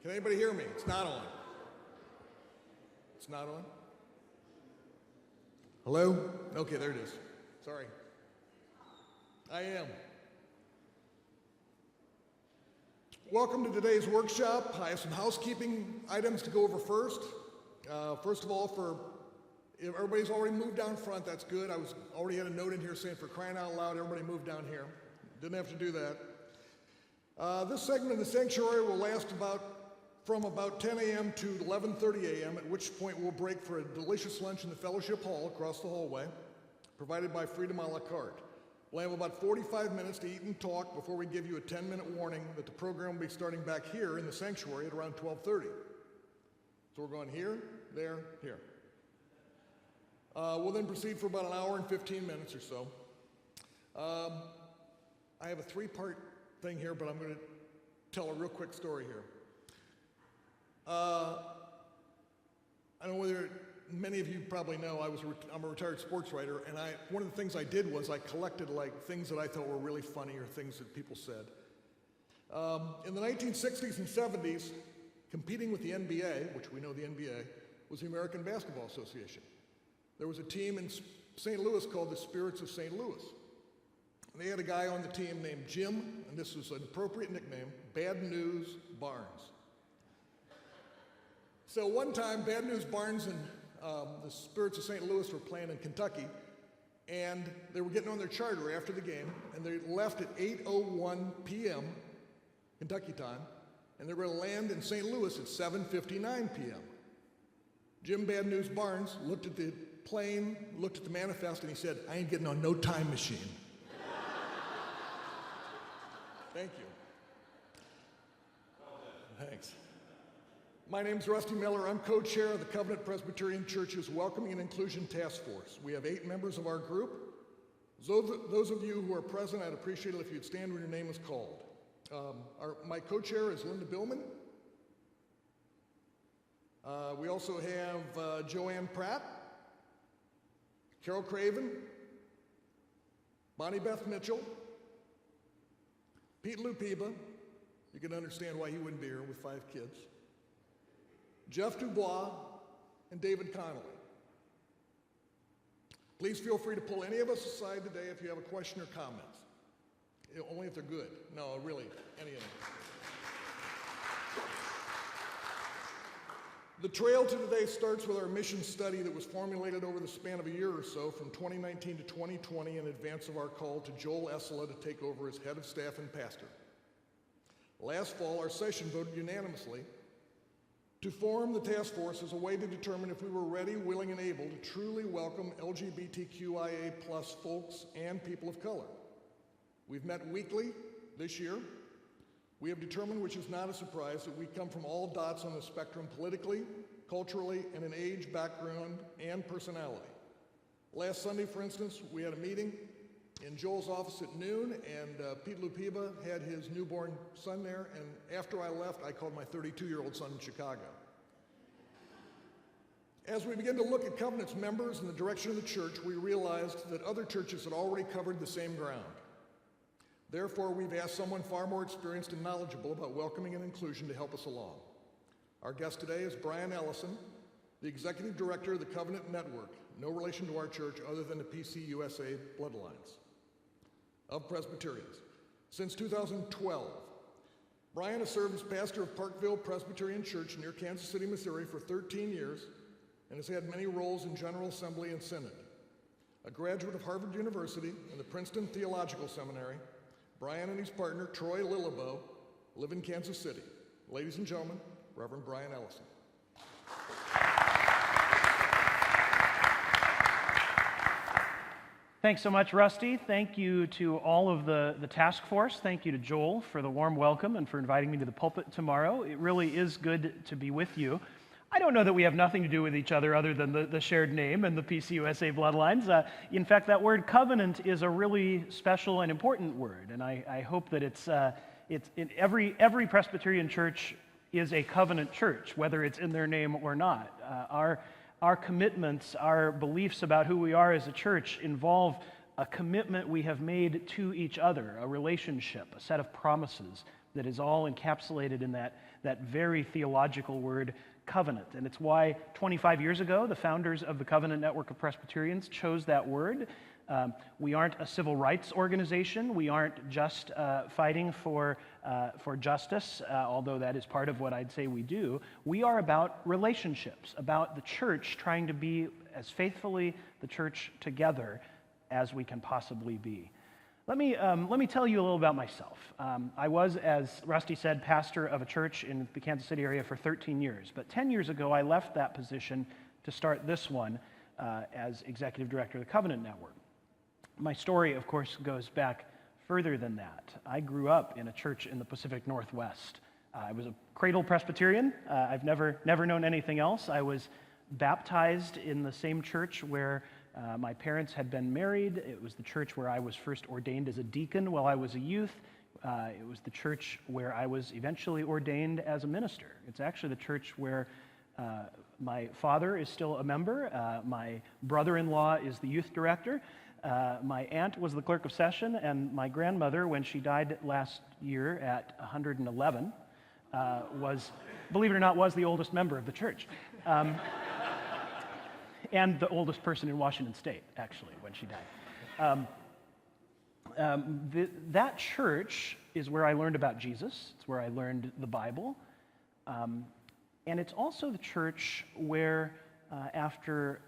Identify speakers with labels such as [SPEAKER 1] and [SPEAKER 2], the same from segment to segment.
[SPEAKER 1] Can anybody hear me? It's not on. It's not on? Hello? Okay, there it is. Sorry. I am. Welcome to today's workshop. I have some housekeeping items to go over first. First of all, if everybody's already moved down front, that's good. I already had a note in here saying for crying out loud, everybody move down here. Didn't have to do that. This segment of the sanctuary will last from about 10 a.m. to 11:30 a.m., at which point we'll break for a delicious lunch in the fellowship hall across the hallway, provided by Freedom a la carte. We'll have about 45 minutes to eat and talk before we give you a 10-minute warning that the program will be starting back here in the sanctuary at around 12:30. So we're going here, there, here. We'll then proceed for about an hour and 15 minutes or so. I have a three-part thing here, but I'm going to tell a real quick story here. I don't know whether many of you probably know I'm a retired sports writer, and one of the things I did was I collected things that I thought were really funny or things that people said. In the 1960s and 70s, competing with the NBA, which we know the NBA, was the American Basketball Association. There was a team in St. Louis called the Spirits of St. Louis. And they had a guy on the team named Jim, and this was an appropriate nickname, Bad News Barnes. So one time, Bad News Barnes and the Spirits of St. Louis were playing in Kentucky, and they were getting on their charter after the game, and they left at 8:01 p.m. Kentucky time, and they were going to land in St. Louis at 7:59 p.m. Jim Bad News Barnes looked at the plane, looked at the manifest, and he said, "I ain't getting on no time machine." Thank you. Thanks. My name's Rusty Miller. I'm co-chair of the Covenant Presbyterian Church's Welcoming and Inclusion Task Force. We have 8 members of our group. Those of you who are present, I'd appreciate it if you'd stand when your name is called. My co-chair is Linda Billman. We also have Joanne Pratt, Carol Craven, Bonnie Beth Mitchell, Pete Lupiba. You can understand why he wouldn't be here with 5 kids. Jeff Dubois, and David Connolly. Please feel free to pull any of us aside today if you have a question or comments. Only if they're good. No, really, any of them. The trail to today starts with our mission study that was formulated over the span of a year or so from 2019 to 2020 in advance of our call to Joel Essela to take over as head of staff and pastor. Last fall, our session voted unanimously to form the task force as a way to determine if we were ready, willing, and able to truly welcome LGBTQIA+ folks and people of color. We've met weekly this year. We have determined, which is not a surprise, that we come from all dots on the spectrum politically, culturally, and in age, background, and personality. Last Sunday, for instance, we had a meeting in Joel's office at noon, and Pete Lupiba had his newborn son there, and after I left, I called my 32-year-old son in Chicago. As we began to look at Covenant's members and the direction of the church, we realized that other churches had already covered the same ground. Therefore, we've asked someone far more experienced and knowledgeable about welcoming and inclusion to help us along. Our guest today is Brian Ellison, the Executive Director of the Covenant Network, no relation to our church other than the PCUSA bloodlines of Presbyterians. Since 2012, Brian has served as pastor of Parkville Presbyterian Church near Kansas City, Missouri for 13 years and has had many roles in General Assembly and Synod. A graduate of Harvard University and the Princeton Theological Seminary, Brian and his partner, Troy Lilleboe, live in Kansas City. Ladies and gentlemen, Reverend Brian Ellison.
[SPEAKER 2] Thanks so much, Rusty. Thank you to all of the task force. Thank you to Joel for the warm welcome and for inviting me to the pulpit tomorrow. It really is good to be with you. I don't know that we have nothing to do with each other than the shared name and the PCUSA bloodlines. In fact, that word covenant is a really special and important word, and I hope that it's in every Presbyterian church is a covenant church, whether it's in their name or not. Our commitments, our beliefs about who we are as a church involve a commitment we have made to each other, a relationship, a set of promises that is all encapsulated in that very theological word, covenant. And it's why 25 years ago, the founders of the Covenant Network of Presbyterians chose that word. We aren't a civil rights organization. We aren't just fighting for justice, although that is part of what I'd say we do. We are about relationships, about the church trying to be as faithfully the church together as we can possibly be. Let me tell you a little about myself. I was, as Rusty said, pastor of a church in the Kansas City area for 13 years. But 10 years ago, I left that position to start this one as executive director of the Covenant Network. My story, of course, goes back further than that. I grew up in a church in the Pacific Northwest. I was a cradle Presbyterian. I've never known anything else. I was baptized in the same church where my parents had been married. It was the church where I was first ordained as a deacon while I was a youth. It was the church where I was eventually ordained as a minister. It's actually the church where my father is still a member. My brother-in-law is the youth director. My aunt was the clerk of session, and my grandmother, when she died last year at 111, was, believe it or not, was the oldest member of the church. And the oldest person in Washington State, actually, when she died. That church is where I learned about Jesus. It's where I learned the Bible. And it's also the church where, after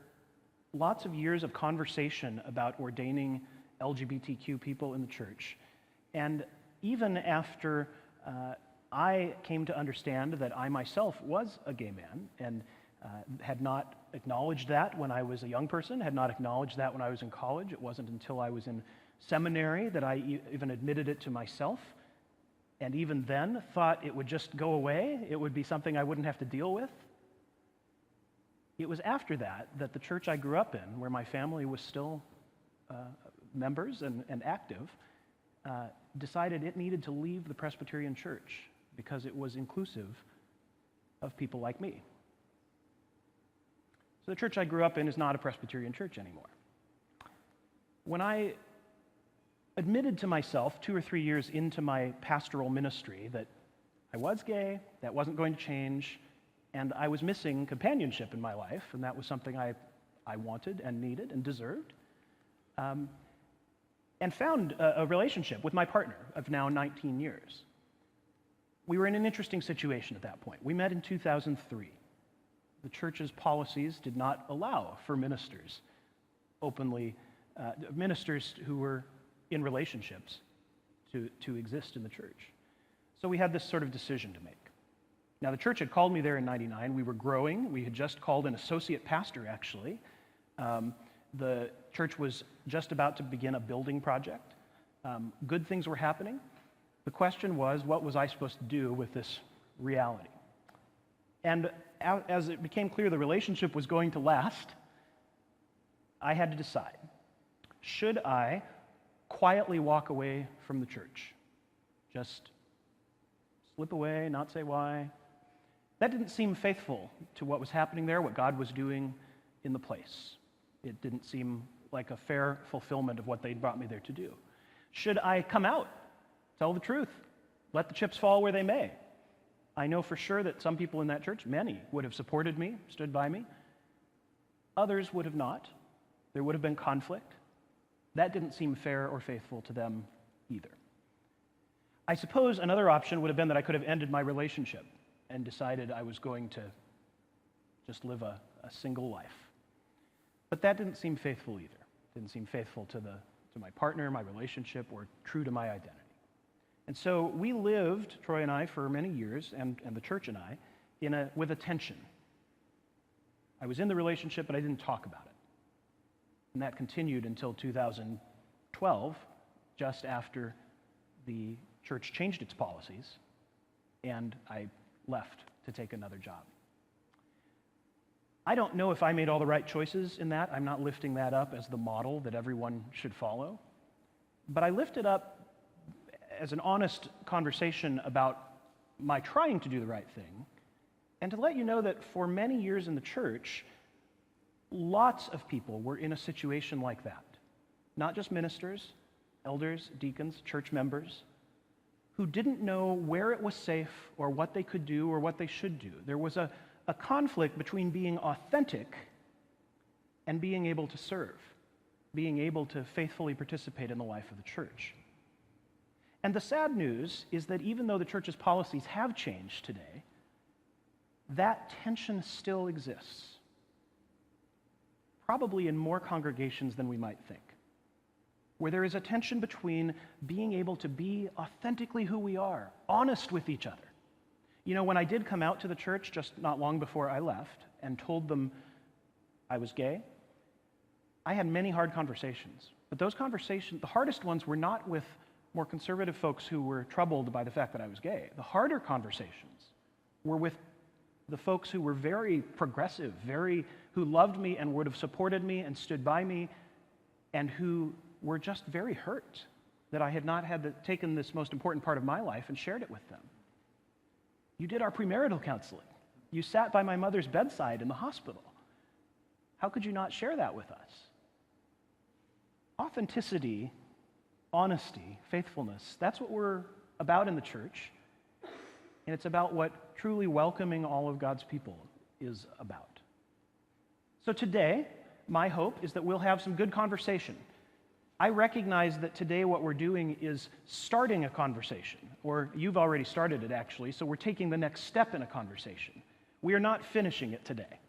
[SPEAKER 2] lots of years of conversation about ordaining LGBTQ people in the church, and even after I came to understand that I myself was a gay man and had not acknowledged that when I was a young person, had not acknowledged that when I was in college. It wasn't until I was in seminary that I even admitted it to myself, and even then thought it would just go away. It would be something I wouldn't have to deal with. It was after that the church I grew up in, where my family was still members and active, decided it needed to leave the Presbyterian church because it was inclusive of people like me. So the church I grew up in is not a Presbyterian church anymore. When I admitted to myself 2 or 3 years into my pastoral ministry that I was gay, that wasn't going to change, and I was missing companionship in my life, and that was something I wanted and needed and deserved, and found a relationship with my partner of now 19 years. We were in an interesting situation at that point. We met in 2003. The church's policies did not allow for ministers ministers who were in relationships to exist in the church. So we had this sort of decision to make. Now, the church had called me there in 99. We were growing. We had just called an associate pastor, actually. The church was just about to begin a building project. Good things were happening. The question was, what was I supposed to do with this reality? And as it became clear the relationship was going to last, I had to decide. Should I quietly walk away from the church? Just slip away, not say why? That didn't seem faithful to what was happening there, what God was doing in the place. It didn't seem like a fair fulfillment of what they'd brought me there to do. Should I come out, tell the truth, let the chips fall where they may? I know for sure that some people in that church, many, would have supported me, stood by me. Others would have not. There would have been conflict. That didn't seem fair or faithful to them either. I suppose another option would have been that I could have ended my relationship and decided I was going to just live a single life. But that didn't seem faithful either. It didn't seem faithful to my partner, my relationship, or true to my identity. And so we lived, Troy and I, for many years, and the church and I, with a tension. I was in the relationship, but I didn't talk about it. And that continued until 2012, just after the church changed its policies, and I left to take another job. I don't know if I made all the right choices in that. I'm not lifting that up as the model that everyone should follow. But I lift it up as an honest conversation about my trying to do the right thing, and to let you know that for many years in the church, lots of people were in a situation like that. Not just ministers, elders, deacons, church members, who didn't know where it was safe or what they could do or what they should do. There was a conflict between being authentic and being able to serve, being able to faithfully participate in the life of the church. And the sad news is that even though the church's policies have changed today, that tension still exists, probably in more congregations than we might think, where there is a tension between being able to be authentically who we are, honest with each other. You know, when I did come out to the church just not long before I left and told them I was gay, I had many hard conversations. But those conversations, the hardest ones, were not with more conservative folks who were troubled by the fact that I was gay. The harder conversations were with the folks who were very progressive, who loved me and would have supported me and stood by me, and who were just very hurt that I had not taken this most important part of my life and shared it with them. You did our premarital counseling. You sat by my mother's bedside in the hospital. How could you not share that with us? Authenticity, honesty, faithfulness, that's what we're about in the church. And it's about what truly welcoming all of God's people is about. So today, my hope is that we'll have some good conversation. I recognize that today what we're doing is starting a conversation, or you've already started it actually, so we're taking the next step in a conversation. We are not finishing it today.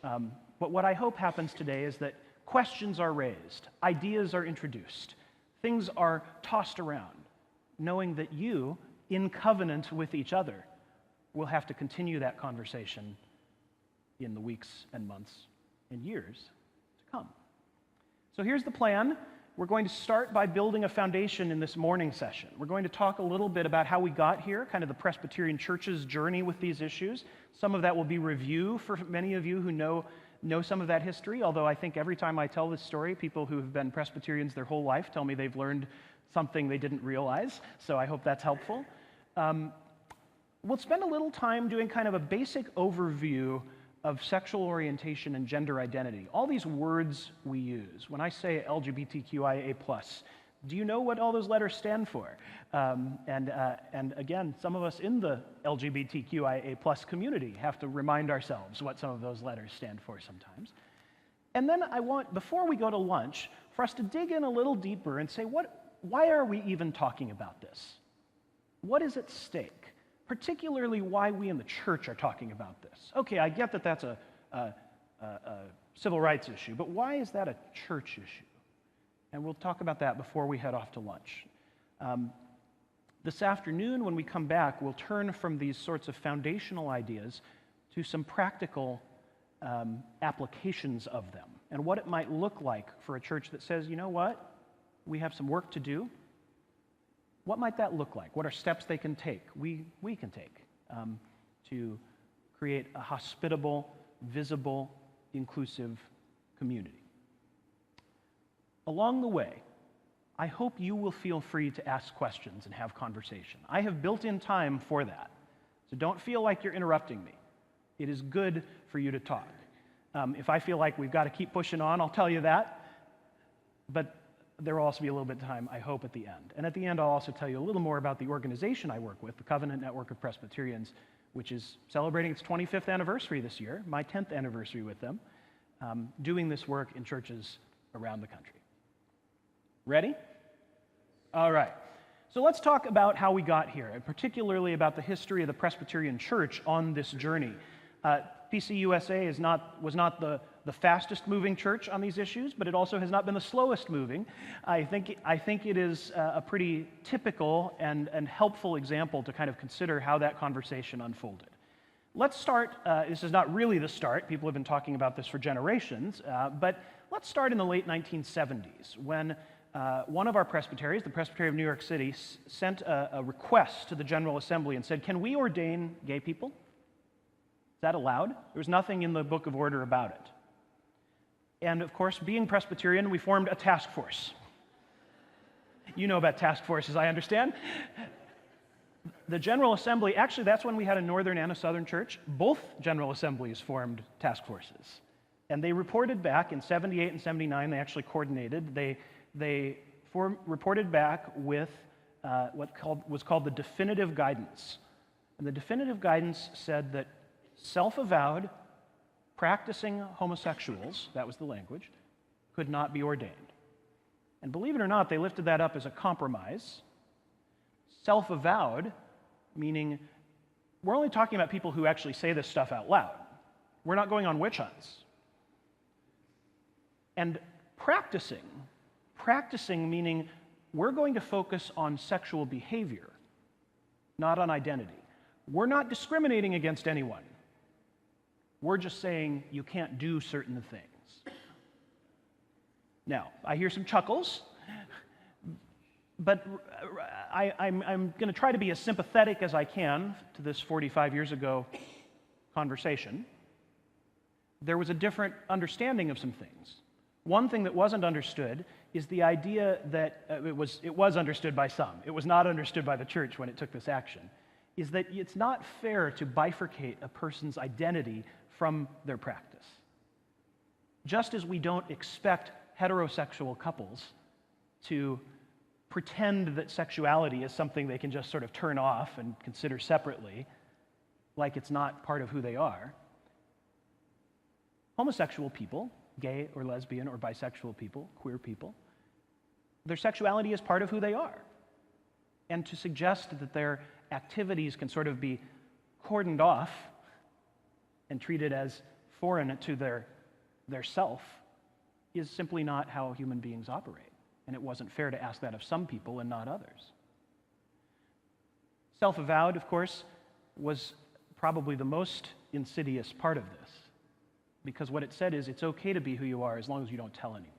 [SPEAKER 2] But what I hope happens today is that questions are raised, ideas are introduced, things are tossed around, knowing that you, in covenant with each other, will have to continue that conversation in the weeks and months and years to come. So here's the plan. We're going to start by building a foundation in this morning session. We're going to talk a little bit about how we got here, kind of the Presbyterian Church's journey with these issues. Some of that will be review for many of you who know some of that history, although I think every time I tell this story, people who have been Presbyterians their whole life tell me they've learned something they didn't realize, so I hope that's helpful. We'll spend a little time doing kind of a basic overview of sexual orientation and gender identity. All these words we use. When I say LGBTQIA+, do you know what all those letters stand for? And again, some of us in the LGBTQIA+ community have to remind ourselves what some of those letters stand for sometimes. And then I want, before we go to lunch, for us to dig in a little deeper and say, why are we even talking about this? What is at stake? Particularly why we in the church are talking about this. Okay, I get that that's a civil rights issue, but why is that a church issue? And we'll talk about that before we head off to lunch. This afternoon, when we come back, we'll turn from these sorts of foundational ideas to some practical applications of them and what it might look like for a church that says, you know what, we have some work to do. What might that look like? What are steps they can take, we can take, to create a hospitable, visible, inclusive community? Along the way, I hope you will feel free to ask questions and have conversation. I have built in time for that, so don't feel like you're interrupting me. It is good for you to talk. If I feel like we've got to keep pushing on, I'll tell you that, but there will also be a little bit of time, I hope, at the end. And at the end, I'll also tell you a little more about the organization I work with, the Covenant Network of Presbyterians, which is celebrating its 25th anniversary this year, my 10th anniversary with them, doing this work in churches around the country. Ready? All right. So let's talk about how we got here, and particularly about the history of the Presbyterian Church on this journey. PCUSA was not the fastest moving church on these issues, but it also has not been the slowest moving. I think it is a pretty typical and helpful example to kind of consider how that conversation unfolded. Let's start, this is not really the start, people have been talking about this for generations, but let's start in the late 1970s when one of our presbyteries, the Presbytery of New York City, sent a request to the General Assembly and said, can we ordain gay people? Is that allowed? There was nothing in the Book of Order about it. And of course, being Presbyterian, we formed a task force. You know about task forces, I understand. The General Assembly, actually that's when we had a northern and a southern church. Both General Assemblies formed task forces. And they reported back in 78 and 79, they actually coordinated. They reported back with was called the definitive guidance. And the definitive guidance said that self-avowed, practicing homosexuals, that was the language, could not be ordained. And believe it or not, they lifted that up as a compromise. Self-avowed, meaning we're only talking about people who actually say this stuff out loud. We're not going on witch hunts. And practicing meaning we're going to focus on sexual behavior, not on identity. We're not discriminating against anyone. We're just saying you can't do certain things. Now, I hear some chuckles, but I'm going to try to be as sympathetic as I can to this 45 years ago conversation. There was a different understanding of some things. One thing that wasn't understood is the idea that it was understood by some. It was not understood by the church when it took this action, is that it's not fair to bifurcate a person's identity from their practice. Just as we don't expect heterosexual couples to pretend that sexuality is something they can just sort of turn off and consider separately, like it's not part of who they are, homosexual people, gay or lesbian or bisexual people, queer people, their sexuality is part of who they are. And to suggest that their activities can sort of be cordoned off and treated as foreign to their self is simply not how human beings operate. And it wasn't fair to ask that of some people and not others. Self-avowed, of course, was probably the most insidious part of this, because what it said is it's okay to be who you are as long as you don't tell anyone.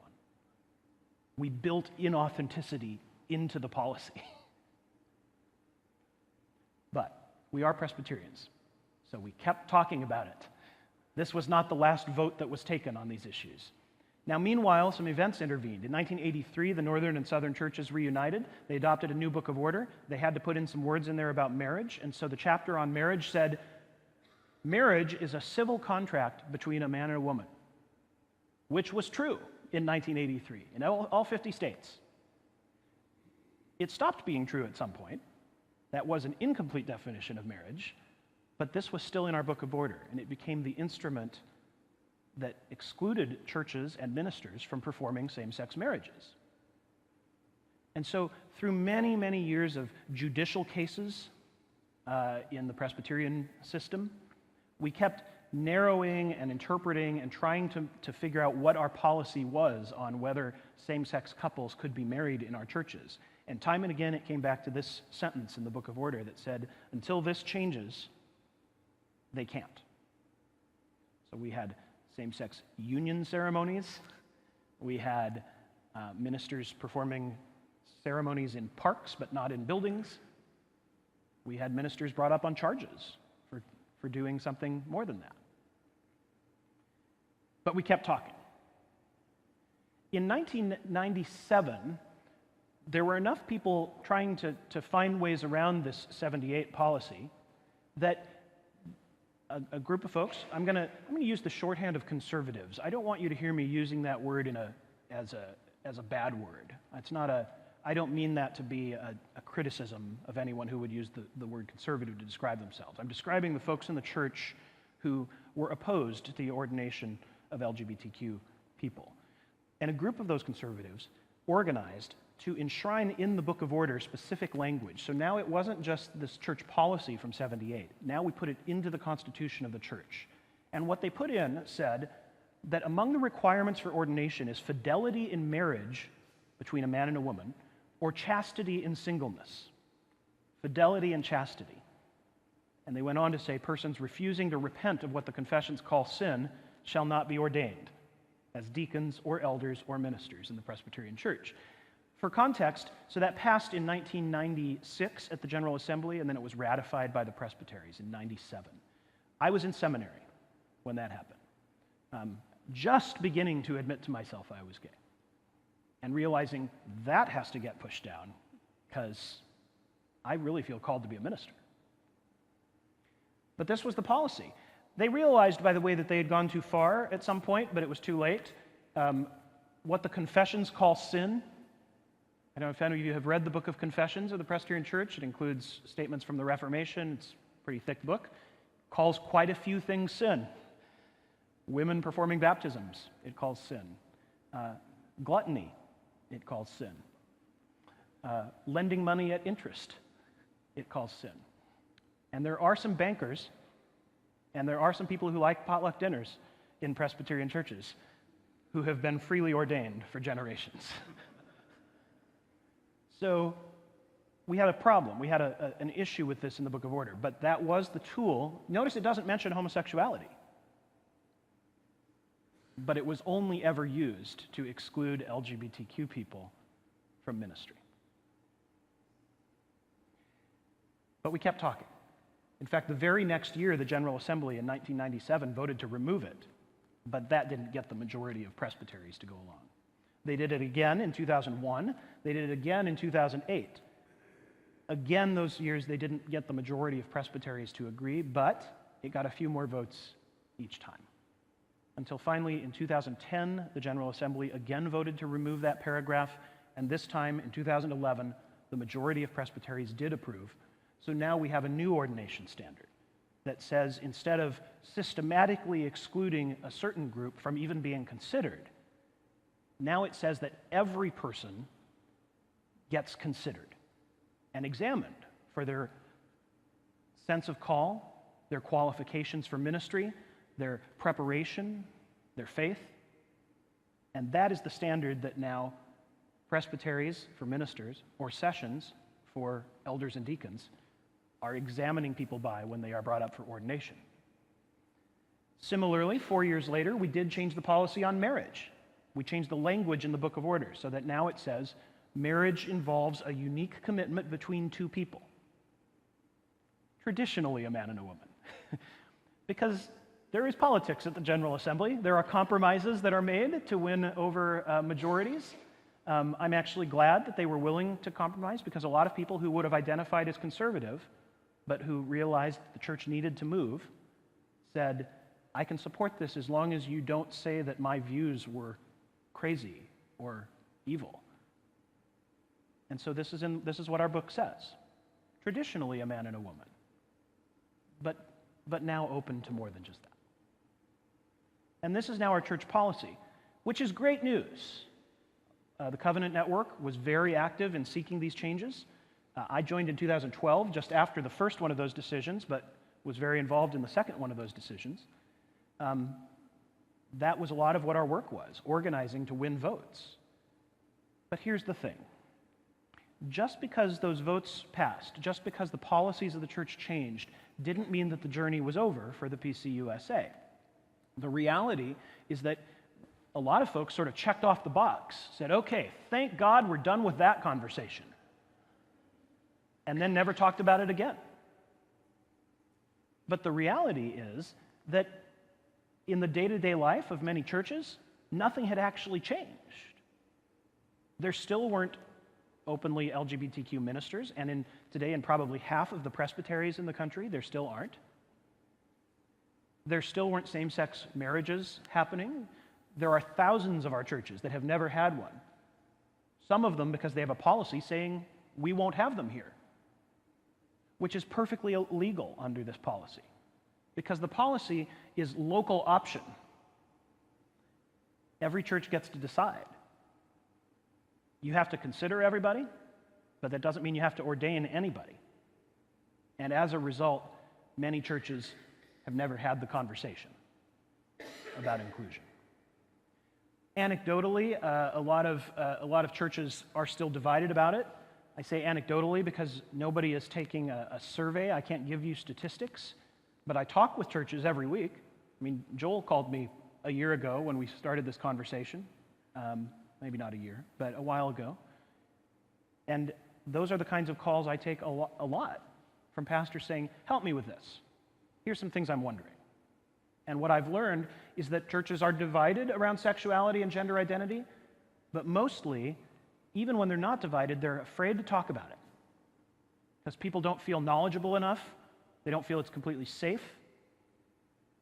[SPEAKER 2] We built inauthenticity into the policy. But we are Presbyterians, so we kept talking about it. This was not the last vote that was taken on these issues. Now, meanwhile, some events intervened. In 1983, the Northern and Southern churches reunited. They adopted a new book of order. They had to put in some words in there about marriage, and so the chapter on marriage said, marriage is a civil contract between a man and a woman, which was true in 1983 in all 50 states. It stopped being true at some point. That was an incomplete definition of marriage, but this was still in our book of order, and it became the instrument that excluded churches and ministers from performing same-sex marriages. And so through many, many years of judicial cases in the Presbyterian system, we kept narrowing and interpreting and trying to figure out what our policy was on whether same-sex couples could be married in our churches. And time and again, it came back to this sentence in the Book of Order that said, until this changes, they can't. So we had same-sex union ceremonies. We had ministers performing ceremonies in parks but not in buildings. We had ministers brought up on charges for doing something more than that. But we kept talking. In 1997, there were enough people trying to find ways around this 78 policy that a group of folks, I'm going to use the shorthand of conservatives. I don't want you to hear me using that word as a bad word. It's not I don't mean that to be a criticism of anyone who would use the word conservative to describe themselves. I'm describing the folks in the church who were opposed to the ordination of LGBTQ people. And a group of those conservatives organized to enshrine in the Book of Order specific language. So now it wasn't just this church policy from 78. Now we put it into the Constitution of the church. And what they put in said that among the requirements for ordination is fidelity in marriage between a man and a woman, or chastity in singleness. Fidelity and chastity. And they went on to say persons refusing to repent of what the confessions call sin shall not be ordained as deacons or elders or ministers in the Presbyterian Church. For context, so that passed in 1996 at the General Assembly, and then it was ratified by the presbyteries in 97. I was in seminary when that happened, just beginning to admit to myself I was gay, and realizing that has to get pushed down because I really feel called to be a minister. But this was the policy. They realized, by the way, that they had gone too far at some point, but it was too late. What the confessions call sin, I don't know if any of you have read the Book of Confessions of the Presbyterian Church. It includes statements from the Reformation. It's a pretty thick book. Calls quite a few things sin. Women performing baptisms, it calls sin. Gluttony, it calls sin. Lending money at interest, it calls sin. And there are some bankers, and there are some people who like potluck dinners in Presbyterian churches who have been freely ordained for generations. So we had a problem. We had an issue with this in the Book of Order, but that was the tool. Notice it doesn't mention homosexuality, but it was only ever used to exclude LGBTQ people from ministry. But we kept talking. In fact, the very next year, the General Assembly in 1997 voted to remove it, but that didn't get the majority of presbyteries to go along. They did it again in 2001. They did it again in 2008. Again, those years, they didn't get the majority of presbyteries to agree, but it got a few more votes each time. Until finally, in 2010, the General Assembly again voted to remove that paragraph, and this time, in 2011, the majority of presbyteries did approve. So now we have a new ordination standard that says instead of systematically excluding a certain group from even being considered, now it says that every person gets considered and examined for their sense of call, their qualifications for ministry, their preparation, their faith. And that is the standard that now presbyteries for ministers or sessions for elders and deacons are examining people by when they are brought up for ordination. Similarly, 4 years later, we did change the policy on marriage. We changed the language in the Book of Order so that now it says marriage involves a unique commitment between two people, traditionally a man and a woman. Because there is politics at the General Assembly. There are compromises that are made to win over majorities. I'm actually glad that they were willing to compromise, because a lot of people who would have identified as conservative but who realized the church needed to move said, I can support this as long as you don't say that my views were crazy or evil. And so this is what our book says. Traditionally a man and a woman, but now open to more than just that. And this is now our church policy, which is great news. The Covenant Network was very active in seeking these changes. I joined in 2012, just after the first one of those decisions, but was very involved in the second one of those decisions. That was a lot of what our work was, organizing to win votes. But here's the thing. Just because those votes passed, just because the policies of the church changed, didn't mean that the journey was over for the PCUSA. The reality is that a lot of folks sort of checked off the box, said, okay, thank God we're done with that conversation, and then never talked about it again. But the reality is that in the day-to-day life of many churches, nothing had actually changed. There still weren't openly LGBTQ ministers, and today in probably half of the presbyteries in the country, there still aren't. There still weren't same-sex marriages happening. There are thousands of our churches that have never had one. Some of them because they have a policy saying, we won't have them here, which is perfectly illegal under this policy, because the policy is local option. Every church gets to decide. You have to consider everybody, but that doesn't mean you have to ordain anybody. And as a result, many churches have never had the conversation about inclusion. Anecdotally, a lot of churches are still divided about it. I say anecdotally because nobody is taking a survey. I can't give you statistics, but I talk with churches every week. I mean, Joel called me a year ago when we started this conversation. Maybe not a year, but a while ago. And those are the kinds of calls I take a lot from pastors saying, help me with this. Here's some things I'm wondering. And what I've learned is that churches are divided around sexuality and gender identity, but mostly, even when they're not divided, they're afraid to talk about it because people don't feel knowledgeable enough, they don't feel it's completely safe,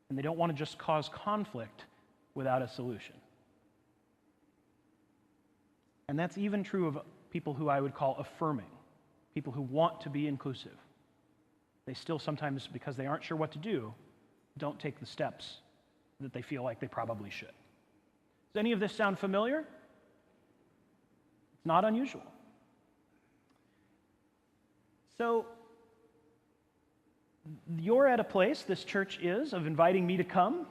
[SPEAKER 2] and they don't want to just cause conflict without a solution. And that's even true of people who I would call affirming, people who want to be inclusive. They still sometimes, because they aren't sure what to do, don't take the steps that they feel like they probably should. Does any of this sound familiar? It's not unusual. So, you're at a place, this church is, of inviting me to come.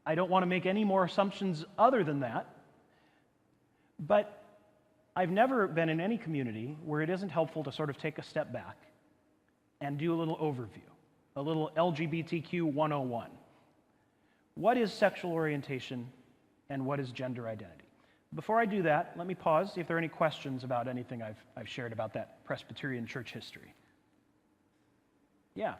[SPEAKER 2] I don't want to make any more assumptions other than that. But I've never been in any community where it isn't helpful to sort of take a step back and do a little overview, a little LGBTQ 101. What is sexual orientation and what is gender identity? Before I do that, let me pause, see if there are any questions about anything I've shared about that Presbyterian church history. Yeah.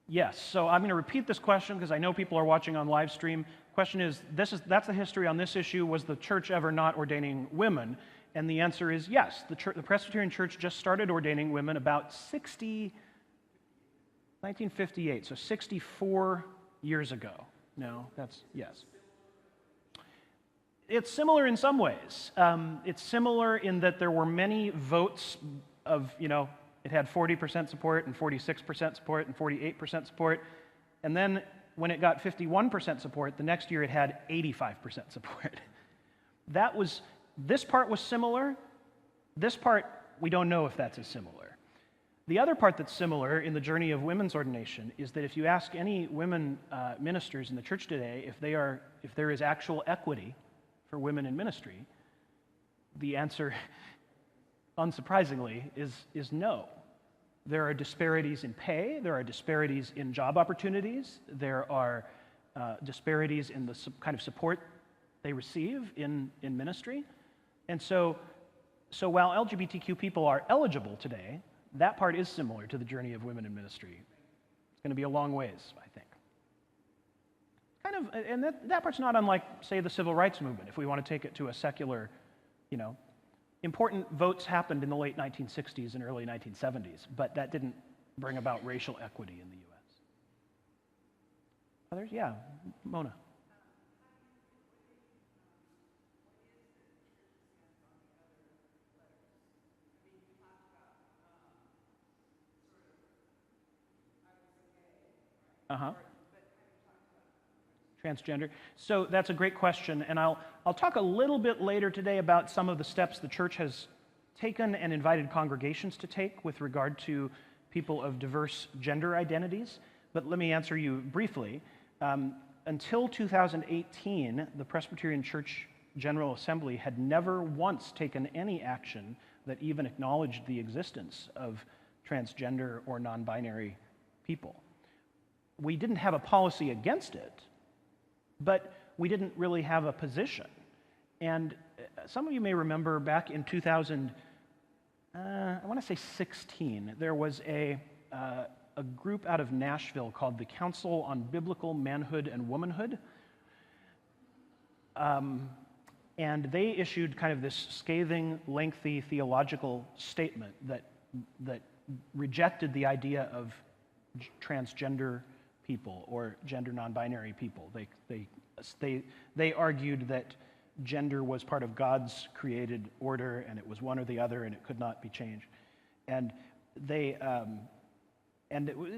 [SPEAKER 2] Yes, so I'm going to repeat this question because I know people are watching on live stream. Question is, that's the history on this issue. Was the church ever not ordaining women? And the answer is yes. The Presbyterian Church just started ordaining women about 1958, so 64 years ago. No, that's, yes. It's similar in some ways. It's similar in that there were many votes of, it had 40% support and 46% support and 48% support. And then when it got 51% support, the next year it had 85% support. This part was similar. This part, we don't know if that's as similar. The other part that's similar in the journey of women's ordination is that if you ask any women ministers in the church today if there is actual equity for women in ministry, the answer, unsurprisingly, is no. There are disparities in pay, there are disparities in job opportunities, there are disparities in the kind of support they receive in ministry. And so while LGBTQ people are eligible today, that part is similar to the journey of women in ministry. It's going to be a long ways, I think. And that part's not unlike, say, the civil rights movement, if we want to take it to a secular, important votes happened in the late 1960s and early 1970s, but that didn't bring about racial equity in the U.S. Others? Yeah, Mona. Transgender. So that's a great question, and I'll talk a little bit later today about some of the steps the church has taken and invited congregations to take with regard to people of diverse gender identities. But let me answer you briefly. Until 2018, the Presbyterian Church General Assembly had never once taken any action that even acknowledged the existence of transgender or non-binary people. We didn't have a policy against it, but we didn't really have a position. And some of you may remember back in 2016, there was a group out of Nashville called the Council on Biblical Manhood and Womanhood. And they issued kind of this scathing, lengthy theological statement that rejected the idea of transgender people or gender non-binary people. They argued that gender was part of God's created order and it was one or the other and it could not be changed. And it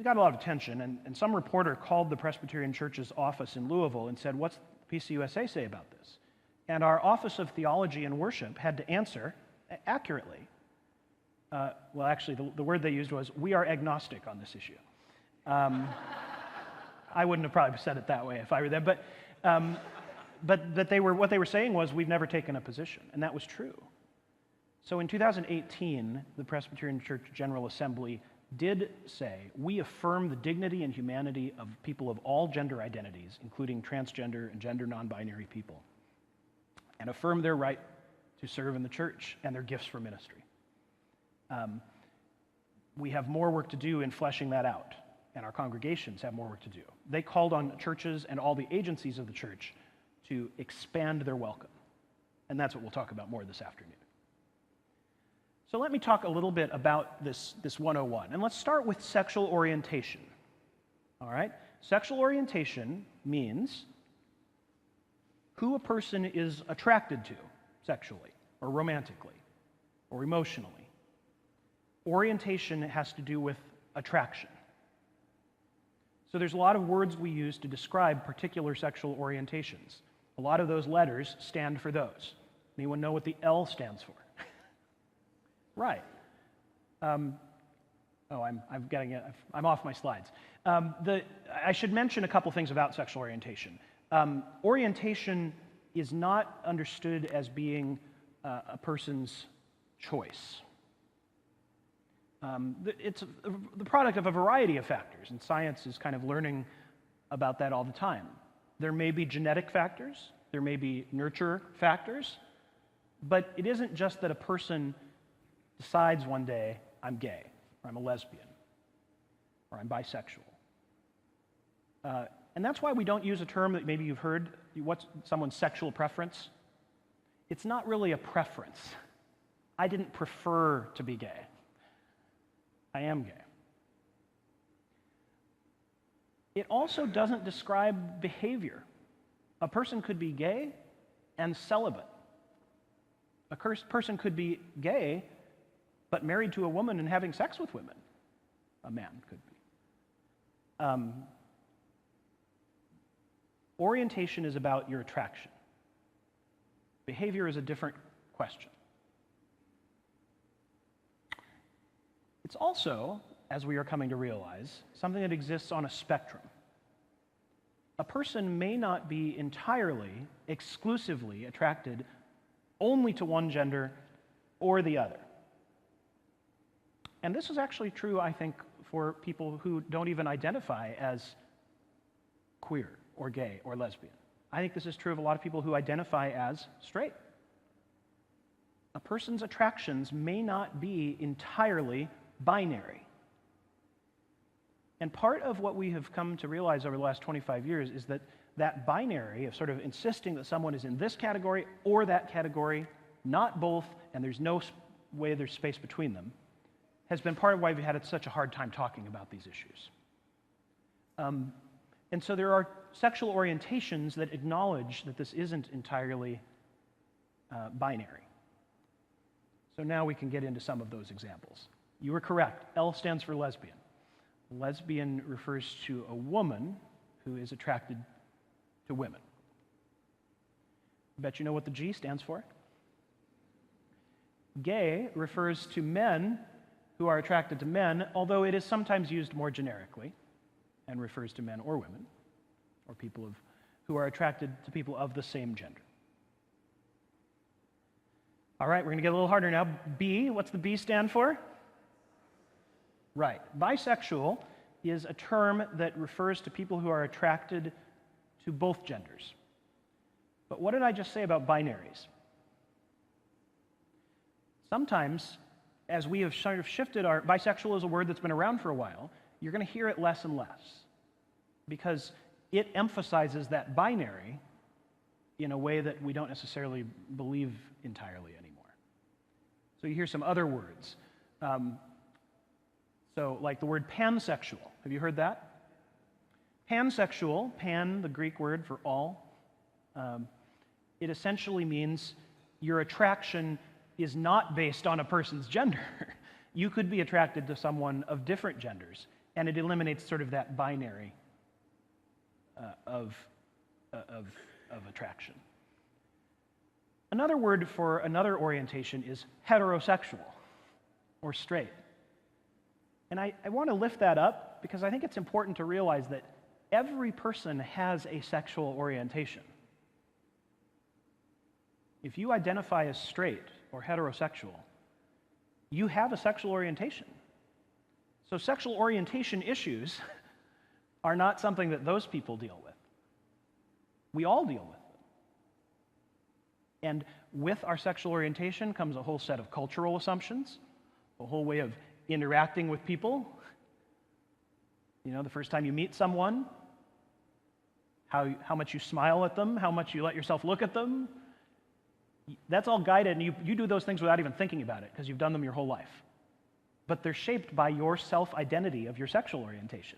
[SPEAKER 2] got a lot of attention, and some reporter called the Presbyterian Church's office in Louisville and said, "What's the PCUSA say about this?" And our Office of Theology and Worship had to answer accurately. Well, actually, the word they used was, "We are agnostic on this issue." I wouldn't have probably said it that way if I were them, but what they were saying was, we've never taken a position, and that was true. So in 2018, the Presbyterian Church General Assembly did say, we affirm the dignity and humanity of people of all gender identities, including transgender and gender non-binary people, and affirm their right to serve in the church and their gifts for ministry. We have more work to do in fleshing that out, and our congregations have more work to do. They called on churches and all the agencies of the church to expand their welcome, and that's what we'll talk about more this afternoon. So let me talk a little bit about this 101, and let's start with sexual orientation. All right? Sexual orientation means who a person is attracted to sexually or romantically or emotionally. Orientation has to do with attraction. So there's a lot of words we use to describe particular sexual orientations. A lot of those letters stand for those. Anyone know what the L stands for? Right. I'm off my slides. I should mention a couple things about sexual orientation. Orientation is not understood as being a person's choice. It's the product of a variety of factors, and science is kind of learning about that all the time. There may be genetic factors, there may be nurture factors, but it isn't just that a person decides one day, I'm gay, or I'm a lesbian, or I'm bisexual. And that's why we don't use a term that maybe you've heard, what's someone's sexual preference? It's not really a preference. I didn't prefer to be gay. I am gay. It also doesn't describe behavior. A person could be gay and celibate. A person could be gay but married to a woman and having sex with women. A man could be. Orientation is about your attraction. Behavior is a different question. It's also, as we are coming to realize, something that exists on a spectrum. A person may not be entirely, exclusively attracted only to one gender or the other. And this is actually true, I think, for people who don't even identify as queer or gay or lesbian. I think this is true of a lot of people who identify as straight. A person's attractions may not be entirely binary. And part of what we have come to realize over the last 25 years is that that binary of sort of insisting that someone is in this category or that category, not both, and there's no way there's space between them, has been part of why we've had such a hard time talking about these issues. And so there are sexual orientations that acknowledge that this isn't entirely binary. So now we can get into some of those examples. You were correct. L stands for lesbian. Lesbian refers to a woman who is attracted to women. I bet you know what the G stands for. Gay refers to men who are attracted to men, although it is sometimes used more generically and refers to men or women, or people who are attracted to people of the same gender. All right, we're going to get a little harder now. B, what's the B stand for? Right. Bisexual is a term that refers to people who are attracted to both genders. But what did I just say about binaries? Sometimes, as we have sort of shifted our... Bisexual is a word that's been around for a while. You're going to hear it less and less because it emphasizes that binary in a way that we don't necessarily believe entirely anymore. So you hear some other words. So like the word pansexual. Have you heard that? Pansexual, pan, the Greek word for all, it essentially means your attraction is not based on a person's gender. You could be attracted to someone of different genders, and it eliminates sort of that binary of attraction. Another word for another orientation is heterosexual or straight. And I want to lift that up because I think it's important to realize that every person has a sexual orientation. If you identify as straight or heterosexual, you have a sexual orientation. So sexual orientation issues are not something that those people deal with. We all deal with them. And with our sexual orientation comes a whole set of cultural assumptions, a whole way of interacting with people. You know, the first time you meet someone, how much you smile at them, how much you let yourself look at them. That's all guided, and you do those things without even thinking about it because you've done them your whole life. But they're shaped by your self-identity of your sexual orientation.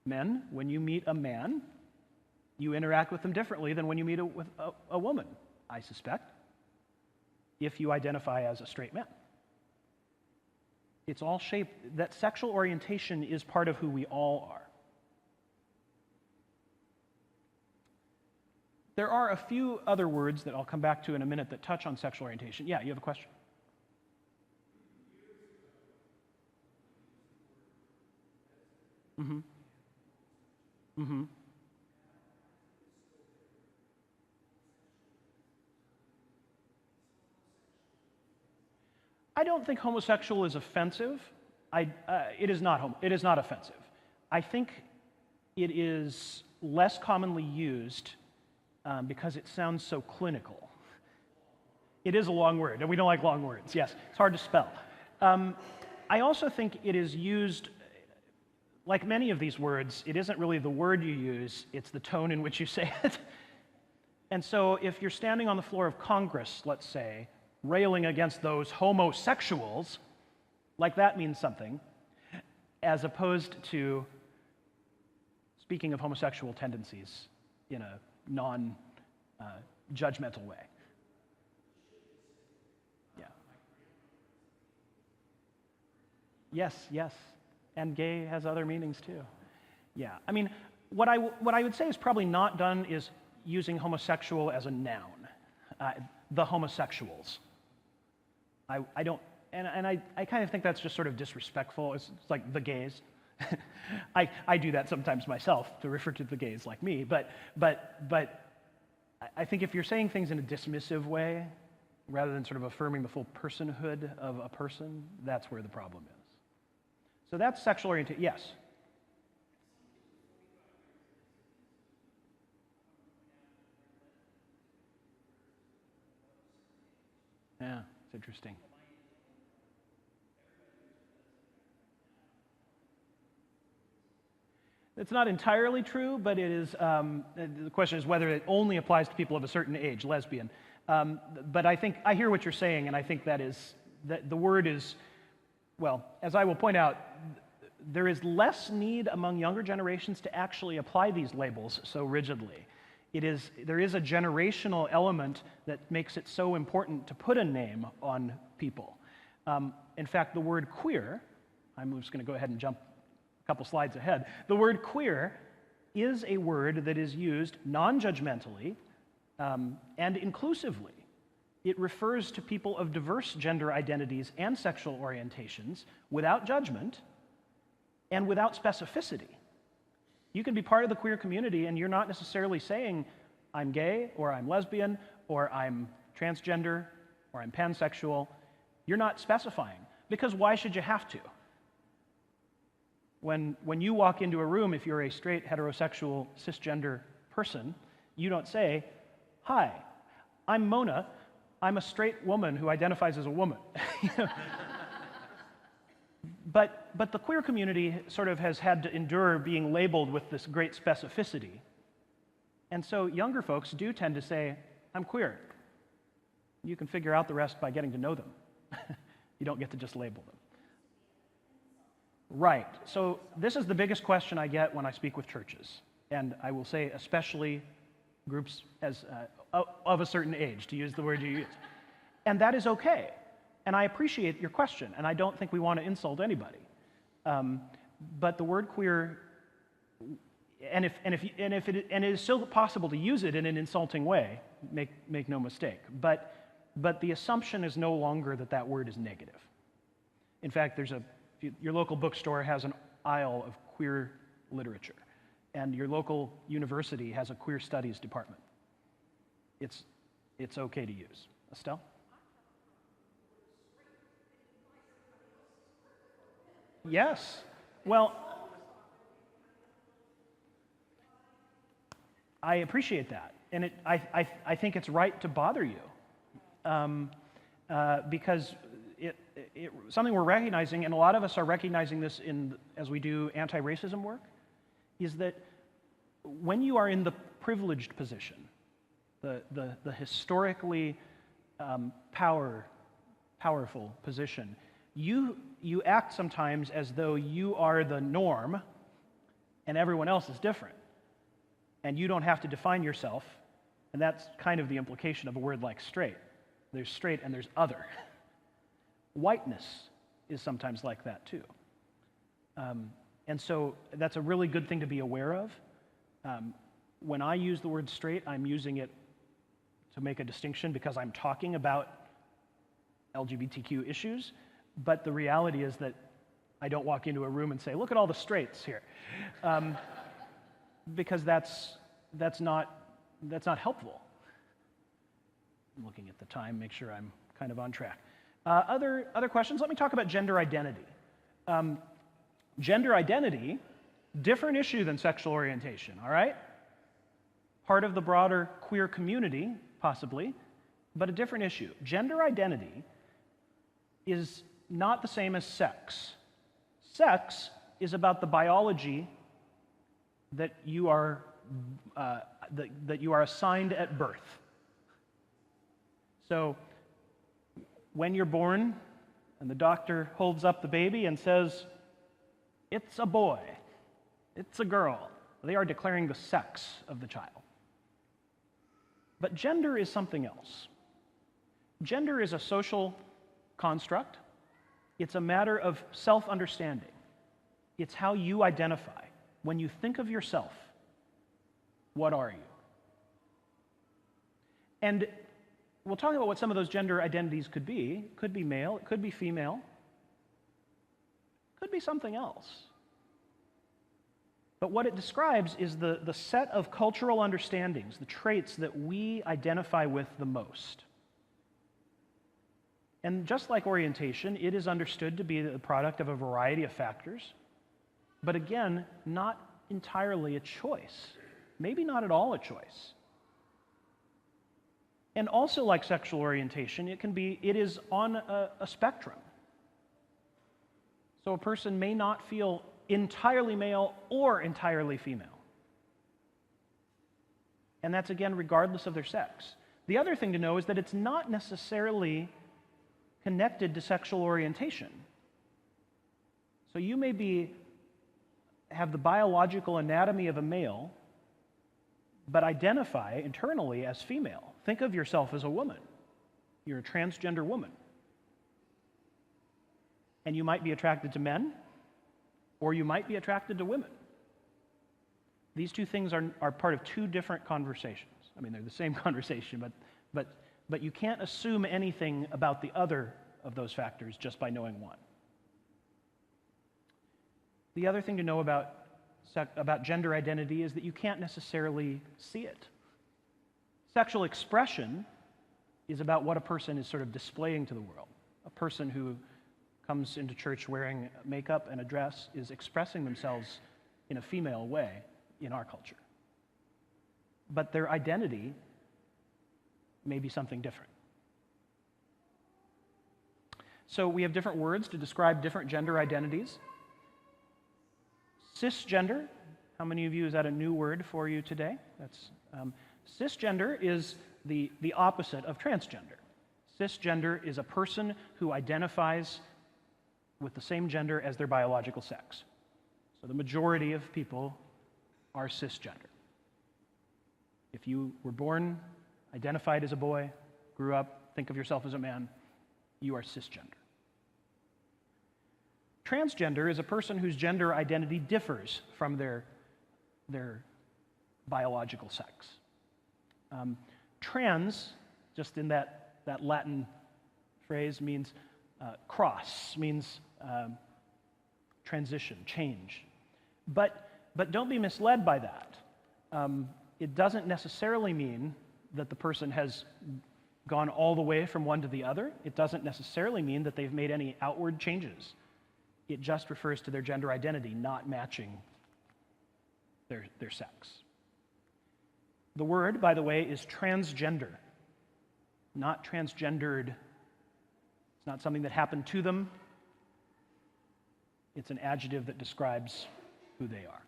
[SPEAKER 2] Men, when you meet a man, you interact with them differently than when you meet with a woman, I suspect, if you identify as a straight man. It's all shaped, that sexual orientation is part of who we all are. There are a few other words that I'll come back to in a minute that touch on sexual orientation. Yeah, you have a question? Mm-hmm. Mm-hmm. I don't think homosexual is offensive. It is not offensive. I think it is less commonly used because it sounds so clinical. It is a long word, and we don't like long words. Yes, it's hard to spell. I also think it is used, like many of these words, it isn't really the word you use, it's the tone in which you say it. And so if you're standing on the floor of Congress, let's say, railing against those homosexuals, like that means something, as opposed to speaking of homosexual tendencies in a non-judgmental way. Yeah. Yes. And gay has other meanings too. Yeah. I mean, what I would say is probably not done is using homosexual as a noun. The homosexuals. I don't, and I kind of think that's just sort of disrespectful. It's like the gays. I do that sometimes myself to refer to the gays like me, but I think if you're saying things in a dismissive way, rather than sort of affirming the full personhood of a person, that's where the problem is. So that's sexual orientation. Yes. Yeah, it's interesting. It's not entirely true, but it is, the question is whether it only applies to people of a certain age, lesbian. But I think, I hear what you're saying, and I think that the word is, well, as I will point out, there is less need among younger generations to actually apply these labels so rigidly. There is a generational element that makes it so important to put a name on people. In fact, the word queer, I'm just going to go ahead and jump a couple slides ahead. The word queer is a word that is used non-judgmentally and inclusively. It refers to people of diverse gender identities and sexual orientations without judgment and without specificity. You can be part of the queer community and you're not necessarily saying, I'm gay, or I'm lesbian, or I'm transgender, or I'm pansexual. You're not specifying, because why should you have to? When you walk into a room, if you're a straight, heterosexual, cisgender person, you don't say, hi, I'm Mona, I'm a straight woman who identifies as a woman. But the queer community sort of has had to endure being labeled with this great specificity. And so younger folks do tend to say, I'm queer. You can figure out the rest by getting to know them. You don't get to just label them. Right. So this is the biggest question I get when I speak with churches. And I will say especially groups of a certain age, to use the word you use. And that is okay. And I appreciate your question, and I don't think we want to insult anybody. But the word queer, and it is still possible to use it in an insulting way, make no mistake. But the assumption is no longer that word is negative. In fact, your local bookstore has an aisle of queer literature, and your local university has a queer studies department. It's okay to use. Estelle? Yes. Well, I appreciate that, and I think it's right to bother you, because something we're recognizing, and a lot of us are recognizing this as we do anti-racism work, is that when you are in the privileged position, the historically powerful position, you act sometimes as though you are the norm and everyone else is different. And you don't have to define yourself, and that's kind of the implication of a word like straight. There's straight and there's other. Whiteness is sometimes like that too. And so that's a really good thing to be aware of. When I use the word straight, I'm using it to make a distinction because I'm talking about LGBTQ issues, but the reality is that I don't walk into a room and say, look at all the straights here, because that's not helpful. I'm looking at the time, make sure I'm kind of on track. Other questions? Let me talk about gender identity. Gender identity, different issue than sexual orientation, all right? Part of the broader queer community, possibly, but a different issue. Gender identity is not the same as sex. Sex is about the biology that you are assigned at birth. So when you're born and the doctor holds up the baby and says, it's a boy, it's a girl, they are declaring the sex of the child. But gender is something else. Gender is a social construct. It's a matter of self-understanding. It's how you identify. When you think of yourself, what are you? And we'll talk about what some of those gender identities could be. It could be male, it could be female, it could be something else. But what it describes is the set of cultural understandings, the traits that we identify with the most. And just like orientation, it is understood to be the product of a variety of factors, but again, not entirely a choice. Maybe not at all a choice. And also like sexual orientation, it is on a spectrum. So a person may not feel entirely male or entirely female. And that's again regardless of their sex. The other thing to know is that it's not necessarily connected to sexual orientation. So you may have the biological anatomy of a male, but identify internally as female. Think of yourself as a woman. You're a transgender woman. And you might be attracted to men, or you might be attracted to women. These two things are part of two different conversations. I mean, they're the same conversation, but you can't assume anything about the other of those factors just by knowing one. The other thing to know about gender identity is that you can't necessarily see it. Sexual expression is about what a person is sort of displaying to the world. A person who comes into church wearing makeup and a dress is expressing themselves in a female way in our culture. But their identity may be something different. So we have different words to describe different gender identities. Cisgender, how many of you, is that a new word for you today? Cisgender is the opposite of transgender. Cisgender is a person who identifies with the same gender as their biological sex. So the majority of people are cisgender. If you were born, identified as a boy, grew up, think of yourself as a man, you are cisgender. Transgender is a person whose gender identity differs from their biological sex. Trans, just in that Latin phrase, means cross, means transition, change. But don't be misled by that. It doesn't necessarily mean that the person has gone all the way from one to the other. It doesn't necessarily mean that they've made any outward changes. It just refers to their gender identity not matching their sex. The word, by the way, is transgender, not transgendered. It's not something that happened to them. It's an adjective that describes who they are.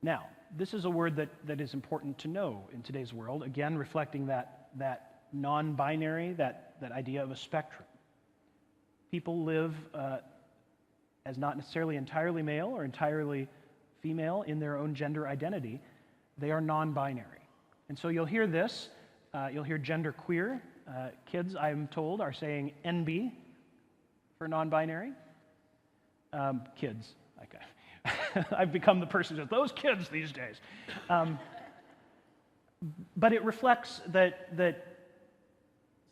[SPEAKER 2] Now, this is a word that is important to know in today's world, again, reflecting that non-binary, that idea of a spectrum. People live as not necessarily entirely male or entirely female in their own gender identity. They are non-binary. And so you'll hear this, you'll hear genderqueer. Kids, I'm told, are saying NB for non-binary. Kids, okay. I've become the person who says, those kids these days. But it reflects that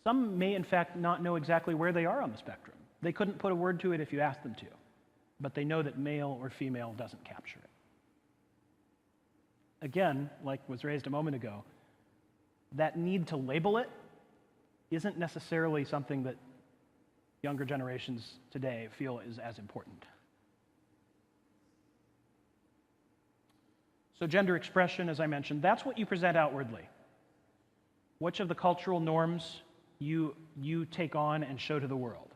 [SPEAKER 2] some may, in fact, not know exactly where they are on the spectrum. They couldn't put a word to it if you asked them to, but they know that male or female doesn't capture it. Again, like was raised a moment ago, that need to label it isn't necessarily something that younger generations today feel is as important. So gender expression, as I mentioned, that's what you present outwardly. Which of the cultural norms you take on and show to the world.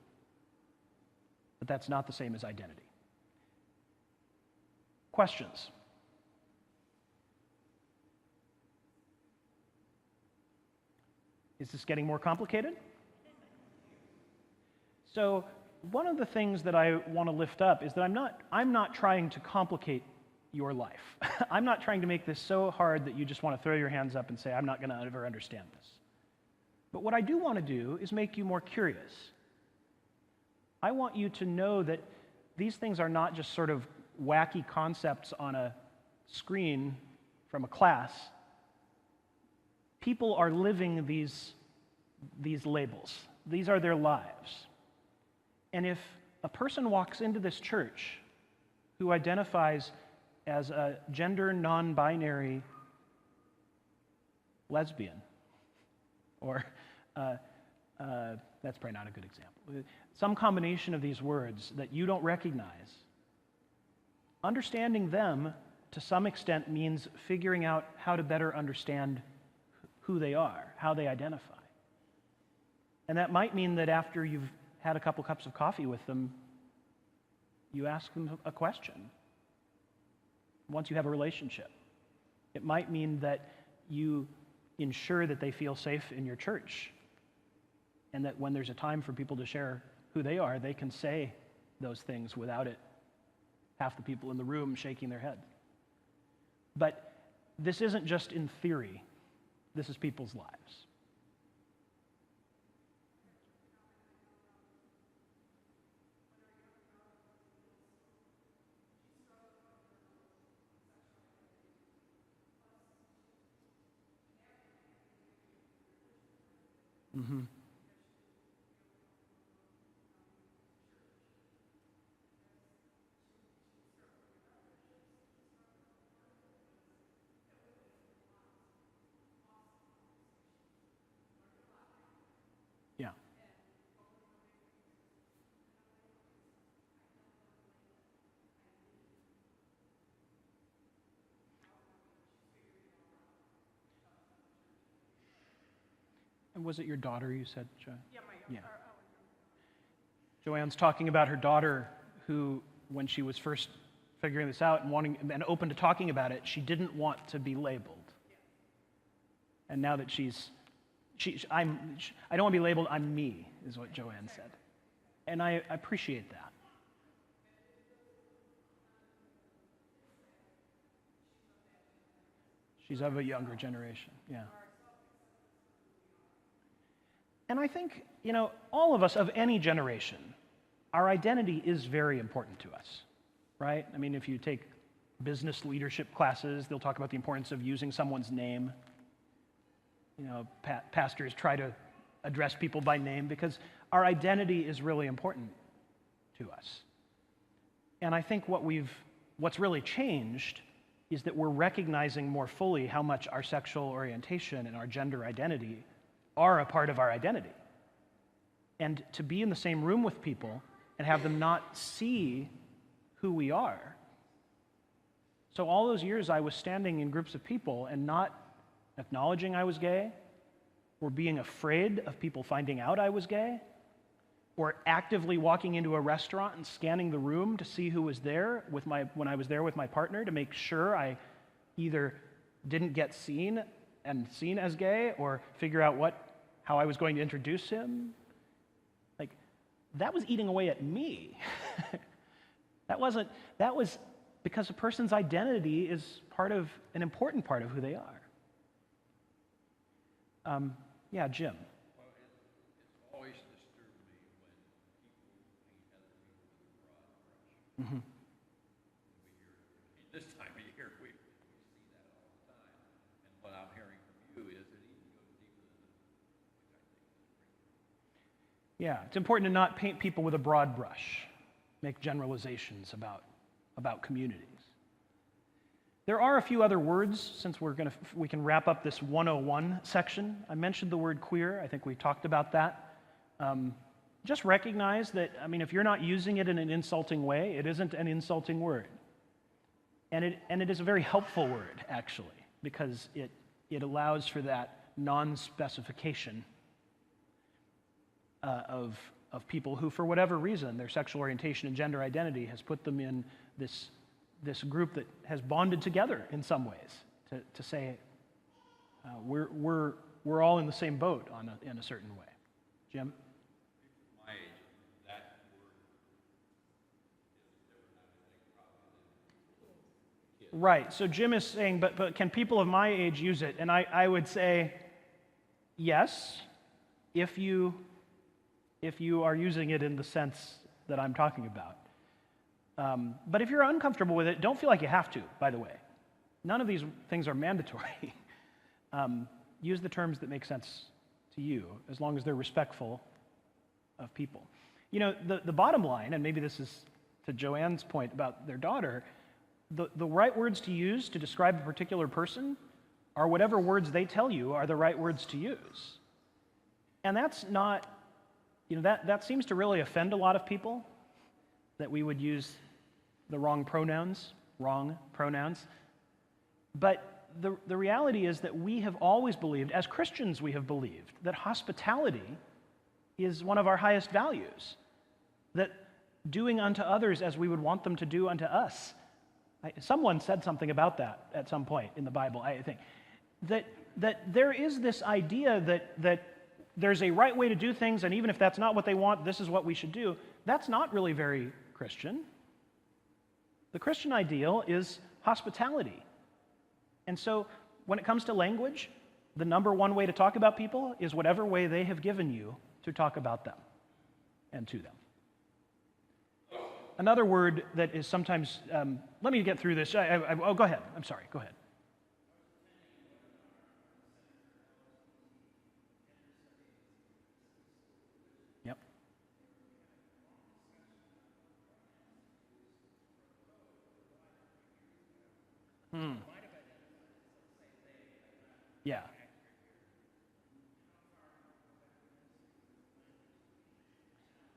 [SPEAKER 2] But that's not the same as identity. Questions? Is this getting more complicated? So one of the things that I want to lift up is that I'm not trying to complicate your life. I'm not trying to make this so hard that you just want to throw your hands up and say, I'm not going to ever understand this. But what I do want to do is make you more curious. I want you to know that these things are not just sort of wacky concepts on a screen from a class. People are living these labels. These are their lives. And if a person walks into this church who identifies as a gender non-binary lesbian, or that's probably not a good example, some combination of these words that you don't recognize, understanding them to some extent means figuring out how to better understand who they are, how they identify. And that might mean that after you've had a couple cups of coffee with them, you ask them a question. Once you have a relationship, it might mean that you ensure that they feel safe in your church, and that when there's a time for people to share who they are, they can say those things without it half the people in the room shaking their head. But this isn't just in theory. This is people's lives. Mm-hmm. Yeah. And was it your daughter you said, Jo?
[SPEAKER 3] Yeah,
[SPEAKER 2] Yeah. Joanne's talking about her daughter who, when she was first figuring this out and open to talking about it, she didn't want to be labeled. And now that I don't want to be labeled, I'm me, is what Joanne said. And I appreciate that. She's of a younger generation, yeah. And I think, all of us of any generation, our identity is very important to us, right? I mean, if you take business leadership classes, they'll talk about the importance of using someone's name. Pastors try to address people by name because our identity is really important to us. And I think what's really changed is that we're recognizing more fully how much our sexual orientation and our gender identity are a part of our identity. And to be in the same room with people and have them not see who we are. So all those years I was standing in groups of people and not acknowledging I was gay, or being afraid of people finding out I was gay, or actively walking into a restaurant and scanning the room to see who was there when I was there with my partner to make sure I either didn't get seen as gay or figure out how I was going to introduce him. Like, that was eating away at me. That was because a person's identity is an important part of who they are. Yeah, Jim.
[SPEAKER 3] Well, it's always disturbed me when people paint other people with a broad brush.
[SPEAKER 2] Mm-hmm.
[SPEAKER 3] This time of year, we see that all the time. And what I'm hearing from you is it even goes deeper than that, which I think is
[SPEAKER 2] Yeah, it's important to not paint people with a broad brush, make generalizations about communities. There are a few other words, since we can wrap up this 101 section. I mentioned the word queer. I think we talked about that. Just recognize that, if you're not using it in an insulting way, it isn't an insulting word. And it is a very helpful word, actually, because it allows for that non-specification of people who, for whatever reason, their sexual orientation and gender identity has put them in this group that has bonded together in some ways to say we're all in the same boat in a certain way. Jim?
[SPEAKER 3] my age, that word is different, I think, probably.
[SPEAKER 2] Right. So Jim is saying, but can people of my age use it? And I would say yes, if you are using it in the sense that I'm talking about. But if you're uncomfortable with it, don't feel like you have to, by the way. None of these things are mandatory. Use the terms that make sense to you, as long as they're respectful of people. The bottom line, and maybe this is to Joanne's point about their daughter, the right words to use to describe a particular person are whatever words they tell you are the right words to use. And that's not, that seems to really offend a lot of people, that we would use the wrong pronouns. But the reality is that we have always believed, as Christians we have believed, that hospitality is one of our highest values, that doing unto others as we would want them to do unto us. Someone said something about that at some point in the Bible, I think, that there is this idea that there's a right way to do things, and even if that's not what they want, this is what we should do. That's not really very Christian. The Christian ideal is hospitality. And so when it comes to language, the number one way to talk about people is whatever way they have given you to talk about them and to them. Another word that is sometimes, let me get through this. Go ahead. I'm sorry. Go ahead. Yep. Yeah.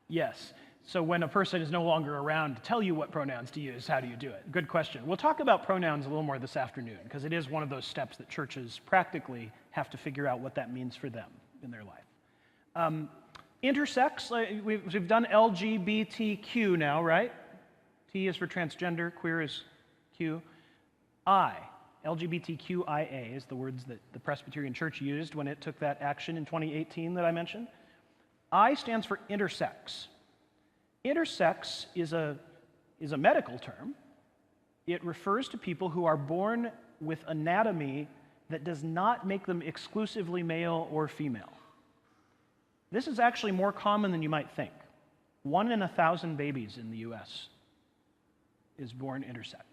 [SPEAKER 2] Yes. So when a person is no longer around to tell you what pronouns to use, how do you do it? Good question. We'll talk about pronouns a little more this afternoon, because it is one of those steps that churches practically have to figure out what that means for them in their life. Intersex, we've done LGBTQ now, right? T is for transgender, queer is Q. LGBTQIA is the words that the Presbyterian Church used when it took that action in 2018 that I mentioned. I stands for intersex. Intersex is a medical term. It refers to people who are born with anatomy that does not make them exclusively male or female. This is actually more common than you might think. 1 in 1,000 babies in the U.S. is born intersex.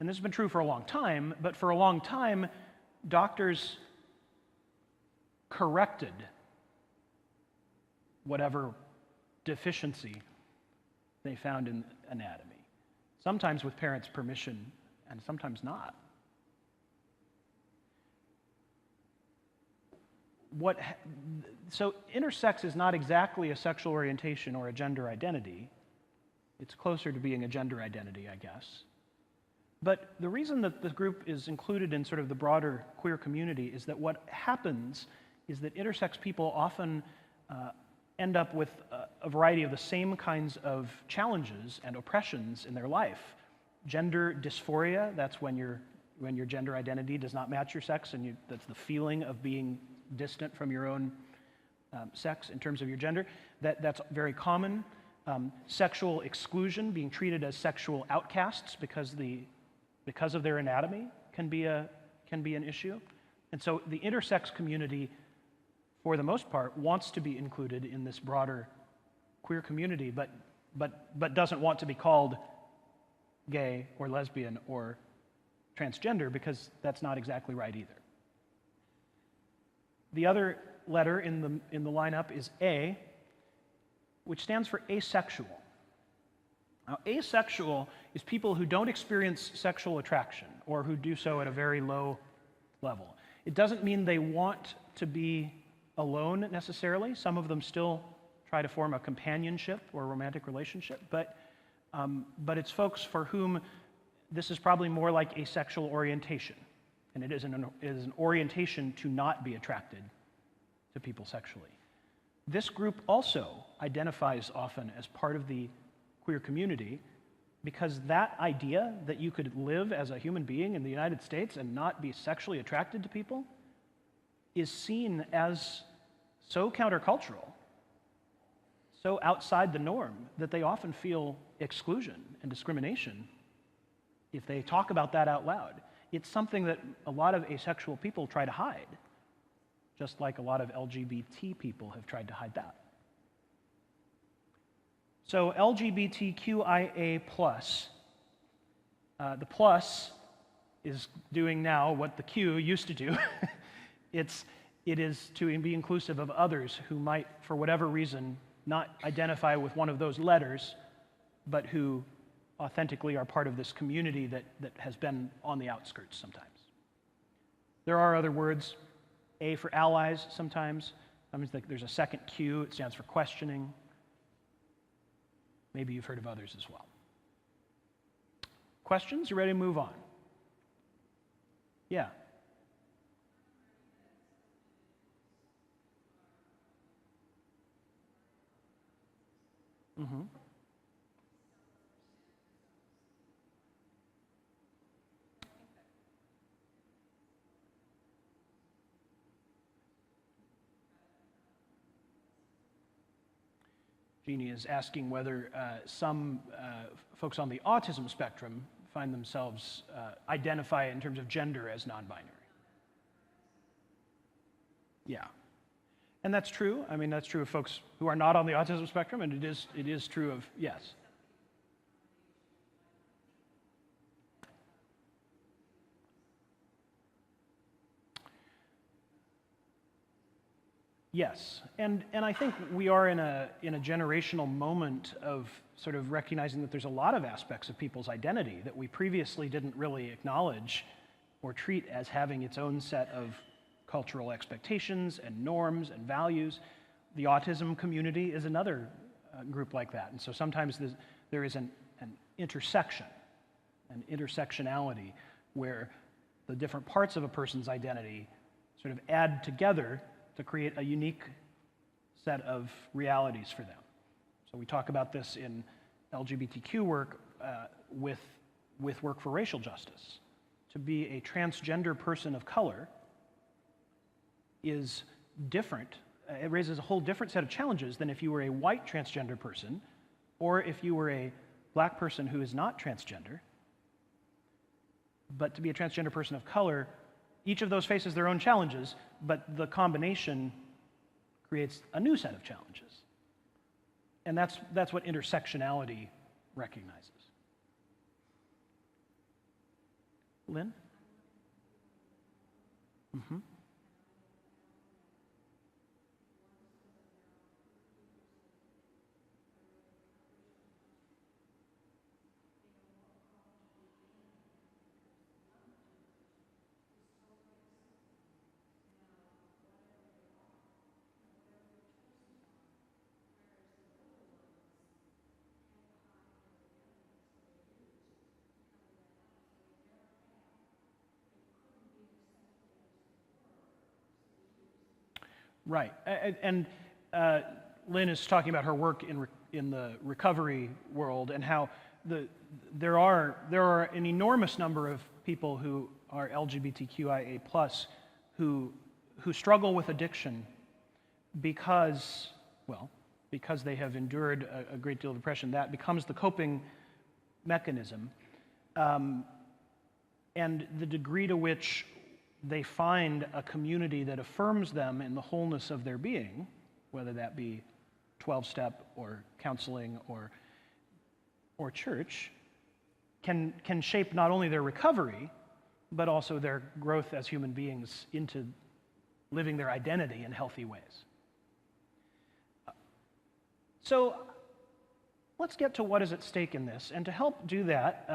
[SPEAKER 2] And this has been true for a long time, but for a long time, doctors corrected whatever deficiency they found in anatomy, sometimes with parents' permission and sometimes not. So intersex is not exactly a sexual orientation or a gender identity. It's closer to being a gender identity, I guess. But the reason that the group is included in sort of the broader queer community is that what happens is that intersex people often end up with a variety of the same kinds of challenges and oppressions in their life. Gender dysphoria, that's when your gender identity does not match your sex, and that's the feeling of being distant from your own sex in terms of your gender. That's very common. Sexual exclusion, being treated as sexual outcasts because of their anatomy can be an issue. And so the intersex community, for the most part, wants to be included in this broader queer community, but doesn't want to be called gay or lesbian or transgender, because that's not exactly right either. The other letter in the lineup is A, which stands for asexual. Now, asexual is people who don't experience sexual attraction or who do so at a very low level. It doesn't mean they want to be alone necessarily. Some of them still try to form a companionship or a romantic relationship, but it's folks for whom this is probably more like a sexual orientation, and it is an orientation to not be attracted to people sexually. This group also identifies often as part of the queer community because that idea that you could live as a human being in the United States and not be sexually attracted to people is seen as so countercultural, so outside the norm, that they often feel exclusion and discrimination if they talk about that out loud. It's something that a lot of asexual people try to hide, just like a lot of LGBT people have tried to hide that. So LGBTQIA+, the plus is doing now what the Q used to do. It is to be inclusive of others who might, for whatever reason, not identify with one of those letters, but who authentically are part of this community that has been on the outskirts sometimes. There are other words. A for allies sometimes. That means there's a second Q. It stands for questioning. Maybe you've heard of others as well. Questions? You ready to move on? Yeah. Mm-hmm. Jeannie is asking whether some folks on the autism spectrum find themselves identify in terms of gender as non-binary. Yeah. And that's true. I mean, that's true of folks who are not on the autism spectrum, and it is true of, yes. Yes, and I think we are in a generational moment of sort of recognizing that there's a lot of aspects of people's identity that we previously didn't really acknowledge or treat as having its own set of cultural expectations and norms and values. The autism community is another group like that, and so sometimes there is an intersection, an intersectionality, where the different parts of a person's identity sort of add together to create a unique set of realities for them. So we talk about this in LGBTQ work with work for racial justice. To be a transgender person of color is different. It raises a whole different set of challenges than if you were a white transgender person or if you were a black person who is not transgender. But to be a transgender person of color, each of those faces their own challenges, but the combination creates a new set of challenges. And that's what intersectionality recognizes. Lynn? Mm-hmm. Right, and Lynn is talking about her work in the recovery world and how there are an enormous number of people who are LGBTQIA+ who struggle with addiction because, well, because they have endured a great deal of depression, that becomes the coping mechanism. And the degree to which they find a community that affirms them in the wholeness of their being, whether that be 12-step or counseling or church, can shape not only their recovery, but also their growth as human beings into living their identity in healthy ways. So let's get to what is at stake in this. And to help do that,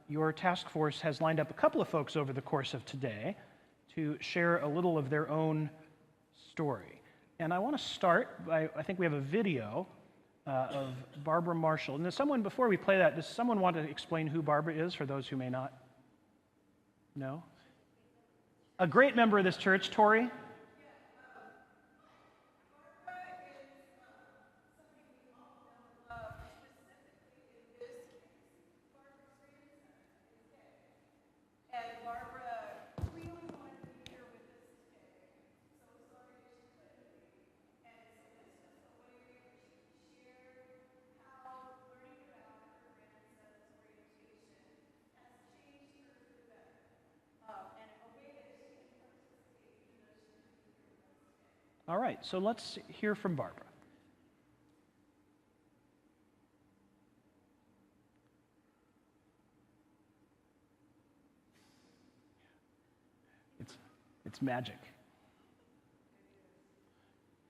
[SPEAKER 2] your task force has lined up a couple of folks over the course of today to share a little of their own story. And I want to start by, I think we have a video of Barbara Marshall. And does someone, before we play that, does someone want to explain who Barbara is for those who may not know? A great member of this church, Tori. All right, so let's hear from Barbara. It's magic.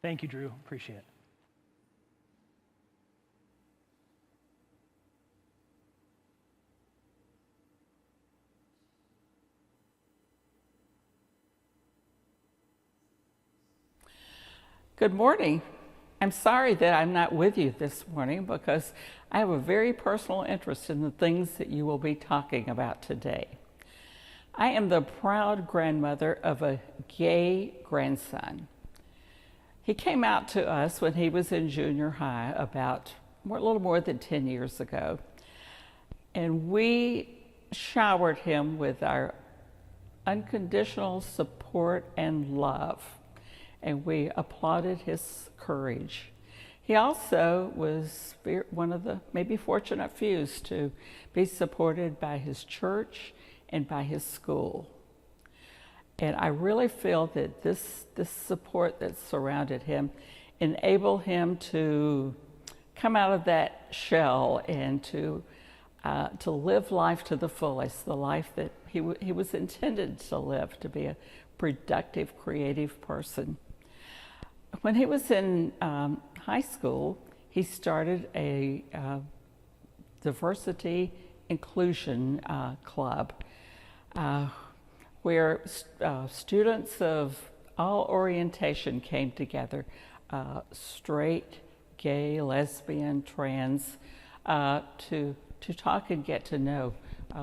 [SPEAKER 2] Thank you, Drew. Appreciate it.
[SPEAKER 4] Good morning. I'm sorry that I'm not with you this morning because I have a very personal interest in the things that you will be talking about today. I am the proud grandmother of a gay grandson. He came out to us when he was in junior high a little more than 10 years ago. And we showered him with our unconditional support and love. And we applauded his courage. He also was one of the maybe fortunate few to be supported by his church and by his school. And I really feel that this support that surrounded him enabled him to come out of that shell and to live life to the fullest, the life that he was intended to live, to be a productive, creative person. When he was in high school, he started a diversity inclusion club where students of all orientation came together, straight, gay, lesbian, trans, to talk and get to know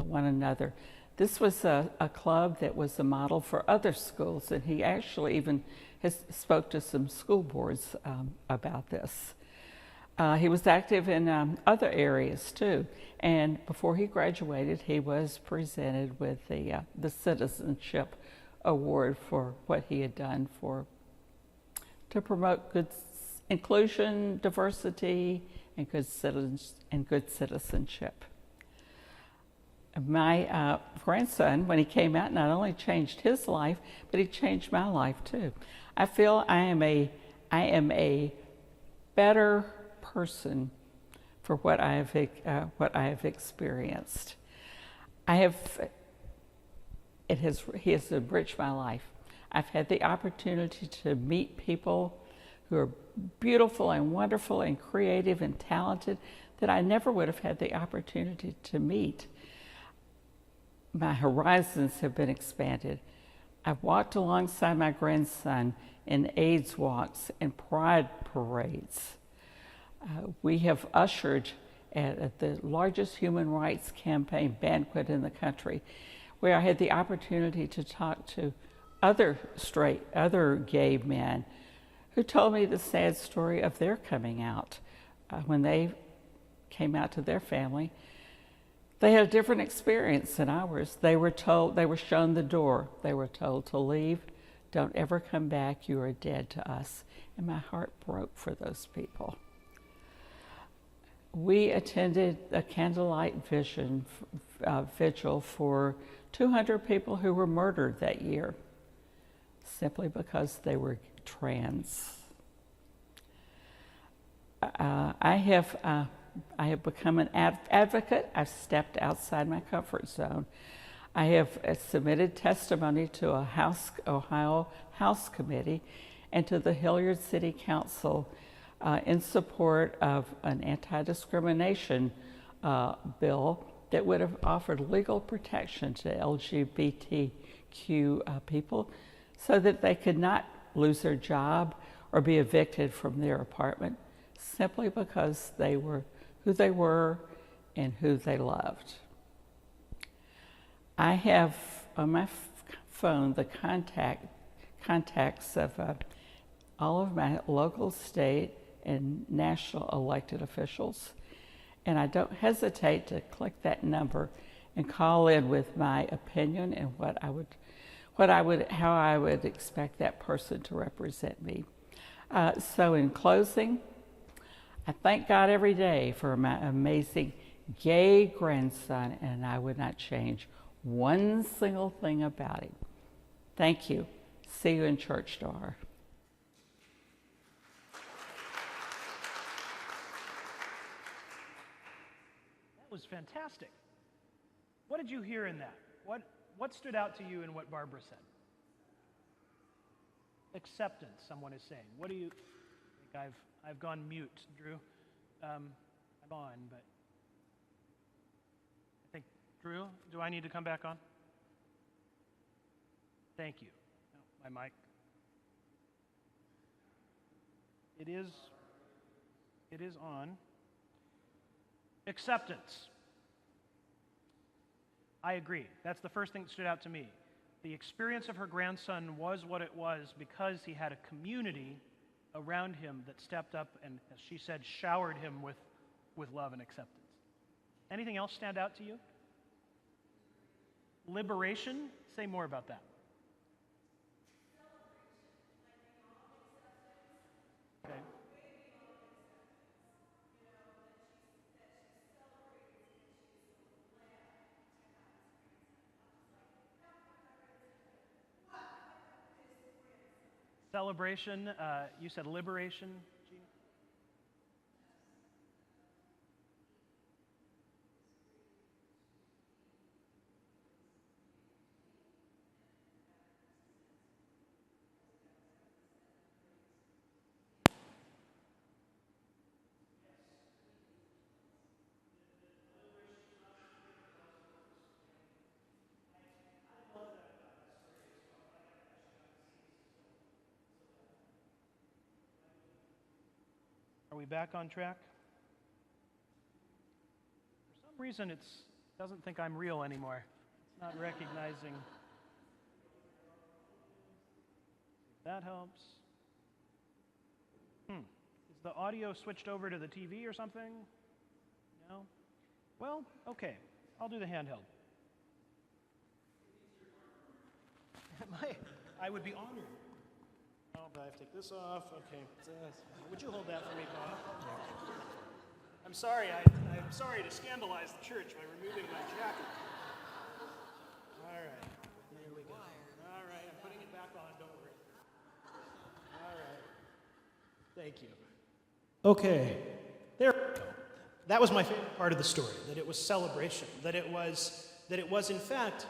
[SPEAKER 4] one another. This was a club that was a model for other schools, and he actually even spoke to some school boards about this. He was active in other areas too, and before he graduated, he was presented with the Citizenship Award for what he had done to promote good inclusion, diversity, and good citizenship. My grandson, when he came out, not only changed his life, but he changed my life too. I feel I am a better person for what I have experienced. He has enriched my life. I've had the opportunity to meet people who are beautiful and wonderful and creative and talented that I never would have had the opportunity to meet. My horizons have been expanded. I've walked alongside my grandson in AIDS walks and pride parades. We have ushered at the largest human rights campaign banquet in the country, where I had the opportunity to talk to other gay men who told me the sad story of their coming out. When they came out to their family, they had a different experience than ours. They were shown the door. They were told to leave. Don't ever come back. You are dead to us. And my heart broke for those people. We attended a candlelight vigil for 200 people who were murdered that year, simply because they were trans. I have become an advocate. I've stepped outside my comfort zone. I have submitted testimony to a Ohio House Committee and to the Hilliard City Council in support of an anti-discrimination bill that would have offered legal protection to LGBTQ people so that they could not lose their job or be evicted from their apartment simply because they were who they were and who they loved. I have on my phone the contacts of all of my local, state, and national elected officials, and I don't hesitate to click that number and call in with my opinion and how I would expect that person to represent me. So in closing, I thank God every day for my amazing gay grandson, and I would not change one single thing about him. Thank you. See you in church tomorrow.
[SPEAKER 2] That was fantastic. What did you hear in that? What stood out to you in what Barbara said? Acceptance, someone is saying. What do you think? I've gone mute, Drew. I'm on, but I think, Drew, do I need to come back on? Thank you. No, my mic. It is on. Acceptance. I agree. That's the first thing that stood out to me. The experience of her grandson was what it was because he had a community around him that stepped up and, as she said, showered him with love and acceptance. Anything else stand out to you? Liberation? Say more about that. Okay. Celebration, you said liberation, Gina? Are we back on track? For some reason, it doesn't think I'm real anymore. It's not recognizing. That helps. Is the audio switched over to the TV or something? No? Well, okay. I'll do the handheld. I would be honored. Oh, but I have to take this off. Okay. Would you hold that for me, Bob? Yeah. I'm sorry. I'm sorry to scandalize the church by removing my jacket. All right. Here we go. All right. I'm putting it back on. Don't worry. All right. Thank you. Okay. There we go. That was my favorite part of the story, that it was celebration, that it was in fact,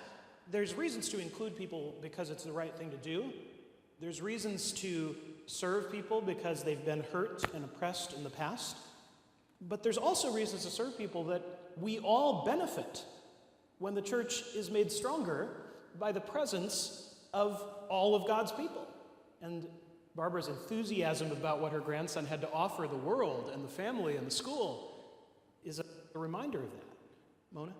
[SPEAKER 2] there's reasons to include people because it's the right thing to do. There's reasons to serve people because they've been hurt and oppressed in the past. But there's also reasons to serve people that we all benefit when the church is made stronger by the presence of all of God's people. And Barbara's enthusiasm about what her grandson had to offer the world and the family and the school is a reminder of that. Mona?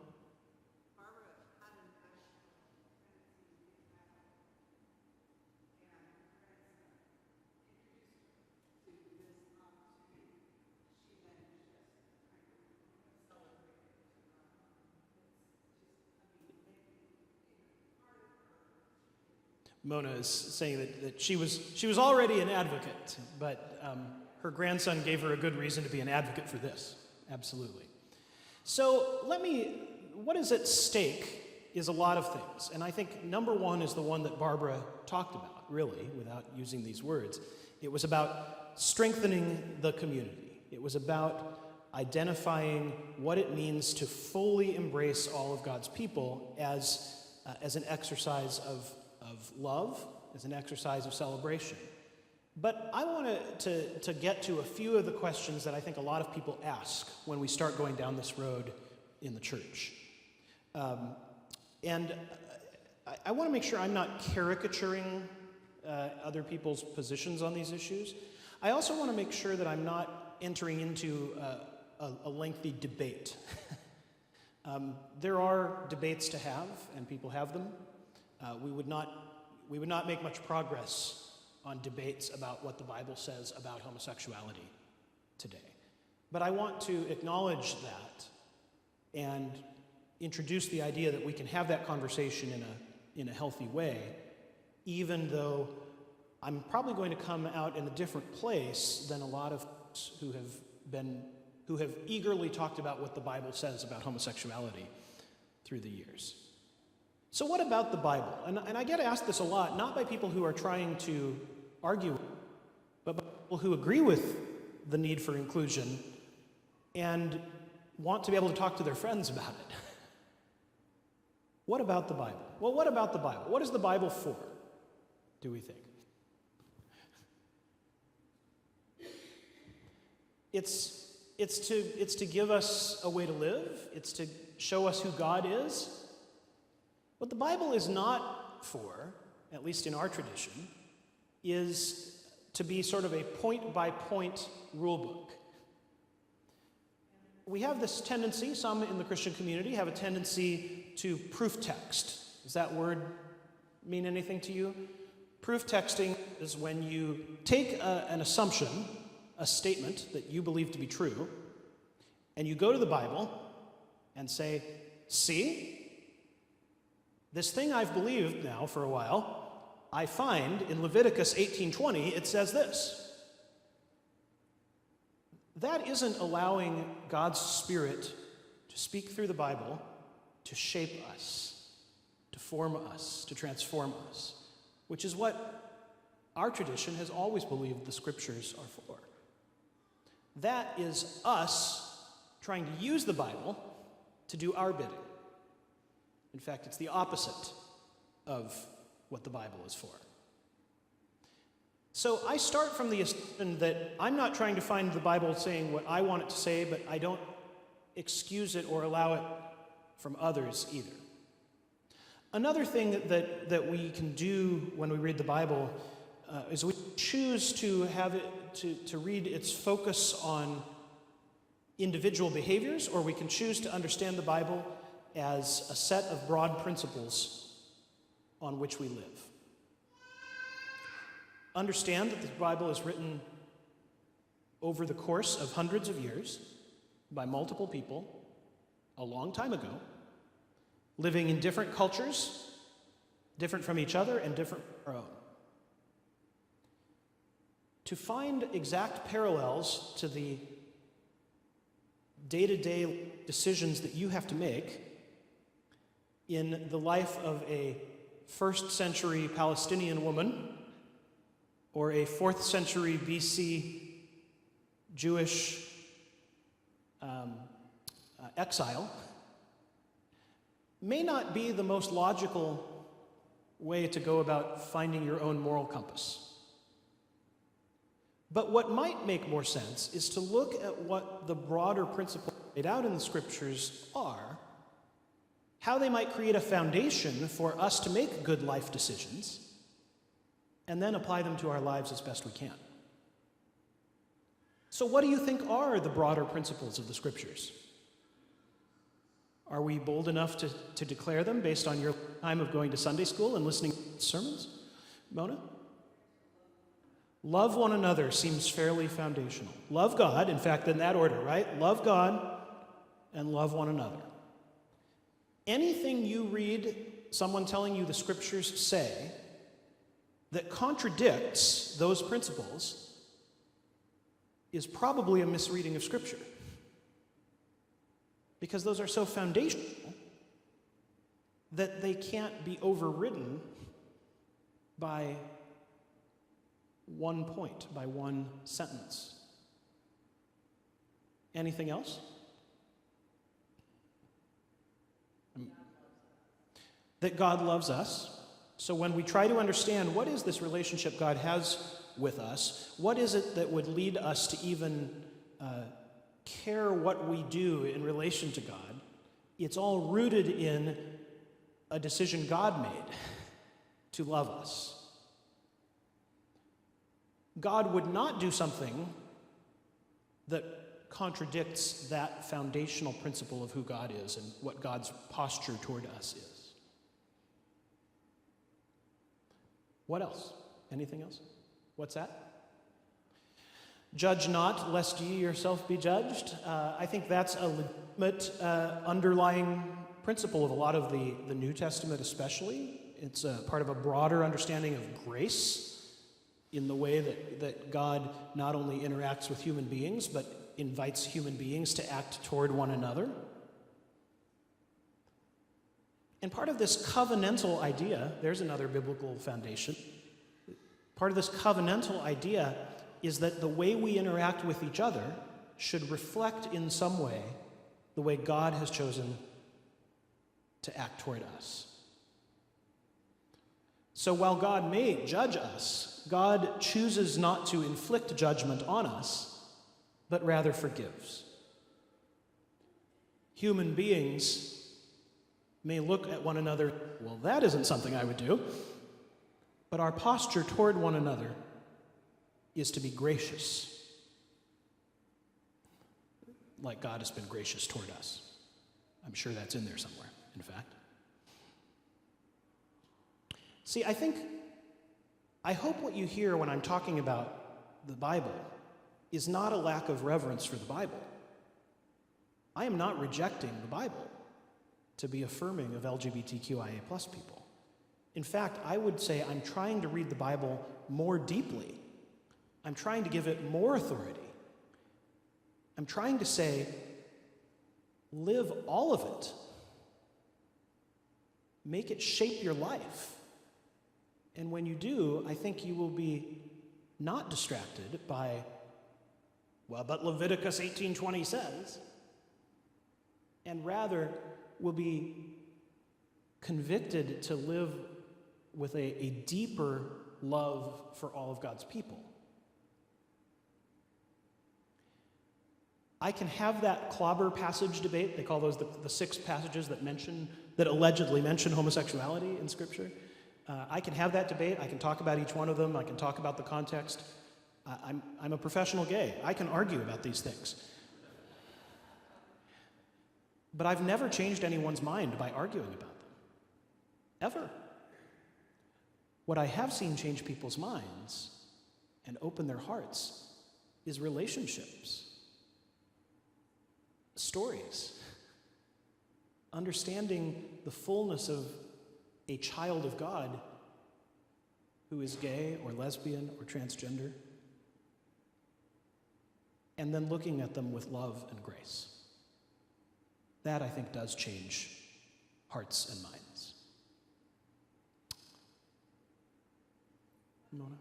[SPEAKER 2] Mona is saying that she was already an advocate, but her grandson gave her a good reason to be an advocate for this.
[SPEAKER 5] absolutely. So what is at stake is a lot of things. And I think number one is the one that Barbara talked about, really, without using these words. It was about strengthening the community. It was about identifying what it means to fully embrace all of God's people as an exercise of love, as an exercise of celebration. But I want to get to a few of the questions that I think a lot of people ask when we start going down this road in the church. And I want to make sure I'm not caricaturing other people's positions on these issues. I also want to make sure that I'm not entering into a lengthy debate. There are debates to have, and people have them. We would not make much progress on debates about what the Bible says about homosexuality today. But I want to acknowledge that and introduce the idea that we can have that conversation in a healthy way, even though I'm probably going to come out in a different place than a lot of folks who have eagerly talked about what the Bible says about homosexuality through the years. So what about the Bible? And I get asked this a lot, not by people who are trying to argue, but by people who agree with the need for inclusion and want to be able to talk to their friends about it. What about the Bible? Well, what about the Bible? What is the Bible for, do we think? It's to give us a way to live. It's to show us who God is. What the Bible is not for, at least in our tradition, is to be sort of a point-by-point rule book. We have this tendency, some in the Christian community have a tendency to proof text. Does that word mean anything to you? Proof texting is when you take an assumption, a statement that you believe to be true, and you go to the Bible and say, see, this thing I've believed now for a while, I find in Leviticus 18:20, it says this. That isn't allowing God's Spirit to speak through the Bible to shape us, to form us, to transform us, which is what our tradition has always believed the Scriptures are for. That is us trying to use the Bible to do our bidding. In fact, it's the opposite of what the Bible is for. So I start from the assumption that I'm not trying to find the Bible saying what I want it to say, but I don't excuse it or allow it from others either. Another thing that we can do when we read the Bible is we choose to have it to read its focus on individual behaviors, or we can choose to understand the Bible as a set of broad principles on which we live. Understand that the Bible is written over the course of hundreds of years by multiple people a long time ago, living in different cultures, different from each other and different from our own. To find exact parallels to the day-to-day decisions that you have to make in the life of a first century Palestinian woman or a 4th century BC Jewish exile may not be the most logical way to go about finding your own moral compass. But what might make more sense is to look at what the broader principles laid out in the Scriptures are, how they might create a foundation for us to make good life decisions, and then apply them to our lives as best we can. So what do you think are the broader principles of the Scriptures? Are we bold enough to declare them based on your time of going to Sunday school and listening to sermons? Mona? Love one another seems fairly foundational. Love God, in fact, in that order, right? Love God and love one another. Anything you read someone telling you the Scriptures say that contradicts those principles is probably a misreading of Scripture. because those are so foundational that they can't be overridden by one point, by one sentence. Anything else? That God loves us. So when we try to understand what is this relationship God has with us, what is it that would lead us to even care what we do in relation to God, it's all rooted in a decision God made to love us. God would not do something that contradicts that foundational principle of who God is and what God's posture toward us is. What else? Anything else? What's that? Judge not, lest ye yourself be judged. I think that's a legitimate underlying principle of a lot of the New Testament especially. It's part of a broader understanding of grace in the way that God not only interacts with human beings, but invites human beings to act toward one another. And part of this covenantal idea, there's another biblical foundation. Part of this covenantal idea is that the way we interact with each other should reflect in some way the way God has chosen to act toward us. So while God may judge us, God chooses not to inflict judgment on us, but rather forgives. Human beings may look at one another, well, that isn't something I would do, but our posture toward one another is to be gracious, like God has been gracious toward us. I'm sure that's in there somewhere, in fact. See, I hope what you hear when I'm talking about the Bible is not a lack of reverence for the Bible. I am not rejecting the Bible to be affirming of LGBTQIA+ people. In fact, I would say I'm trying to read the Bible more deeply. I'm trying to give it more authority. I'm trying to say, live all of it. Make it shape your life. And when you do, I think you will be not distracted by, well, but Leviticus 18:20 says, and rather will be convicted to live with a deeper love for all of God's people. I can have that clobber passage debate. They call those the 6 passages that allegedly mention homosexuality in Scripture. I can have that debate. I can talk about each one of them. I can talk about the context. I'm a professional gay. I can argue about these things. But I've never changed anyone's mind by arguing about them. Ever. What I have seen change people's minds and open their hearts is relationships, stories, understanding the fullness of a child of God who is gay or lesbian or transgender, and then looking at them with love and grace. That, I think, does change hearts and minds. Mona?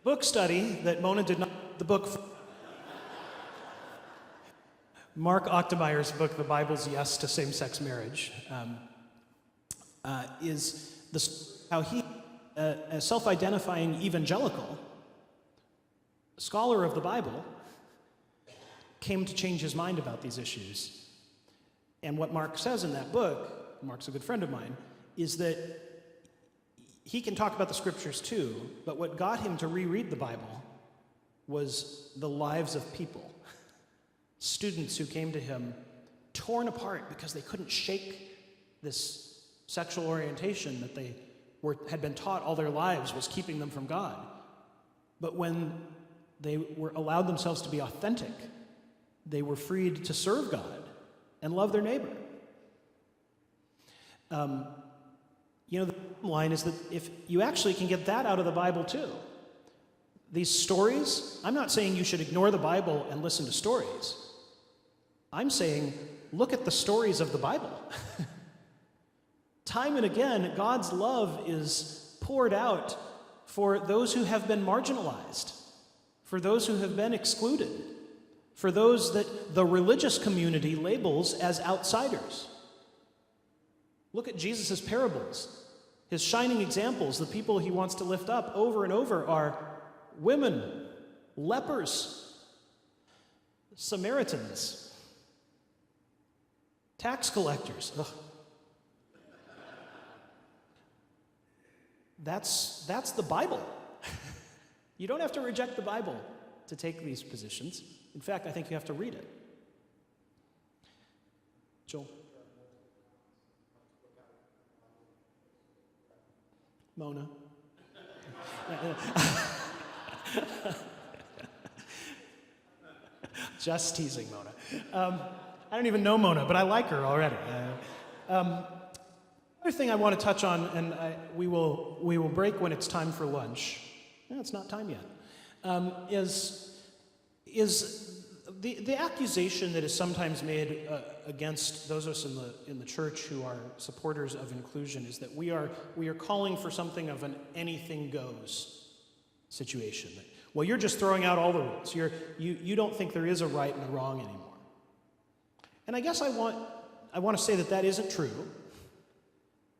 [SPEAKER 5] Book study that Mona did not, the book, Mark Ochtemeyer's book, The Bible's Yes to Same-Sex Marriage, is how he, a self-identifying evangelical, scholar of the Bible, came to change his mind about these issues. And what Mark says in that book Mark's a good friend of mine, is that he can talk about the scriptures too, but what got him to reread the Bible was the lives of people. Students who came to him torn apart because they couldn't shake this sexual orientation that they had been taught all their lives was keeping them from God. But when they were allowed themselves to be authentic, they were freed to serve God and love their neighbor. The bottom line is that if you actually can get that out of the Bible too, these stories, I'm not saying you should ignore the Bible and listen to stories. I'm saying look at the stories of the Bible. Time and again, God's love is poured out for those who have been marginalized, for those who have been excluded, for those that the religious community labels as outsiders. Look at Jesus' parables. His shining examples, the people he wants to lift up over and over, are women, lepers, Samaritans, tax collectors. Ugh. That's the Bible. You don't have to reject the Bible to take these positions. In fact, I think you have to read it. Joel? Mona? Just teasing Mona. I don't even know Mona, but I like her already. Another thing I want to touch on, and we will break when it's time for lunch. No, it's not time yet. Is the accusation that is sometimes made against those of us in the church who are supporters of inclusion is that we are calling for something of an anything goes situation. That, well, you're just throwing out all the rules. You don't think there is a right and a wrong anymore. And I guess I want to say that isn't true.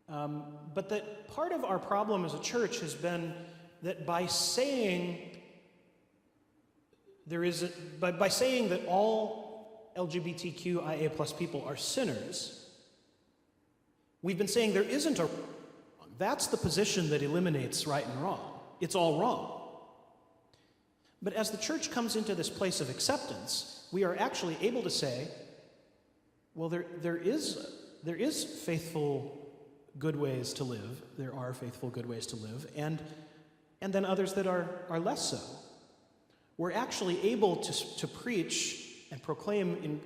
[SPEAKER 5] But that part of our problem as a church has been that by saying that all LGBTQIA plus people are sinners, we've been saying there isn't a wrong. That's the position that eliminates right and wrong. It's all wrong. But as the church comes into this place of acceptance, we are actually able to say, well, there is faithful good ways to live. There are faithful good ways to live, and then others that are less so. We're actually able to preach and proclaim in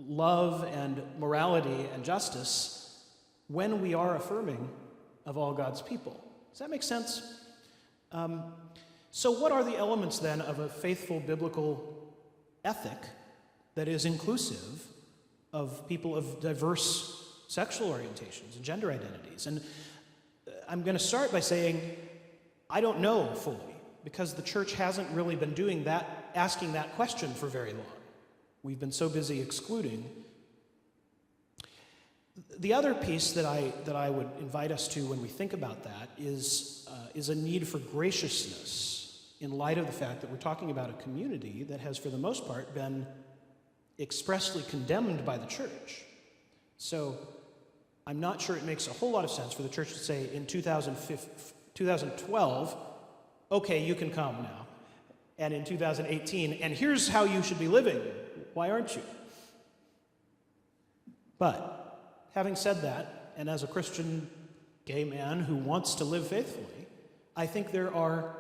[SPEAKER 5] love and morality and justice when we are affirming of all God's people. Does that make sense? So what are the elements then of a faithful biblical ethic that is inclusive of people of diverse sexual orientations and gender identities? And I'm going to start by saying I don't know fully, because the church hasn't really been doing that, asking that question for very long. We've been so busy excluding. The other piece that I would invite us to when we think about that is a need for graciousness in light of the fact that we're talking about a community that has, for the most part, been expressly condemned by the church. So I'm not sure it makes a whole lot of sense for the church to say in 2012, okay, you can come now. And in 2018, and here's how you should be living. Why aren't you? But having said that, and as a Christian gay man who wants to live faithfully, I think there are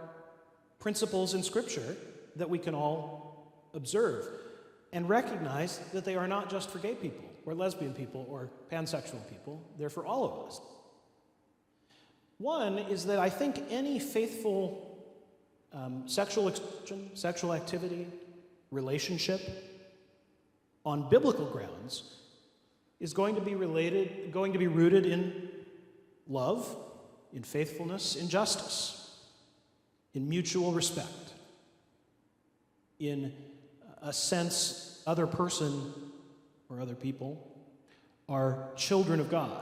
[SPEAKER 5] principles in Scripture that we can all observe and recognize that they are not just for gay people or lesbian people or pansexual people. They're for all of us. One is that I think any faithful sexual expression, sexual activity, relationship on biblical grounds is going to be rooted in love, in faithfulness, in justice, in mutual respect, in a sense other person or other people are children of God.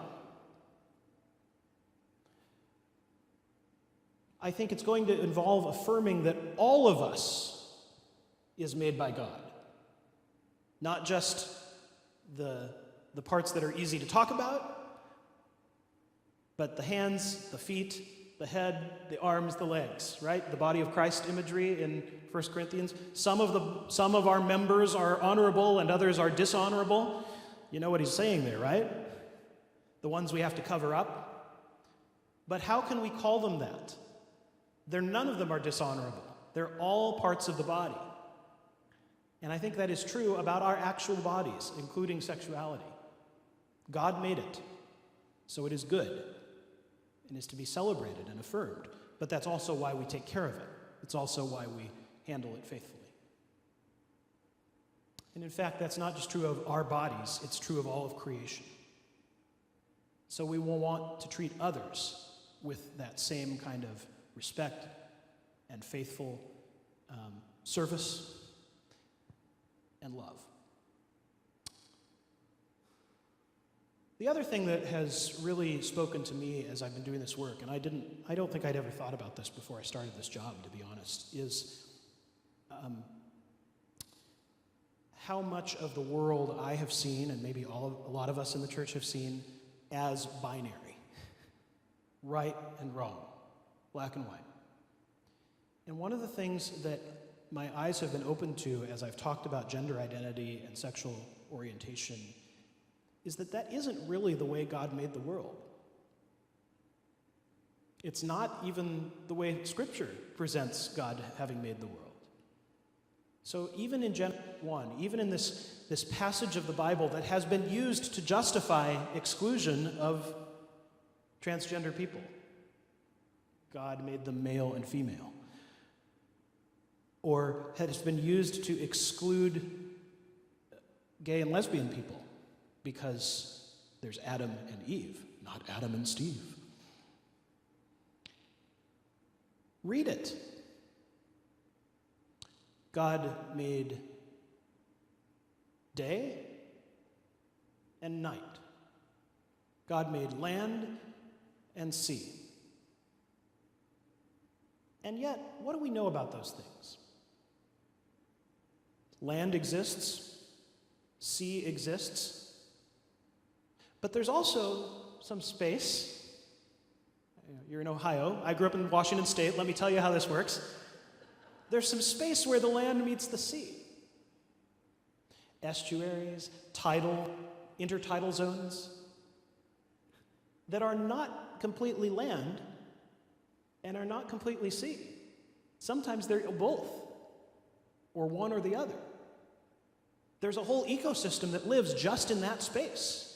[SPEAKER 5] I think it's going to involve affirming that all of us is made by God, not just the the parts that are easy to talk about, but the hands, the feet, the head, the arms, the legs, right? The body of Christ imagery in 1 Corinthians. Some of our members are honorable and others are dishonorable. You know what he's saying there, right? The ones we have to cover up. But how can we call them that? None of them are dishonorable. They're all parts of the body. And I think that is true about our actual bodies, including sexuality. God made it, so it is good and is to be celebrated and affirmed. But that's also why we take care of it. It's also why we handle it faithfully. And in fact, that's not just true of our bodies, it's true of all of creation. So we will want to treat others with that same kind of respect and faithful service and love. The other thing that has really spoken to me as I've been doing this work, and I don't think I'd ever thought about this before I started this job, to be honest, is how much of the world I have seen, and maybe a lot of us in the church have seen, as binary. Right and wrong, black and white. And one of the things that my eyes have been opened to as I've talked about gender identity and sexual orientation is that isn't really the way God made the world. It's not even the way Scripture presents God having made the world. So even in Genesis 1, even in this passage of the Bible that has been used to justify exclusion of transgender people, God made them male and female, or has been used to exclude gay and lesbian people because there's Adam and Eve, not Adam and Steve. Read it. God made day and night. God made land and sea. And yet, what do we know about those things? Land exists, sea exists, but there's also some space. You're in Ohio. I grew up in Washington State. Let me tell you how this works. There's some space where the land meets the sea. Estuaries, tidal, intertidal zones that are not completely land and are not completely sea. Sometimes they're both, or one or the other. There's a whole ecosystem that lives just in that space.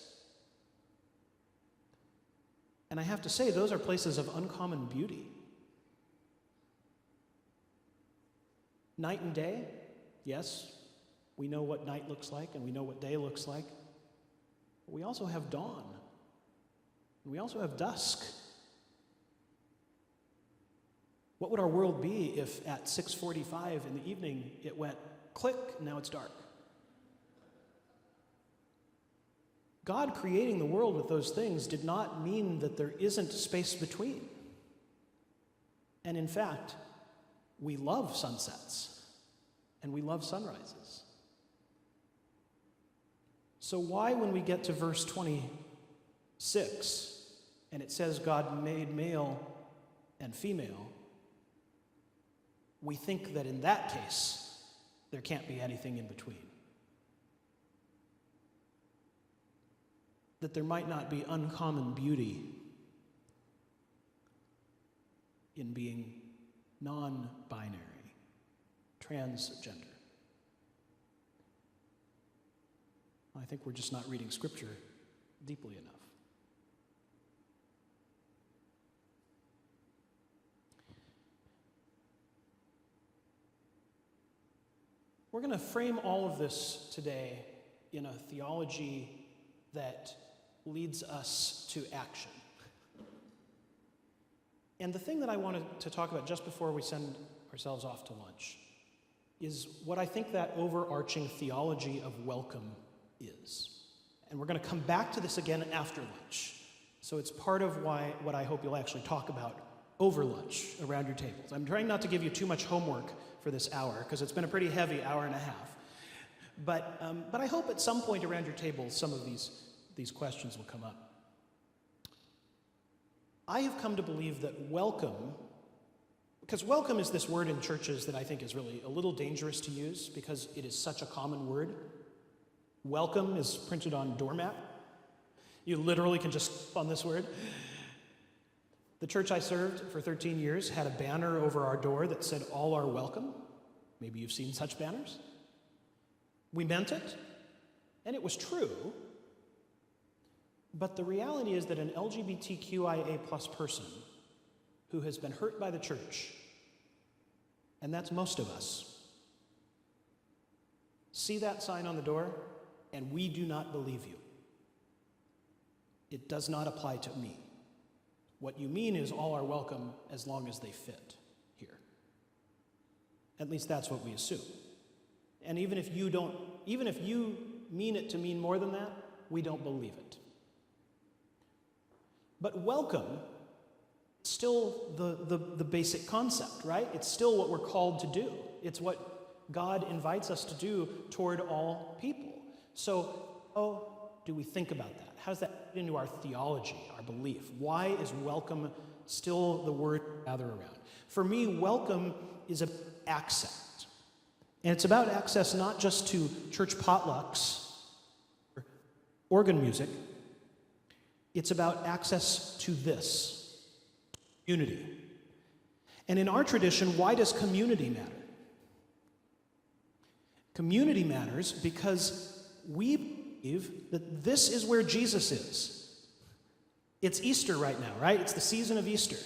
[SPEAKER 5] And I have to say, those are places of uncommon beauty. Night and day, yes, we know what night looks like and we know what day looks like. But we also have dawn. And we also have dusk. What would our world be if at 6:45 in the evening it went click, now it's dark? God creating the world with those things did not mean that there isn't space between. And in fact, we love sunsets and we love sunrises. So why, when we get to verse 26 and it says God made male and female, we think that in that case there can't be anything in between? That there might not be uncommon beauty in being non-binary, transgender. I think we're just not reading Scripture deeply enough. We're going to frame all of this today in a theology that leads us to action. And the thing that I wanted to talk about just before we send ourselves off to lunch is what I think that overarching theology of welcome is. And we're going to come back to this again after lunch. So it's part of what I hope you'll actually talk about over lunch around your tables. I'm trying not to give you too much homework for this hour because it's been a pretty heavy hour and a half. But I hope at some point around your table some of these questions will come up. I have come to believe that welcome, because welcome is this word in churches that I think is really a little dangerous to use because it is such a common word. Welcome is printed on doormat. You literally can just click on this word. The church I served for 13 years had a banner over our door that said, "All are welcome." Maybe you've seen such banners. We meant it, and it was true. But the reality is that an LGBTQIA+ person who has been hurt by the church, and that's most of us, see that sign on the door, and we do not believe you. It does not apply to me. What you mean is all are welcome as long as they fit here. At least that's what we assume. And even if you mean it to mean more than that, we don't believe it. But welcome, still the basic concept, right? It's still what we're called to do. It's what God invites us to do toward all people. So, how do we think about that? How does that fit into our theology, our belief? Why is welcome still the word to gather around? For me, welcome is about access. And it's about access not just to church potlucks or organ music. It's about access to this, unity. And in our tradition, why does community matter? Community matters because we believe that this is where Jesus is. It's Easter right now, right? It's the season of Easter.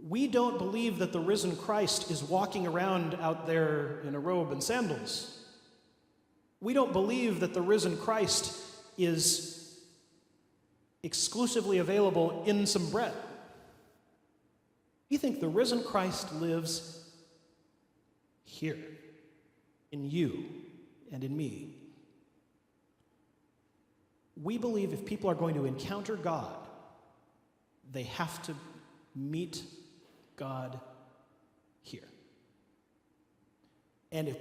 [SPEAKER 5] We don't believe that the risen Christ is walking around out there in a robe and sandals. We don't believe that the risen Christ is exclusively available in some bread. We think the risen Christ lives here, in you and in me. We believe if people are going to encounter God, they have to meet God here. And if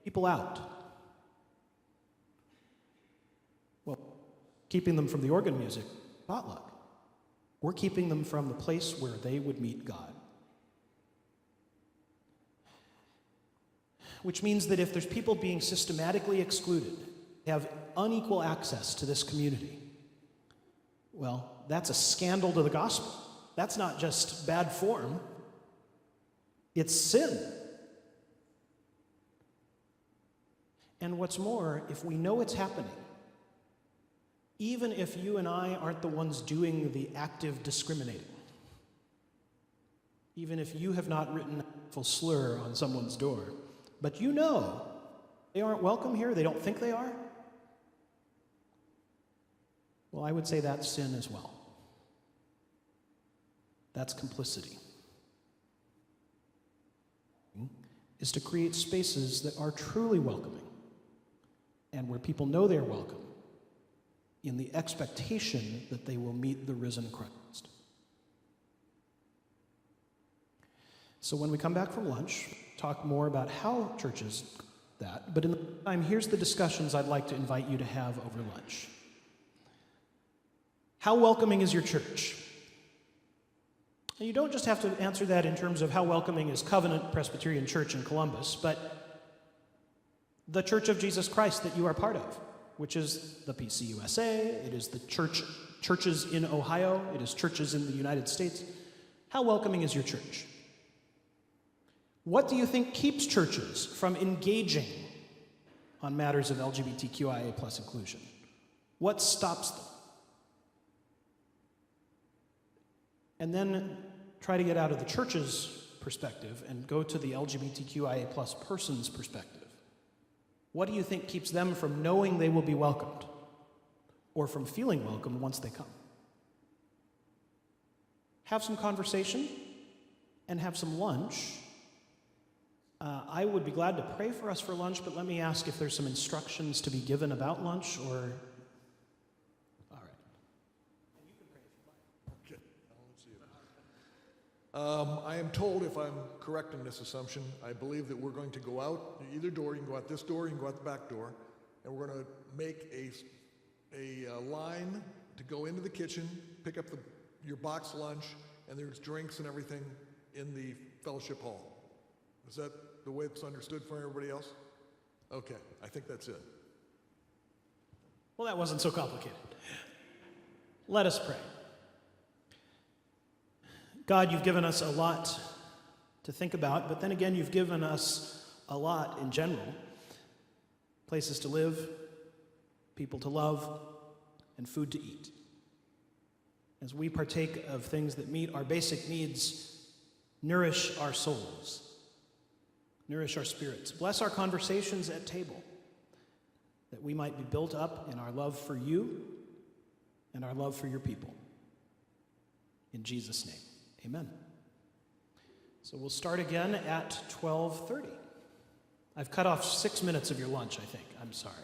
[SPEAKER 5] people out, well, keeping them from the organ music potluck, we're keeping them from the place where they would meet God. Which means that if there's people being systematically excluded, they have unequal access to this community, well, that's a scandal to the gospel. That's not just bad form, it's sin. And what's more, if we know it's happening, even if you and I aren't the ones doing the active discriminating, even if you have not written a full slur on someone's door, but you know they aren't welcome here, they don't think they are, well, I would say that's sin as well. That's complicity. Is to create spaces that are truly welcoming and where people know they're welcome in the expectation that they will meet the risen Christ. So when we come back from lunch, talk more about how churches do that, but in the meantime, here's the discussions I'd like to invite you to have over lunch. How welcoming is your church? And you don't just have to answer that in terms of how welcoming is Covenant Presbyterian Church in Columbus, but the Church of Jesus Christ that you are part of, which is the PCUSA, it is the churches in Ohio, it is churches in the United States. How welcoming is your church? What do you think keeps churches from engaging on matters of LGBTQIA+ inclusion? What stops them? And then try to get out of the church's perspective and go to the LGBTQIA+ person's perspective. What do you think keeps them from knowing they will be welcomed or from feeling welcome once they come? Have some conversation and have some lunch. I would be glad to pray for us for lunch, but let me ask if there's some instructions to be given about lunch or... All right.
[SPEAKER 1] Okay, now let's see it. I am told, if I'm correct in this assumption, I believe that we're going to go out either door. You can go out this door, you can go out the back door, and we're going to make a line to go into the kitchen, pick up your box lunch, and there's drinks and everything in the fellowship hall. Is that the way it's understood for everybody else? Okay, I think that's it.
[SPEAKER 5] Well, that wasn't so complicated. Let us pray. God, you've given us a lot to think about, but then again, you've given us a lot in general. Places to live, people to love, and food to eat. As we partake of things that meet our basic needs, nourish our souls, nourish our spirits. Bless our conversations at table, that we might be built up in our love for you and our love for your people. In Jesus' name, amen. So we'll start again at 12:30. I've cut off 6 minutes of your lunch, I think. I'm sorry.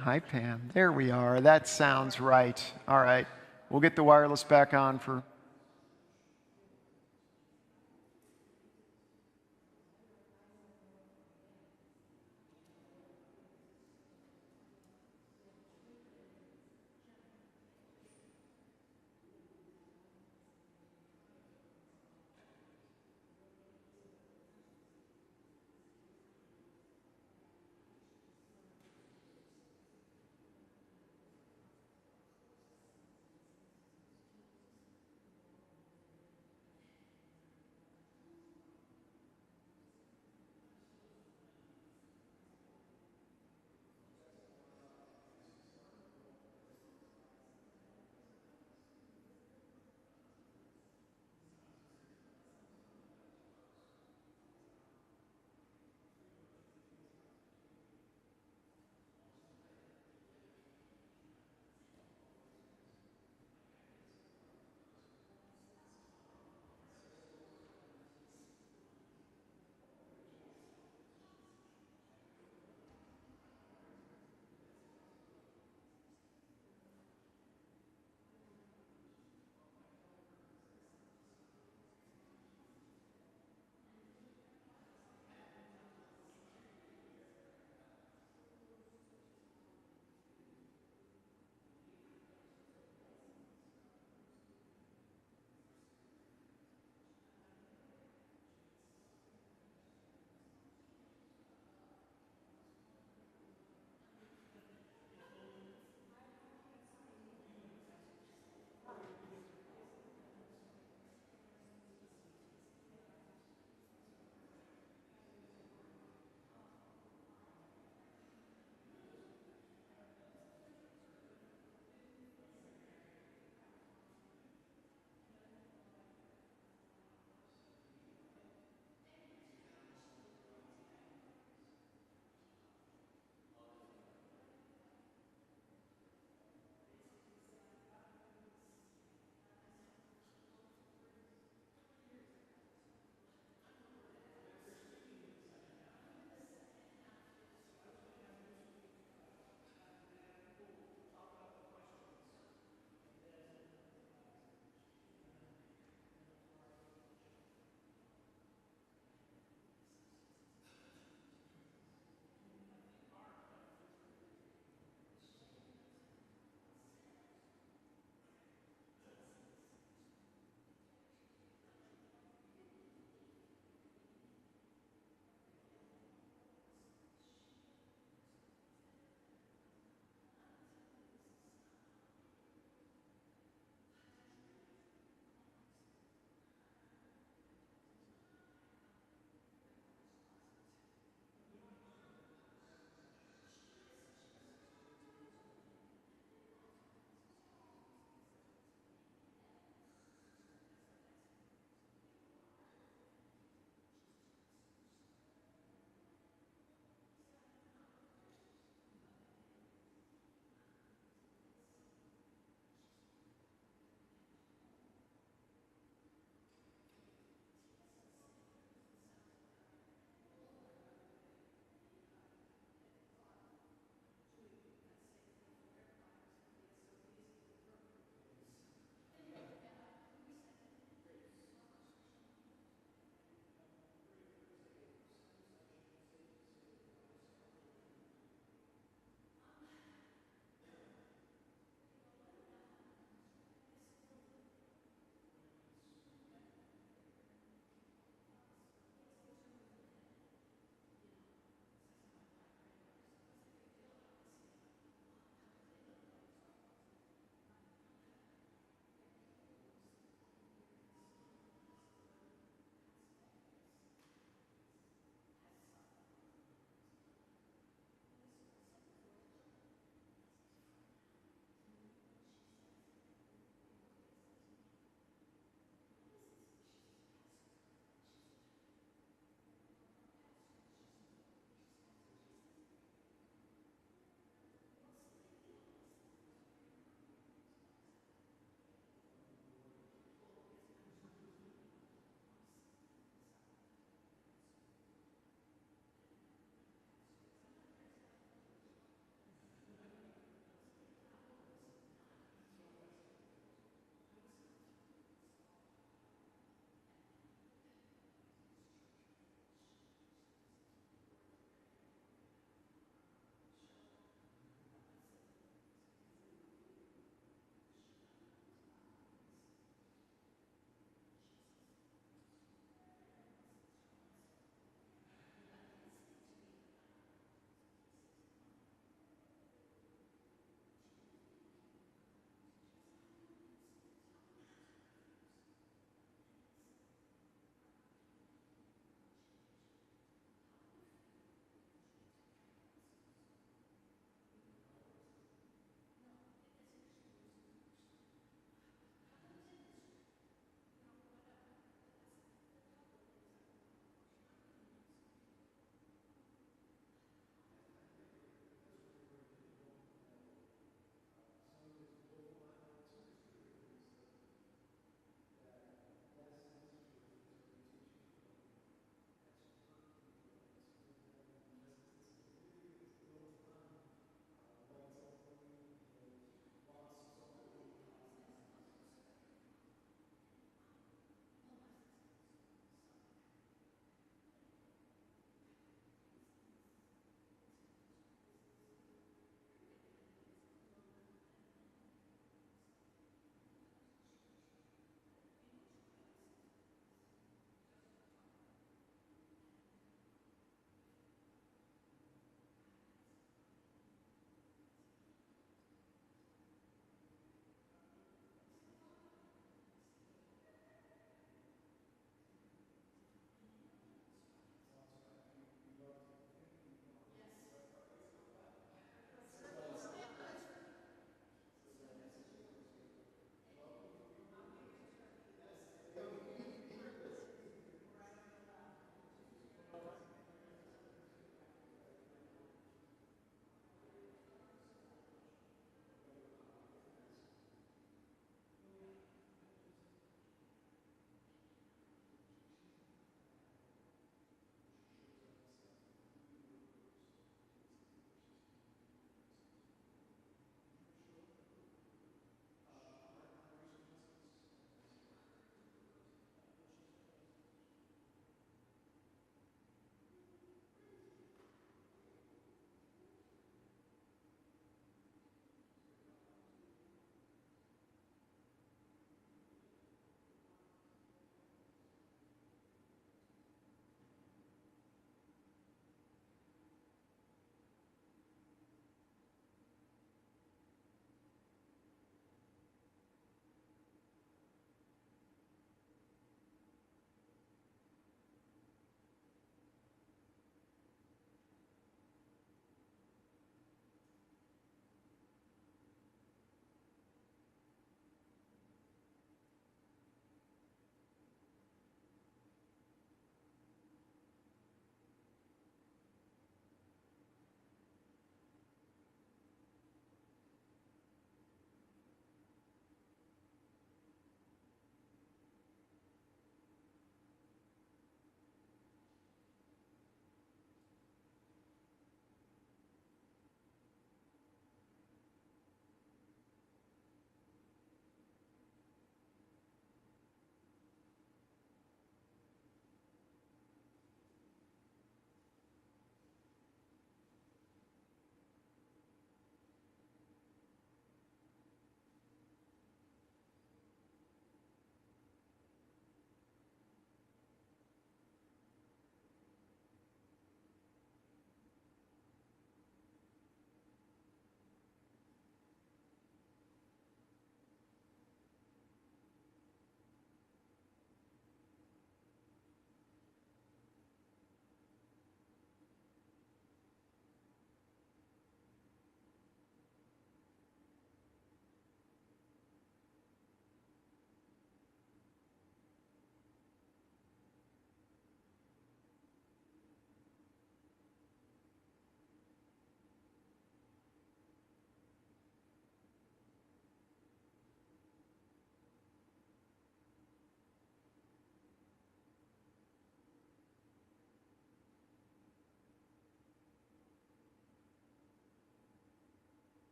[SPEAKER 6] Hi, Pam. There we are. That sounds right. All right. We'll get the wireless back on for...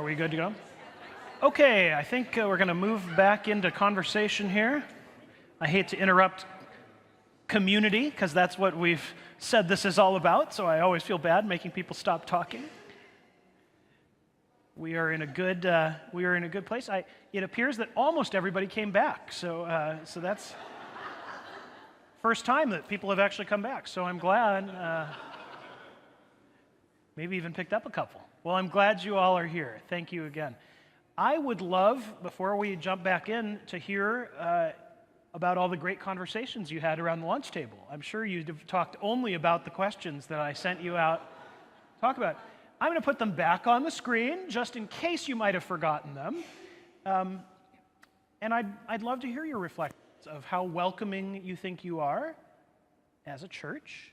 [SPEAKER 2] we good to go? Okay, I think we're going to move back into conversation here. I hate to interrupt community, because that's what we've said this is all about, so I always feel bad making people stop talking. We are in a good place. It appears that almost everybody came back, so that's first time that people have actually come back. So I'm glad. Maybe even picked up a couple. Well, I'm glad you all are here. Thank you again. I would love, before we jump back in, to hear about all the great conversations you had around the lunch table. I'm sure you've talked only about the questions that I sent you out to talk about. I'm going to put them back on the screen, just in case you might have forgotten them. And I'd love to hear your reflections of how welcoming you think you are as a church,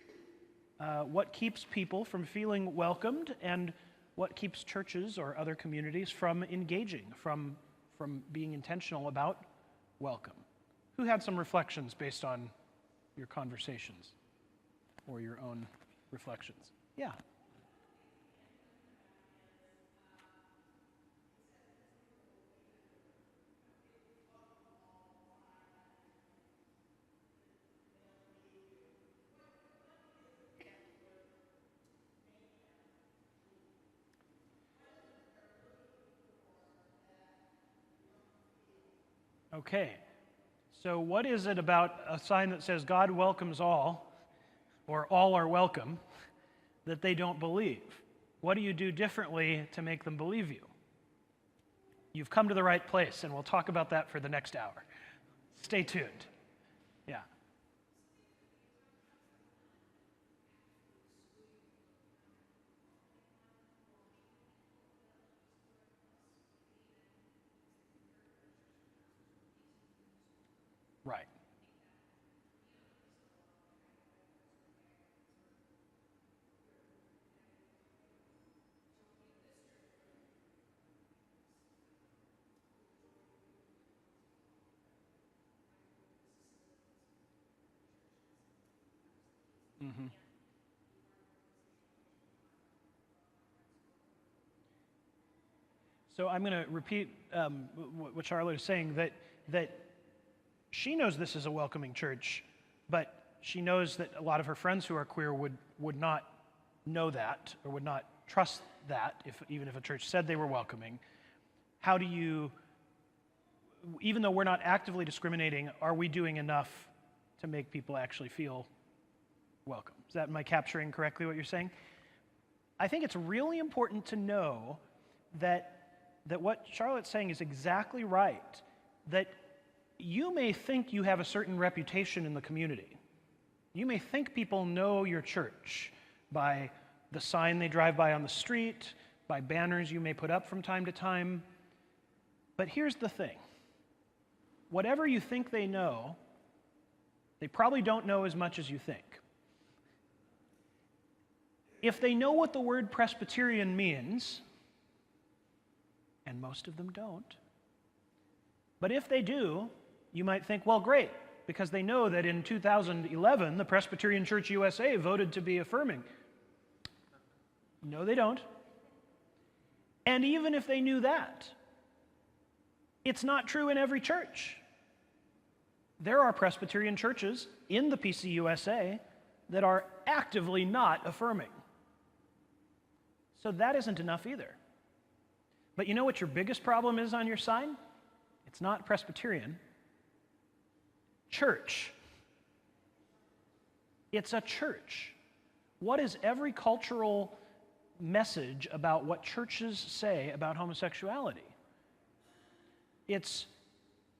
[SPEAKER 2] what keeps people from feeling welcomed, and what keeps churches or other communities from engaging, from being intentional about welcome. Who had some reflections based on your conversations or your own reflections? Yeah. Okay. So what is it about a sign that says God welcomes all, or all are welcome, that they don't believe? What do you do differently to make them believe you? You've come to the right place, and we'll talk about that for the next hour. Stay tuned. Yeah. Right. Mm-hmm. So I'm going to repeat what Charlotte is saying, that she knows this is a welcoming church, but she knows that a lot of her friends who are queer would not know that, or would not trust that, even if a church said they were welcoming. How do you, even though we're not actively discriminating, are we doing enough to make people actually feel welcome? Am I capturing correctly what you're saying? I think it's really important to know that what Charlotte's saying is exactly right, that you may think you have a certain reputation in the community. You may think people know your church by the sign they drive by on the street, by banners you may put up from time to time. But here's the thing. Whatever you think they know, they probably don't know as much as you think. If they know what the word Presbyterian means, and most of them don't, but if they do, you might think, well, great, because they know that in 2011, the Presbyterian Church USA voted to be affirming. No, they don't. And even if they knew that, it's not true in every church. There are Presbyterian churches in the PCUSA that are actively not affirming. So that isn't enough either. But you know what your biggest problem is on your sign? It's not Presbyterian. Church. It's a church. What is every cultural message about what churches say about homosexuality? It's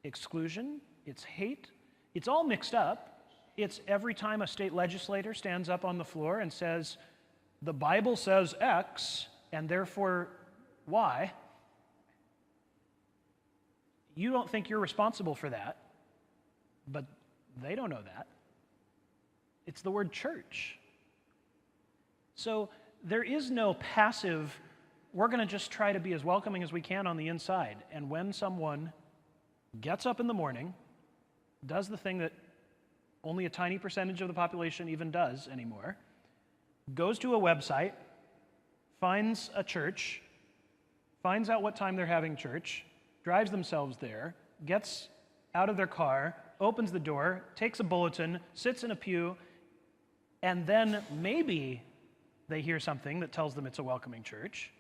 [SPEAKER 2] exclusion, it's hate, it's all mixed up. It's every time a state legislator stands up on the floor and says, the Bible says X, and therefore Y. You don't think you're responsible for that, but they don't know that. It's the word church. So there is no passive, we're going to just try to be as welcoming as we can on the inside. And when someone gets up in the morning, does the thing that only a tiny percentage of the population even does anymore, goes to a website, finds a church, finds out what time they're having church, drives themselves there, gets out of their car, opens the door, takes a bulletin, sits in a pew, and then maybe they hear something that tells them it's a welcoming church.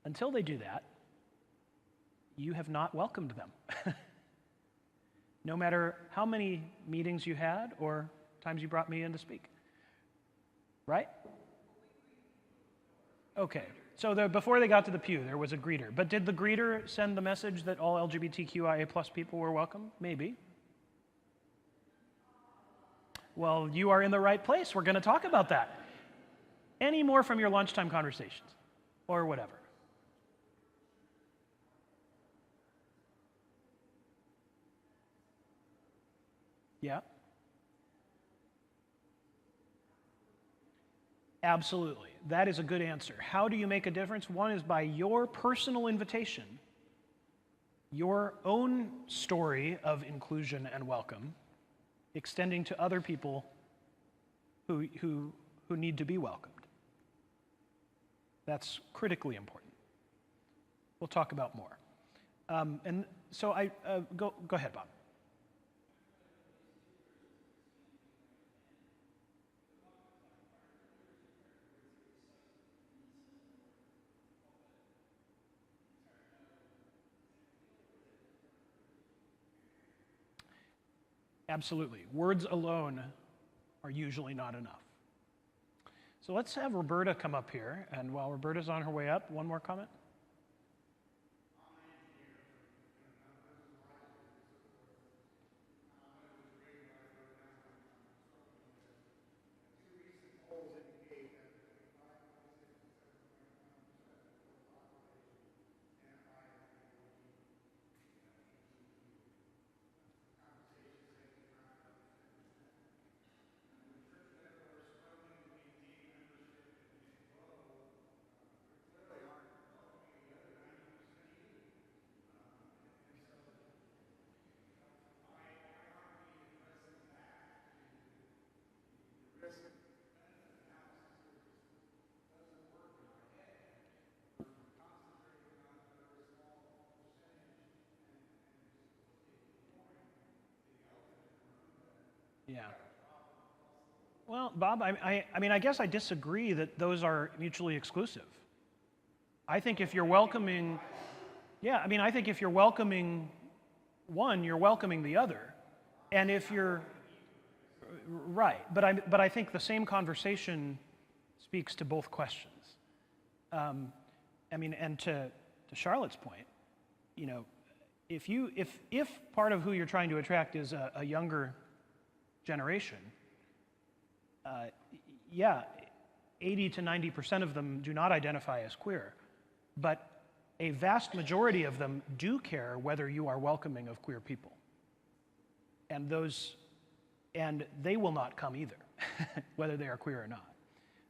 [SPEAKER 2] Until they do that, you have not welcomed them. No matter how many meetings you had or times you brought me in to speak. Right? Okay. So before they got to the pew, there was a greeter. But did the greeter send the message that all LGBTQIA+ people were welcome? Maybe. Well, you are in the right place. We're going to talk about that. Any more from your lunchtime conversations or whatever? Yeah? Absolutely. That is a good answer. How do you make a difference? One is by your personal invitation, your own story of inclusion and welcome, extending to other people who need to be welcomed. That's critically important. We'll talk about more. And so go ahead, Bob. Absolutely. Words alone are usually not enough. So let's have Roberta come up here, and while Roberta's on her way up, one more comment? Yeah. Well, Bob, I mean, I guess I disagree that those are mutually exclusive. I think if you're welcoming, I think if you're welcoming one, you're welcoming the other. And if you're, right, but I think the same conversation speaks to both questions. I mean, and to Charlotte's point, you know, if part of who you're trying to attract is a younger generation, 80 to 90% of them do not identify as queer, but a vast majority of them do care whether you are welcoming of queer people. And they will not come either, whether they are queer or not.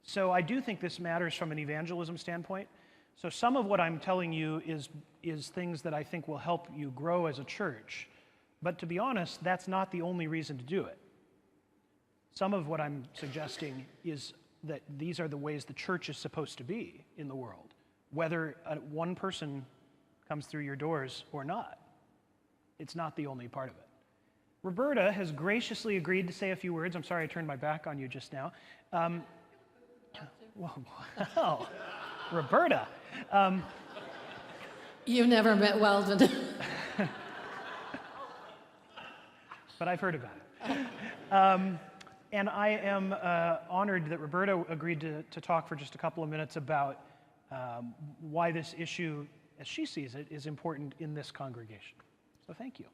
[SPEAKER 2] So I do think this matters from an evangelism standpoint. So some of what I'm telling you is things that I think will help you grow as a church. But to be honest, that's not the only reason to do it. Some of what I'm suggesting is that these are the ways the church is supposed to be in the world, whether one person comes through your doors or not. It's not the only part of it. Roberta has graciously agreed to say a few words. I'm sorry I turned my back on you just now. Wow, Roberta.
[SPEAKER 7] You've never met Weldon.
[SPEAKER 2] But I've heard about it. And I am honored that Roberta agreed to talk for just a couple of minutes about why this issue, as she sees it, is important in this congregation. So thank you.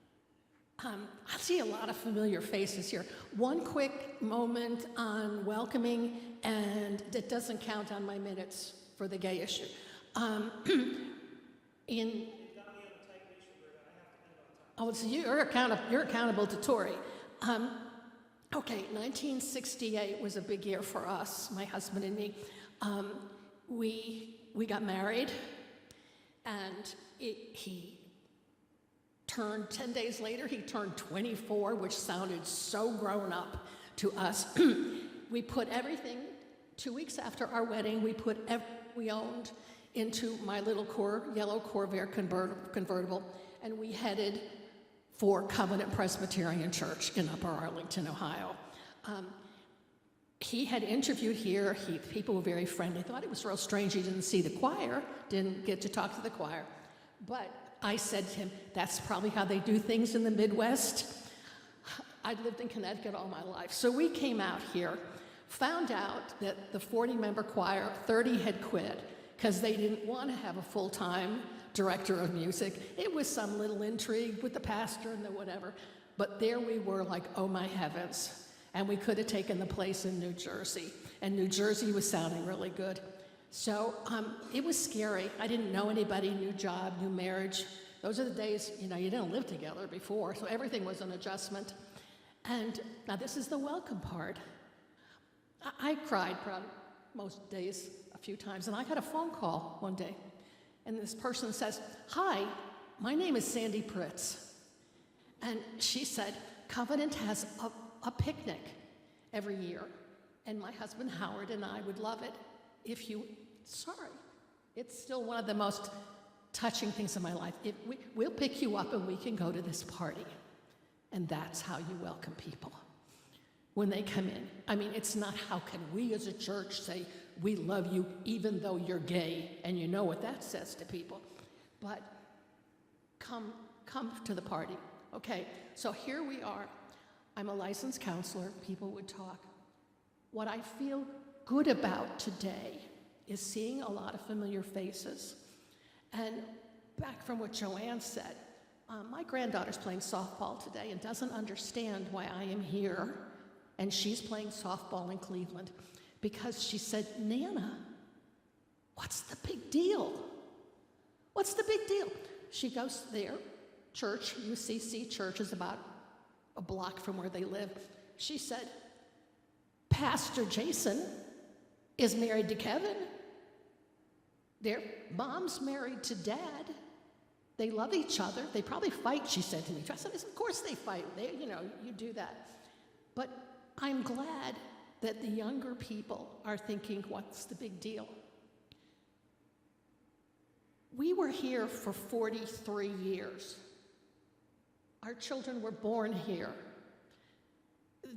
[SPEAKER 7] I see a lot of familiar faces here. One quick moment on welcoming, and it doesn't count on my minutes for the gay issue. So you're accountable to Tori. Okay, 1968 was a big year for us, my husband and me. We got married, and he turned 10 days later. He turned 24, which sounded so grown up to us. We put everything. 2 weeks after our wedding, we put we owned into my little yellow Corvair convertible, and we headed for Covenant Presbyterian Church in Upper Arlington, Ohio. He had interviewed here. People were very friendly. Thought it was real strange he didn't see the choir, didn't get to talk to the choir. But I said to him, that's probably how they do things in the Midwest. I'd lived in Connecticut all my life. So we came out here, found out that the 40-member choir, 30 had quit because they didn't want to have a full-time director of music. It was some little intrigue with the pastor and the whatever. But there we were like, oh my heavens. And we could have taken the place in New Jersey. And New Jersey was sounding really good. So it was scary. I didn't know anybody, new job, new marriage. Those are the days, you didn't live together before, so everything was an adjustment. And now this is the welcome part. I cried probably most days a few times, and I got a phone call one day. And this person says, hi, my name is Sandy Pritz. And she said, Covenant has a picnic every year, and my husband Howard and I would love it if you, sorry, it's still one of the most touching things in my life. We'll pick you up and we can go to this party. And that's how you welcome people when they come in. I mean, it's not how can we as a church say we love you even though you're gay, and you know what that says to people. But come to the party. Okay, so here we are. I'm a licensed counselor. People would talk. What I feel good about today is seeing a lot of familiar faces. And back from what Joanne said, my granddaughter's playing softball today and doesn't understand why I am here, and she's playing softball in Cleveland, because she said, Nana, what's the big deal? What's the big deal? She goes there, church, UCC church is about a block from where they live. She said, Pastor Jason is married to Kevin. Their mom's married to Dad. They love each other. They probably fight, she said to me. I said, of course they fight. You do that. But I'm glad that the younger people are thinking, what's the big deal? We were here for 43 years. Our children were born here.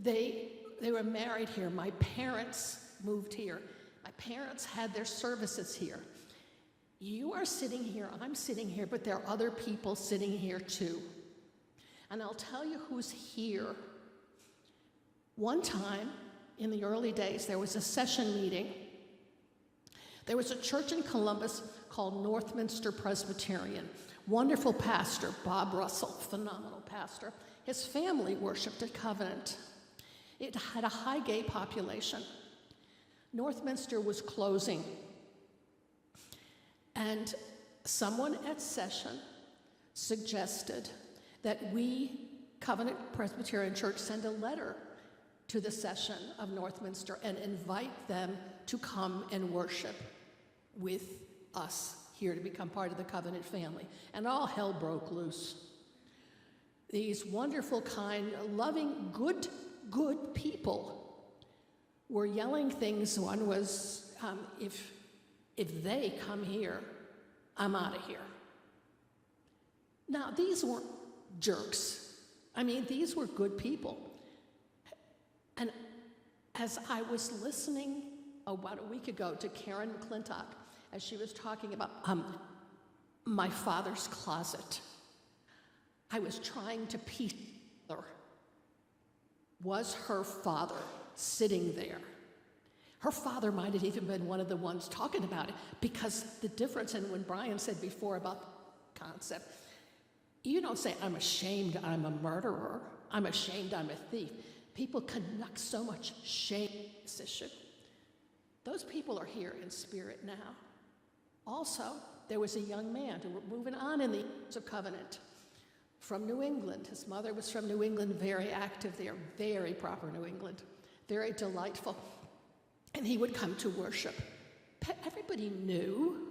[SPEAKER 7] They were married here. My parents moved here. My parents had their services here. You are sitting here, I'm sitting here, but there are other people sitting here too. And I'll tell you who's here. One time, in the early days, there was a session meeting. There was a church in Columbus called Northminster Presbyterian. Wonderful pastor, Bob Russell, phenomenal pastor. His family worshiped at Covenant. It had a high gay population. Northminster was closing. And someone at session suggested that we, Covenant Presbyterian Church, send a letter to the session of Northminster and invite them to come and worship with us here, to become part of the Covenant family. And all hell broke loose. These wonderful, kind, loving, good people were yelling things. One was, if they come here, I'm out of here. Now, these weren't jerks. I mean, these were good people. And as I was listening about a week ago to Karen McClintock, as she was talking about my father's closet, I was trying to piece together, was her father sitting there? Her father might have even been one of the ones talking about it, because the difference, and when Brian said before about the concept, you don't say, I'm ashamed I'm a murderer, I'm ashamed I'm a thief. People conduct so much shame in this issue. Those people are here in spirit now. Also, there was a young man who was moving on in the years of Covenant from New England. His mother was from New England, very active there, very proper New England, very delightful. And he would come to worship. Everybody knew,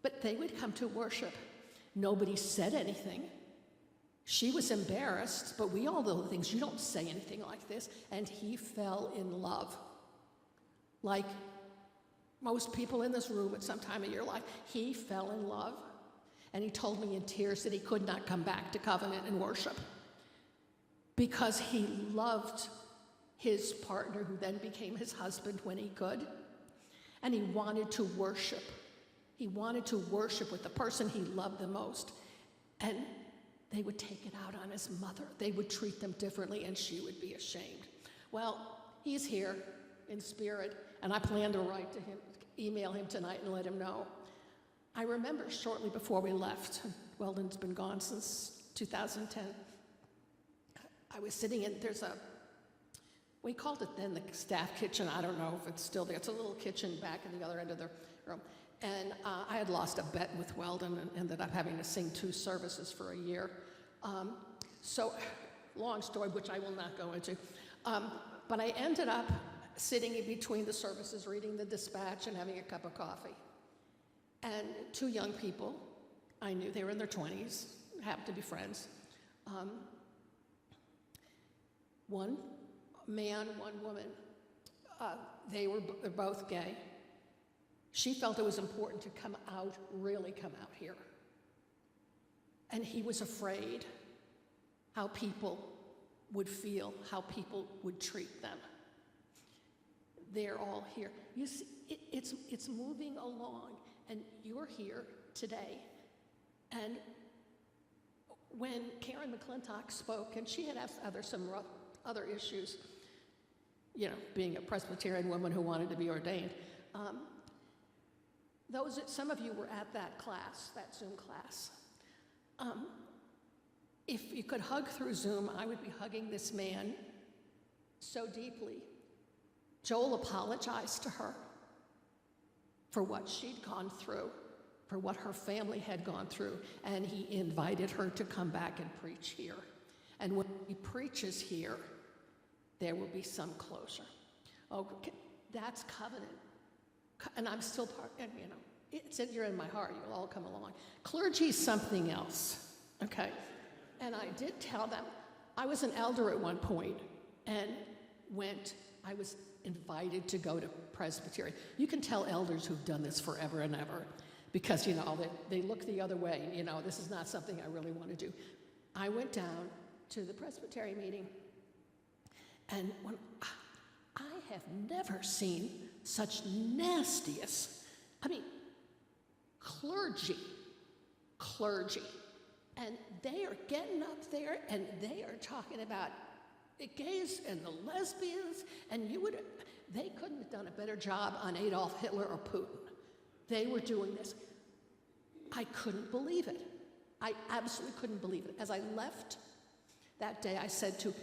[SPEAKER 7] but they would come to worship. Nobody said anything. She was embarrassed, but we all know the things. You don't say anything like this. And he fell in love. Like most people in this room at some time in your life, he fell in love. And he told me in tears that he could not come back to covenant and worship because he loved his partner, who then became his husband when he could. And he wanted to worship. He wanted to worship with the person he loved the most. And they would take it out on his mother. They would treat them differently, and she would be ashamed. Well, he's here in spirit, and I plan to write to him, email him tonight and let him know. I remember shortly before we left, Weldon's been gone since 2010, I was sitting in, we called it then the staff kitchen. I don't know if it's still there. It's a little kitchen back at the other end of the room. And I had lost a bet with Weldon and ended up having to sing 2 services for a year. So, long story, which I will not go into. But I ended up sitting in between the services, reading the dispatch and having a cup of coffee. And 2 young people, I knew they were in their 20s, happened to be friends. One man, one woman. They were both gay. She felt it was important to come out, really come out here. And he was afraid how people would feel, how people would treat them. They're all here. You see, it's moving along, and you're here today. And when Karen McClintock spoke, and she had some other issues, you know, being a Presbyterian woman who wanted to be ordained. Some of you were at that class, that Zoom class. If you could hug through Zoom, I would be hugging this man so deeply. Joel apologized to her for what she'd gone through, for what her family had gone through, and he invited her to come back and preach here. And when he preaches here, there will be some closure. Okay, that's covenant. And I'm still part, and you know, you're in my heart, you'll all come along. Clergy's something else, okay? And I did tell them, I was an elder at one point, and I was invited to go to Presbyterian. You can tell elders who've done this forever and ever, because, you know, they look the other way, you know, this is not something I really want to do. I went down to the Presbyterian meeting, and when I have never seen such nastiest, clergy, and they are getting up there and they are talking about the gays and the lesbians, and they couldn't have done a better job on Adolf Hitler or Putin. They were doing this. I couldn't believe it. I absolutely couldn't believe it. As I left that day, I said to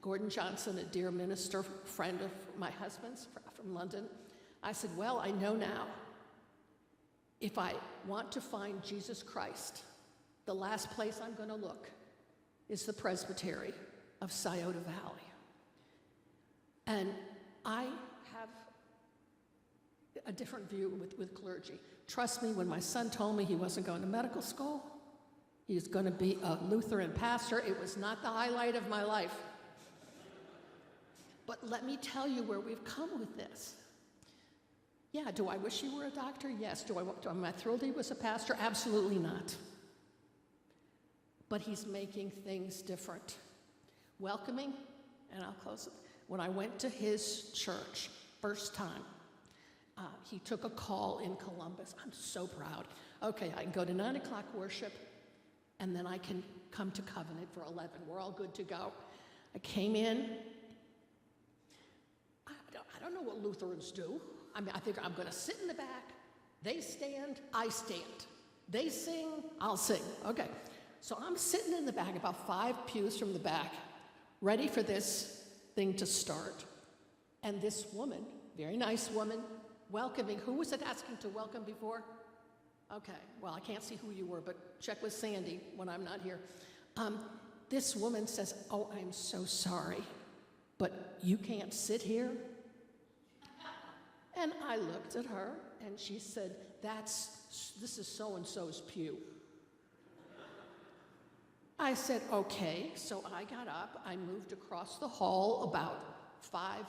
[SPEAKER 7] Gordon Johnson, a dear minister, friend of my husband's from London, I said, well, I know now, if I want to find Jesus Christ, the last place I'm going to look is the Presbytery of Scioto Valley. And I have a different view with clergy. Trust me, when my son told me he wasn't going to medical school, he was going to be a Lutheran pastor, it was not the highlight of my life. But let me tell you where we've come with this. Yeah, do I wish he were a doctor? Yes. Am I thrilled he was a pastor? Absolutely not. But he's making things different. Welcoming, and I'll close it. When I went to his church, first time, he took a call in Columbus. I'm so proud. Okay, I can go to 9 o'clock worship, and then I can come to Covenant for 11. We're all good to go. I came in. I don't know what Lutherans do. I think I'm going to sit in the back. They stand, I stand. They sing, I'll sing. Okay. So I'm sitting in the back, about 5 pews from the back, ready for this thing to start. And this woman, very nice woman, welcoming. Who was it asking to welcome before? Okay. Well, I can't see who you were, but check with Sandy when I'm not here. This woman says, oh, I'm so sorry, but you can't sit here? And I looked at her, and she said, this is so-and-so's pew. I said, okay. So I got up. I moved across the hall about 5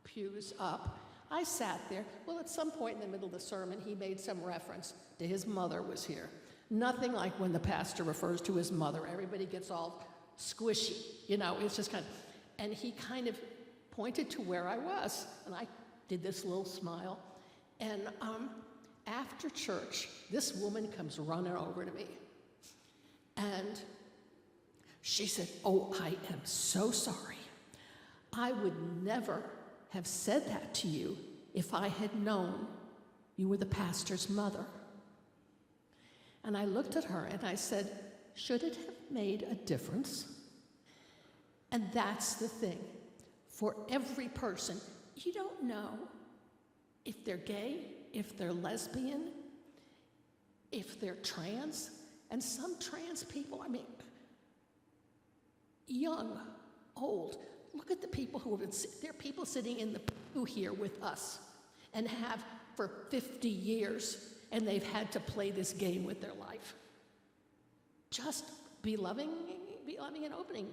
[SPEAKER 7] pews up. I sat there. Well, at some point in the middle of the sermon, he made some reference to his mother was here. Nothing like when the pastor refers to his mother. Everybody gets all squishy, it's just kind of, and he kind of pointed to where I was, and I did this little smile. And after church, this woman comes running over to me, and she said, "Oh, I am so sorry. I would never have said that to you if I had known you were the pastor's mother." And I looked at her and I said, "Should it have made a difference?" And that's the thing. For every person, you don't know if they're gay, if they're lesbian, if they're trans. And some trans people, young, old. Look at the people who have been, there are people sitting in the pew here with us and have for 50 years, and they've had to play this game with their life. Just be loving and opening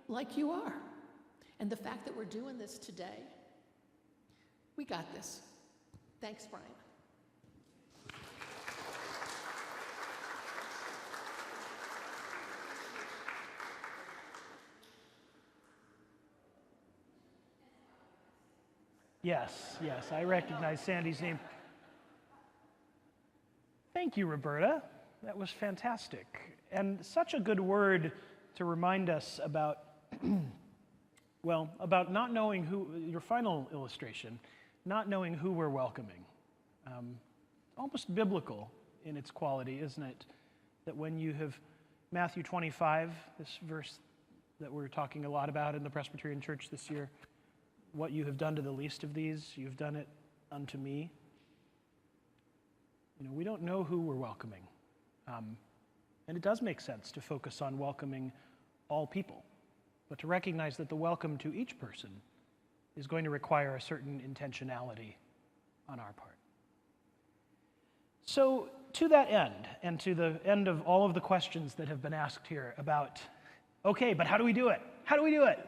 [SPEAKER 7] like you are. And the fact that we're doing this today, we got this. Thanks, Brian.
[SPEAKER 2] Yes, I recognize Sandy's name. Thank you, Roberta. That was fantastic. And such a good word to remind us about, about not knowing who, your final illustration, not knowing who we're welcoming. Almost biblical in its quality, isn't it? That when you have Matthew 25, this verse that we're talking a lot about in the Presbyterian Church this year, what you have done to the least of these, you've done it unto me. We don't know who we're welcoming. And it does make sense to focus on welcoming all people, but to recognize that the welcome to each person is going to require a certain intentionality on our part. So to that end, and to the end of all of the questions that have been asked here about, okay, but how do we do it? How do we do it?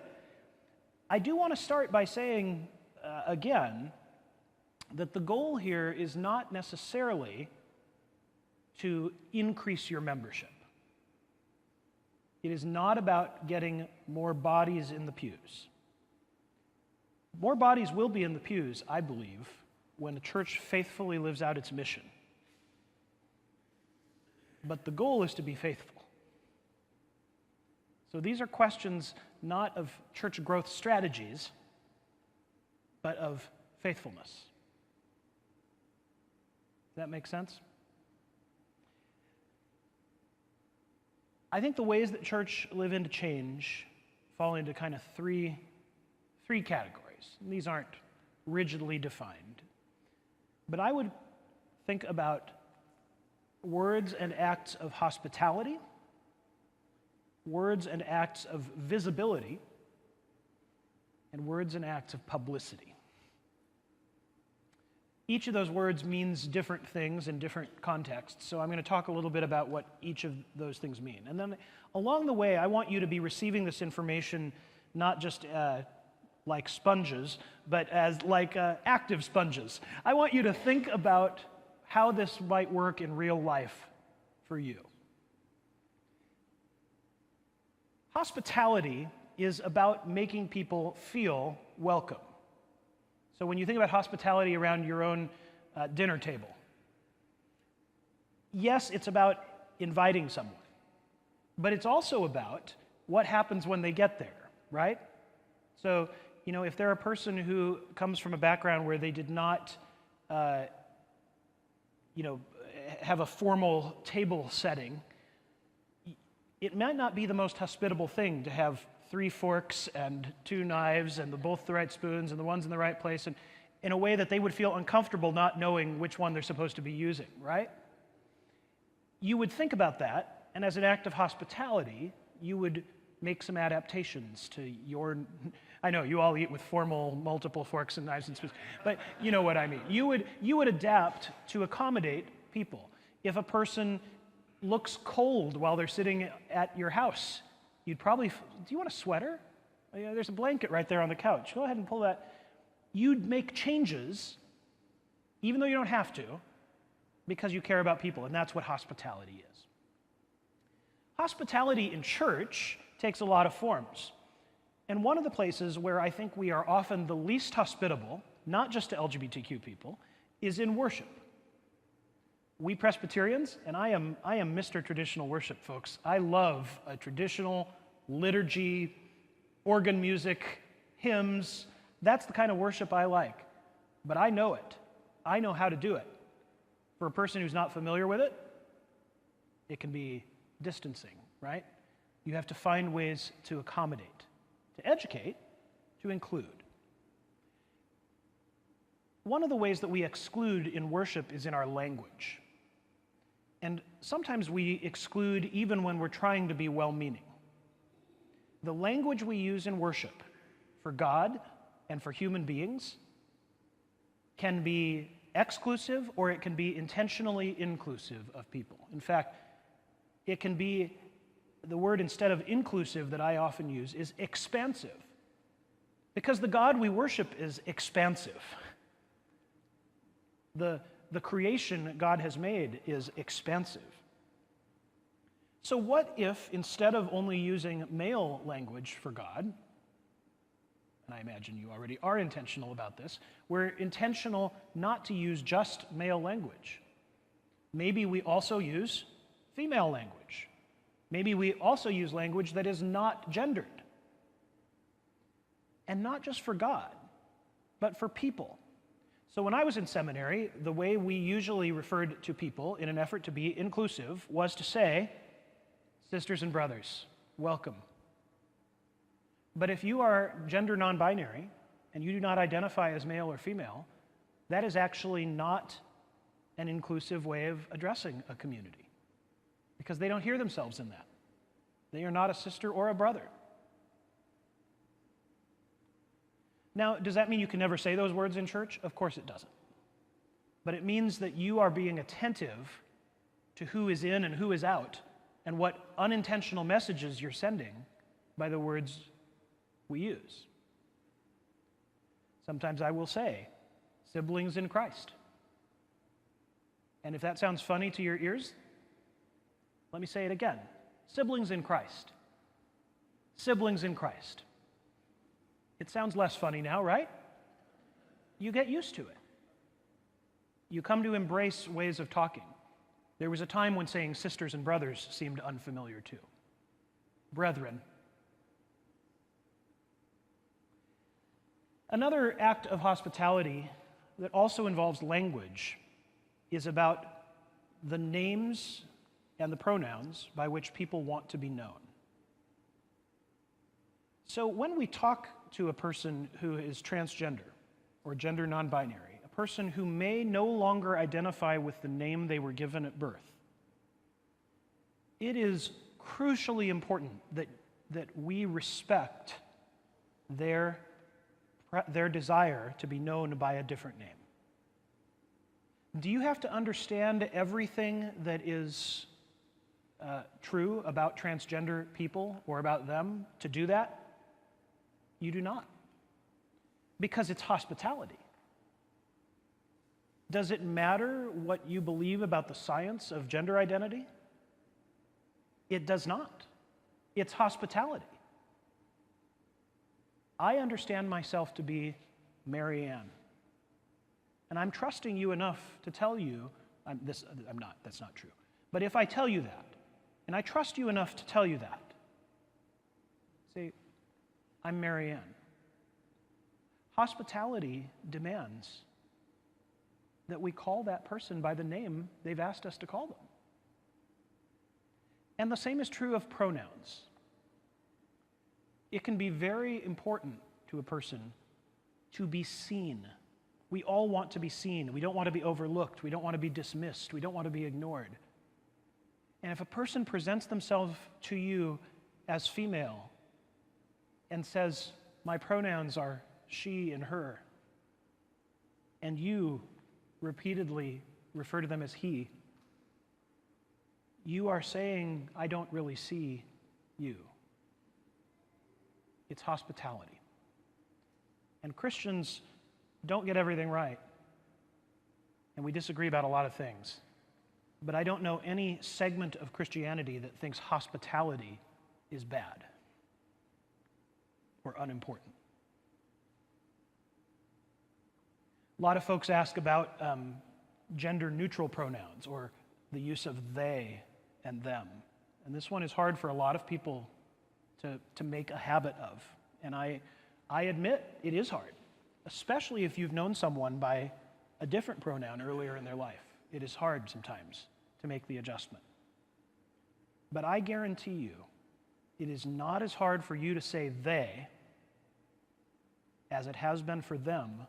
[SPEAKER 2] I do want to start by saying, again, that the goal here is not necessarily to increase your membership. It is not about getting more bodies in the pews. More bodies will be in the pews, I believe, when the church faithfully lives out its mission. But the goal is to be faithful. So these are questions not of church growth strategies, but of faithfulness. Does that make sense? I think the ways that church live into change fall into kind of three categories. And these aren't rigidly defined. But I would think about words and acts of hospitality, words and acts of visibility, and words and acts of publicity. Each of those words means different things in different contexts, so I'm going to talk a little bit about what each of those things mean. And then along the way, I want you to be receiving this information not just like sponges, but as like active sponges. I want you to think about how this might work in real life for you. Hospitality is about making people feel welcome. So when you think about hospitality around your own dinner table, yes, it's about inviting someone, but it's also about what happens when they get there, right? So, if they're a person who comes from a background where they did not, have a formal table setting, it might not be the most hospitable thing to have 3 forks and 2 knives and both the right spoons and the ones in the right place, and in a way that they would feel uncomfortable not knowing which one they're supposed to be using, right? You would think about that, and as an act of hospitality, you would make some adaptations to your... I know, you all eat with formal, multiple forks and knives and spoons, but you know what I mean. You would adapt to accommodate people. If a person looks cold while they're sitting at your house, you'd probably, do you want a sweater? There's a blanket right there on the couch. Go ahead and pull that. you'd make changes, even though you don't have to, because you care about people, and that's what hospitality is. Hospitality in church takes a lot of forms. And one of the places where I think we are often the least hospitable, not just to LGBTQ people, is in worship. We Presbyterians, and I am Mr. Traditional Worship, folks. I love a traditional liturgy, organ music, hymns. That's the kind of worship I like. But I know it. I know how to do it. For a person who's not familiar with it, it can be distancing, right? You have to find ways to accommodate, to educate, to include. One of the ways that we exclude in worship is in our language. And sometimes we exclude even when we're trying to be well-meaning. The language we use in worship for God and for human beings can be exclusive or it can be intentionally inclusive of people. In fact, it can be, the word instead of inclusive that I often use is expansive. Because the God we worship is expansive. The creation God has made is expansive. So what if, instead of only using male language for God, and I imagine you already are intentional about this, we're intentional not to use just male language. Maybe we also use female language. Maybe we also use language that is not gendered. And not just for God, but for people. So when I was in seminary, the way we usually referred to people in an effort to be inclusive was to say, sisters and brothers, welcome. But if you are gender non-binary and you do not identify as male or female, that is actually not an inclusive way of addressing a community because they don't hear themselves in that. They are not a sister or a brother. Now, does that mean you can never say those words in church? Of course it doesn't. But it means that you are being attentive to who is in and who is out and what unintentional messages you're sending by the words we use. Sometimes I will say, siblings in Christ. And if that sounds funny to your ears, let me say it again. Siblings in Christ. Siblings in Christ. It sounds less funny now, right? You get used to it. You come to embrace ways of talking. There was a time when saying sisters and brothers seemed unfamiliar too. Brethren. Another act of hospitality that also involves language is about the names and the pronouns by which people want to be known. So when we talk to a person who is transgender or gender non-binary, a person who may no longer identify with the name they were given at birth, it is crucially important that we respect their desire to be known by a different name. Do you have to understand everything that is true about transgender people or about them to do that? You do not. Because it's hospitality. Does it matter what you believe about the science of gender identity? It does not. It's hospitality. I understand myself to be Mary Ann. And I'm trusting you enough to tell you, that's not true. But if I tell you that, and I trust you enough to tell you that, say, I'm Mary Ann. Hospitality demands that we call that person by the name they've asked us to call them. And the same is true of pronouns. It can be very important to a person to be seen. We all want to be seen. We don't want to be overlooked. We don't want to be dismissed. We don't want to be ignored. And if a person presents themselves to you as female and says, my pronouns are she and her, and you repeatedly refer to them as he, you are saying, I don't really see you. It's hospitality. And Christians don't get everything right, and we disagree about a lot of things. But I don't know any segment of Christianity that thinks hospitality is bad or unimportant. A lot of folks ask about gender-neutral pronouns or the use of they and them. And this one is hard for a lot of people to make a habit of. And I admit it is hard, especially if you've known someone by a different pronoun earlier in their life. It is hard sometimes to make the adjustment. But I guarantee you, it is not as hard for you to say they as it has been for them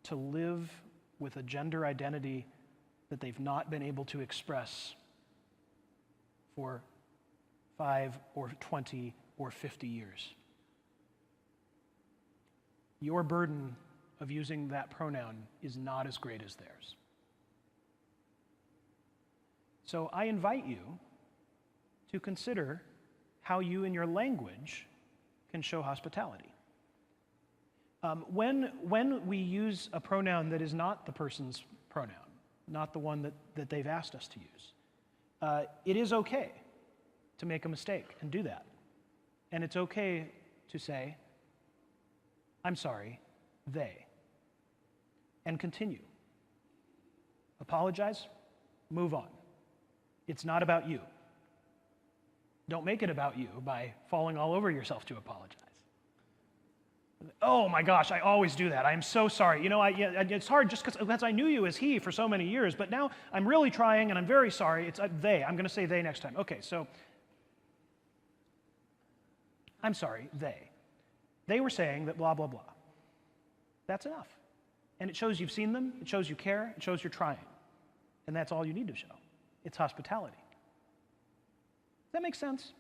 [SPEAKER 2] to live with a gender identity that they've not been able to express for 5 or 20 or 50 years. Your burden of using that pronoun is not as great as theirs. So I invite you to consider how you in your language can show hospitality. When we use a pronoun that is not the person's pronoun, not the one that they've asked us to use, it is okay to make a mistake and do that. And it's okay to say, I'm sorry, they, and continue. Apologize, move on. It's not about you. Don't make it about you by falling all over yourself to apologize. Oh my gosh, I always do that. I'm so sorry. You know, it's hard just because I knew you as he for so many years, but now I'm really trying and I'm very sorry. It's they. I'm going to say they next time. Okay, so I'm sorry, they. They were saying that blah, blah, blah. That's enough. And it shows you've seen them, it shows you care, it shows you're trying. And that's all you need to show. It's hospitality. Does that make sense?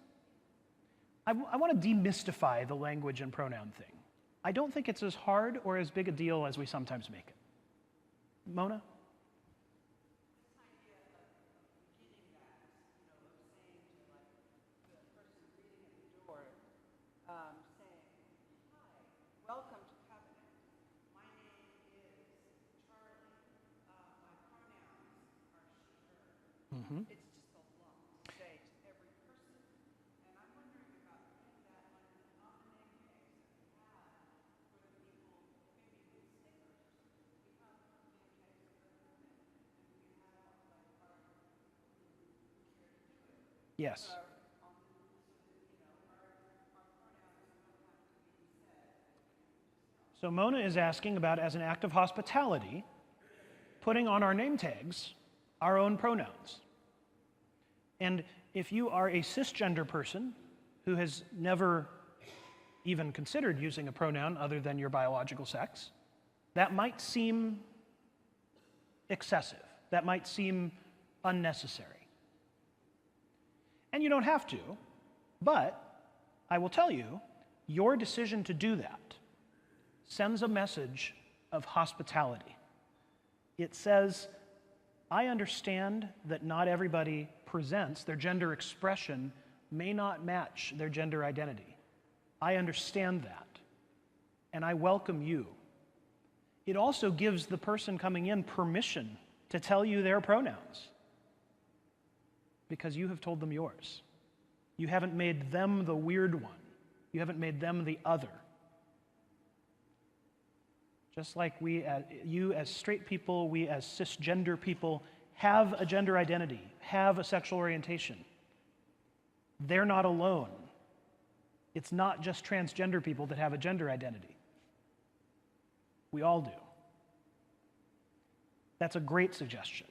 [SPEAKER 2] I want to demystify the language and pronoun thing. I don't think it's as hard or as big a deal as we sometimes make it. Mona? Mm-hmm.
[SPEAKER 8] It's just a lot to say to every person. And I'm wondering about putting that on the name tags that we have for the people, maybe with stickers. We have name tags for the women, and we have like our who care to do it.
[SPEAKER 2] Yes.
[SPEAKER 8] Our pronouns don't have to be said.
[SPEAKER 2] So Mona is asking about, as an act of hospitality, putting on our name tags our own pronouns. And if you are a cisgender person who has never even considered using a pronoun other than your biological sex, that might seem excessive. That might seem unnecessary. And you don't have to, but I will tell you, your decision to do that sends a message of hospitality. It says, I understand that not everybody presents, their gender expression may not match their gender identity. I understand that, and I welcome you. It also gives the person coming in permission to tell you their pronouns because you have told them yours. You haven't made them the weird one. You haven't made them the other. Just like you as straight people, we as cisgender people have a gender identity, have a sexual orientation. They're not alone. It's not just transgender people that have a gender identity. We all do. That's a great suggestion.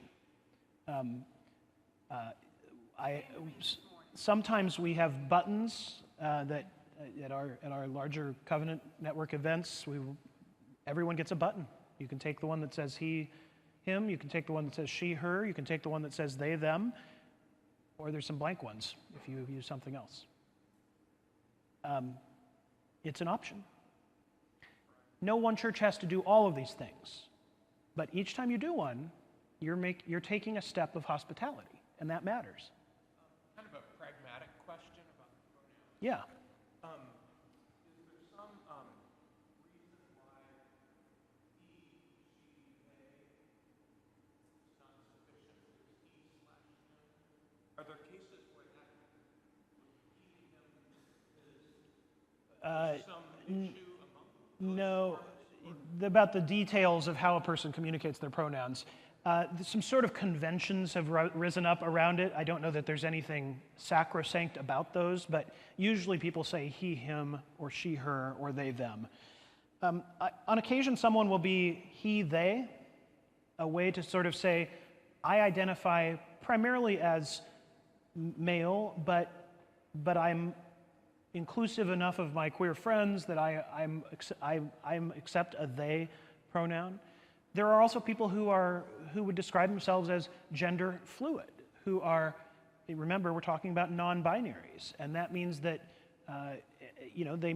[SPEAKER 2] Sometimes we have buttons that at our larger Covenant Network events, everyone gets a button. You can take the one that says he, him. You can take the one that says she, her. You can take the one that says they, them. Or there's some blank ones if you use something else. It's an option. No one church has to do all of these things. But each time you do one, you're taking a step of hospitality, and that matters.
[SPEAKER 9] Kind of a pragmatic question about the pronouns.
[SPEAKER 2] Yeah.
[SPEAKER 9] Is there some reason why
[SPEAKER 2] No, about the details of how a person communicates their pronouns. Some sort of conventions have risen up around it. I don't know that there's anything sacrosanct about those, but usually people say he, him, or she, her, or they, them. On occasion, someone will be he, they, a way to sort of say, I identify primarily as male, but I'm inclusive enough of my queer friends that I accept a they pronoun. There are also people who would describe themselves as gender fluid, who are, remember, we're talking about non-binaries, and that means that they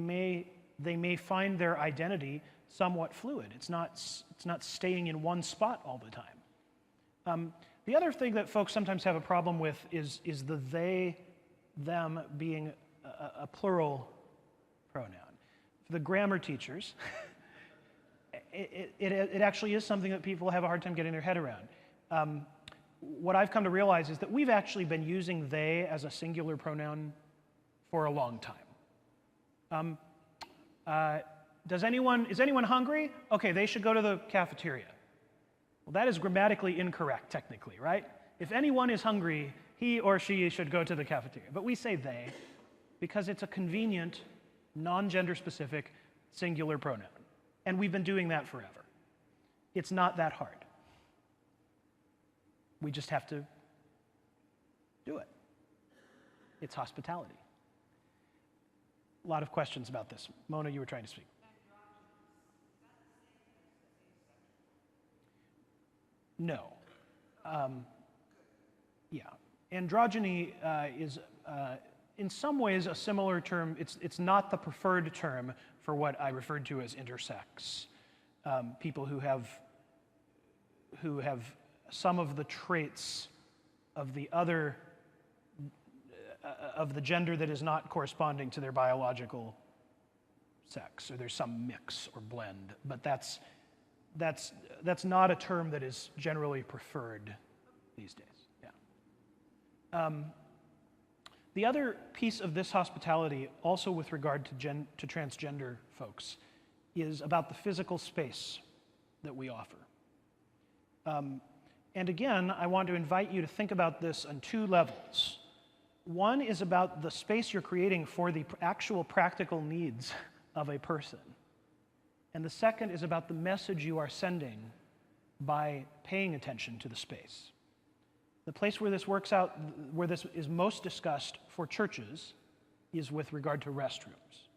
[SPEAKER 2] may find their identity somewhat fluid. It's not staying in one spot all the time. The other thing that folks sometimes have a problem with is the they, them being a plural pronoun. For the grammar teachers, it actually is something that people have a hard time getting their head around. What I've come to realize is that we've actually been using they as a singular pronoun for a long time. Is anyone hungry? Okay, they should go to the cafeteria. Well, that is grammatically incorrect, technically, right? If anyone is hungry, he or she should go to the cafeteria. But we say they because it's a convenient, non-gender specific, singular pronoun. And we've been doing that forever. It's not that hard. We just have to do it. It's hospitality. A lot of questions about this. Mona, you were trying to speak. No. Yeah. Androgyny is, in some ways, a similar term. It's not the preferred term for what I referred to as intersex. People who have some of the traits of the other, of the gender that is not corresponding to their biological sex, or there's some mix or blend. But that's not a term that is generally preferred these days. Yeah. The other piece of this hospitality, also with regard to transgender folks, is about the physical space that we offer. And again, I want to invite you to think about this on two levels. One is about the space you're creating for the actual practical needs of a person. And the second is about the message you are sending by paying attention to the space. The place where this works out, where this is most discussed for churches, is with regard to restrooms.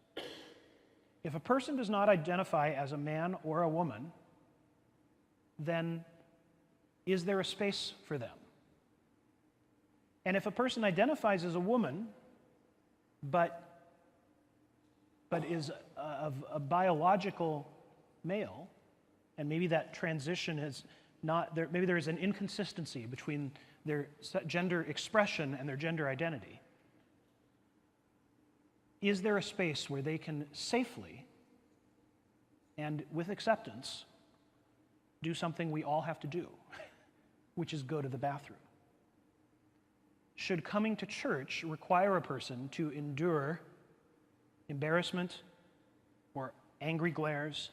[SPEAKER 2] If a person does not identify as a man or a woman, then is there a space for them? And if a person identifies as a woman, but is of a biological male, and maybe that transition is not there, maybe there is an inconsistency between their gender expression and their gender identity. Is there a space where they can safely and with acceptance do something we all have to do, which is go to the bathroom? Should coming to church require a person to endure embarrassment or angry glares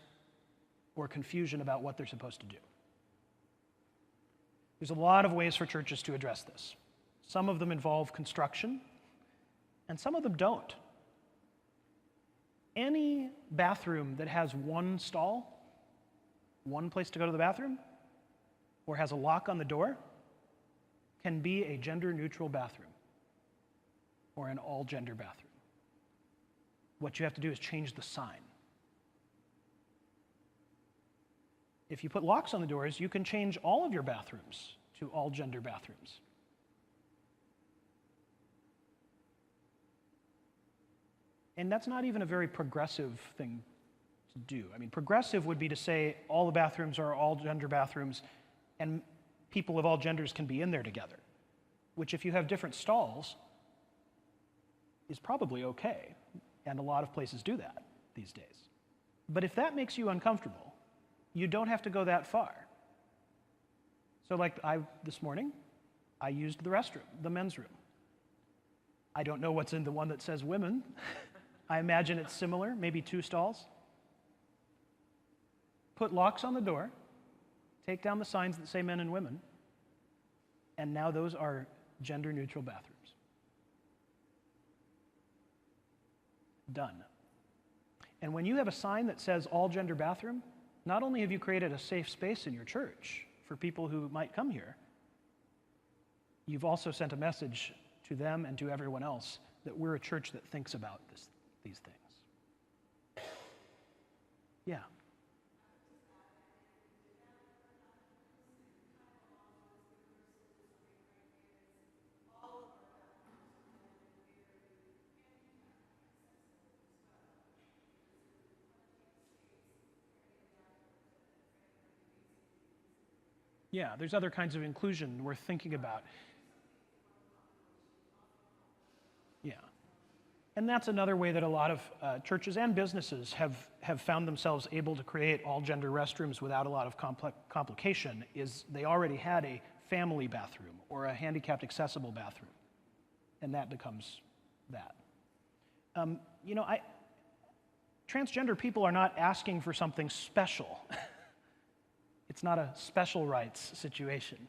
[SPEAKER 2] or confusion about what they're supposed to do? There's a lot of ways for churches to address this. Some of them involve construction, and some of them don't. Any bathroom that has one stall, one place to go to the bathroom, or has a lock on the door, can be a gender-neutral bathroom or an all-gender bathroom. What you have to do is change the sign. If you put locks on the doors, you can change all of your bathrooms to all-gender bathrooms. And that's not even a very progressive thing to do. I mean, progressive would be to say all the bathrooms are all-gender bathrooms and people of all genders can be in there together, which if you have different stalls is probably okay, and a lot of places do that these days. But if that makes you uncomfortable, you don't have to go that far. So like this morning, I used the restroom, the men's room. I don't know what's in the one that says women, I imagine it's similar, maybe 2 stalls. Put locks on the door, take down the signs that say men and women, and now those are gender-neutral bathrooms. Done. And when you have a sign that says all-gender bathroom, not only have you created a safe space in your church for people who might come here, you've also sent a message to them and to everyone else that we're a church that thinks about these things. Yeah. Yeah, there's other kinds of inclusion we're thinking about. Yeah. And that's another way that a lot of churches and businesses have found themselves able to create all-gender restrooms without a lot of complication, is they already had a family bathroom or a handicapped accessible bathroom, and that becomes that. Transgender people are not asking for something special. It's not a special rights situation.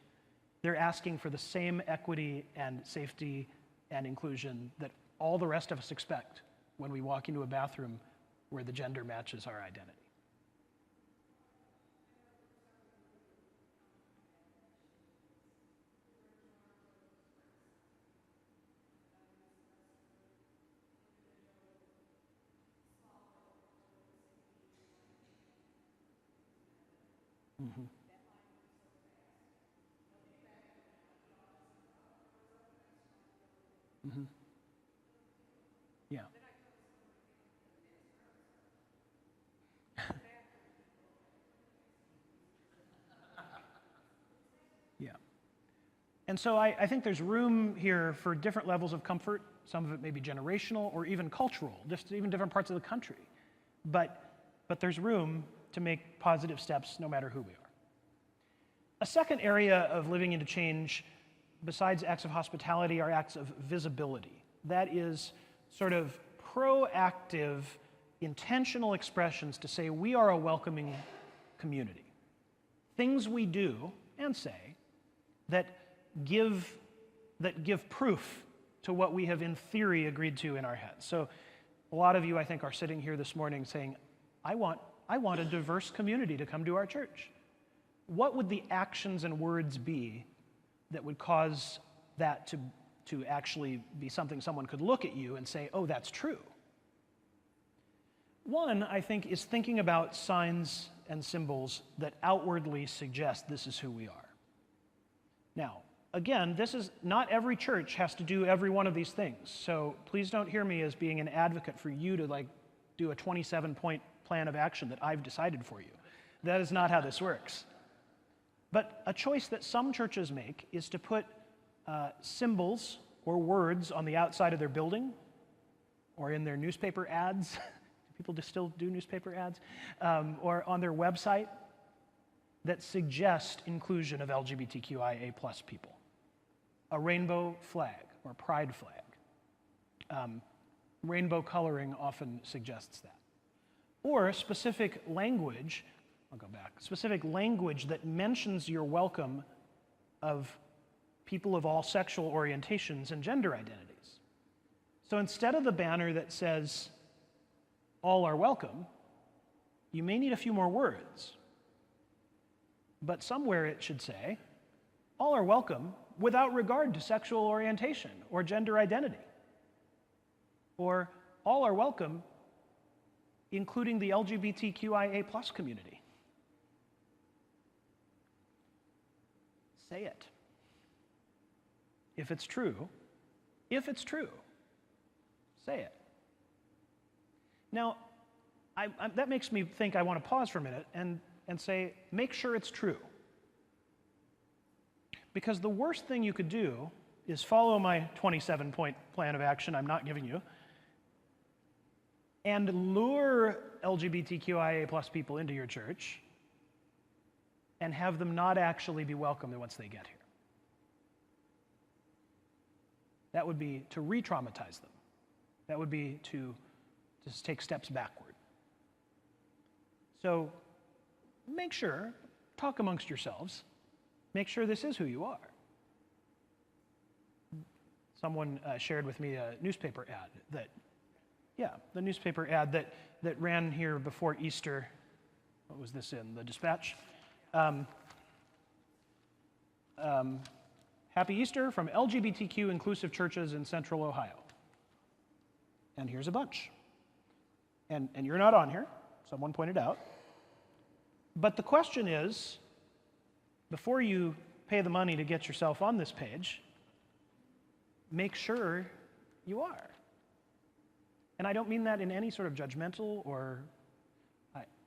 [SPEAKER 2] They're asking for the same equity and safety and inclusion that all the rest of us expect when we walk into a bathroom where the gender matches our identity. Mm-hmm. Mm-hmm. Yeah. Yeah. And so I think there's room here for different levels of comfort. Some of it may be generational or even cultural, just even different parts of the country. But there's room to make positive steps no matter who we are. A second area of living into change, besides acts of hospitality, are acts of visibility. That is sort of proactive, intentional expressions to say we are a welcoming community. Things we do and say that give proof to what we have in theory agreed to in our heads. So a lot of you, I think, are sitting here this morning saying, I want a diverse community to come to our church. What would the actions and words be that would cause that to actually be something someone could look at you and say, oh, that's true? One, I think, is thinking about signs and symbols that outwardly suggest this is who we are. Now, again, not every church has to do every one of these things, so please don't hear me as being an advocate for you to do a 27-point plan of action that I've decided for you. That is not how this works. But a choice that some churches make is to put symbols or words on the outside of their building or in their newspaper ads. Do people just still do newspaper ads? Or on their website that suggest inclusion of LGBTQIA+ people. A rainbow flag or pride flag. Rainbow coloring often suggests that. Or specific language, specific language that mentions your welcome of people of all sexual orientations and gender identities. So instead of the banner that says, all are welcome, you may need a few more words. But somewhere it should say, all are welcome without regard to sexual orientation or gender identity. Or all are welcome, including the LGBTQIA+ community. Say it. If it's true, say it. Now, that makes me think I want to pause for a minute and say, make sure it's true. Because the worst thing you could do is follow my 27-point plan of action I'm not giving you and lure LGBTQIA+ people into your church and have them not actually be welcomed once they get here. That would be to re-traumatize them. That would be to to take steps backward. So make sure, talk amongst yourselves, make sure this is who you are. Someone shared with me a newspaper ad the newspaper ad that ran here before Easter. What was this in? The Dispatch? Happy Easter from LGBTQ inclusive churches in Central Ohio. And here's a bunch. And you're not on here, someone pointed out. But the question is, before you pay the money to get yourself on this page, make sure you are. And I don't mean that in any sort of judgmental or,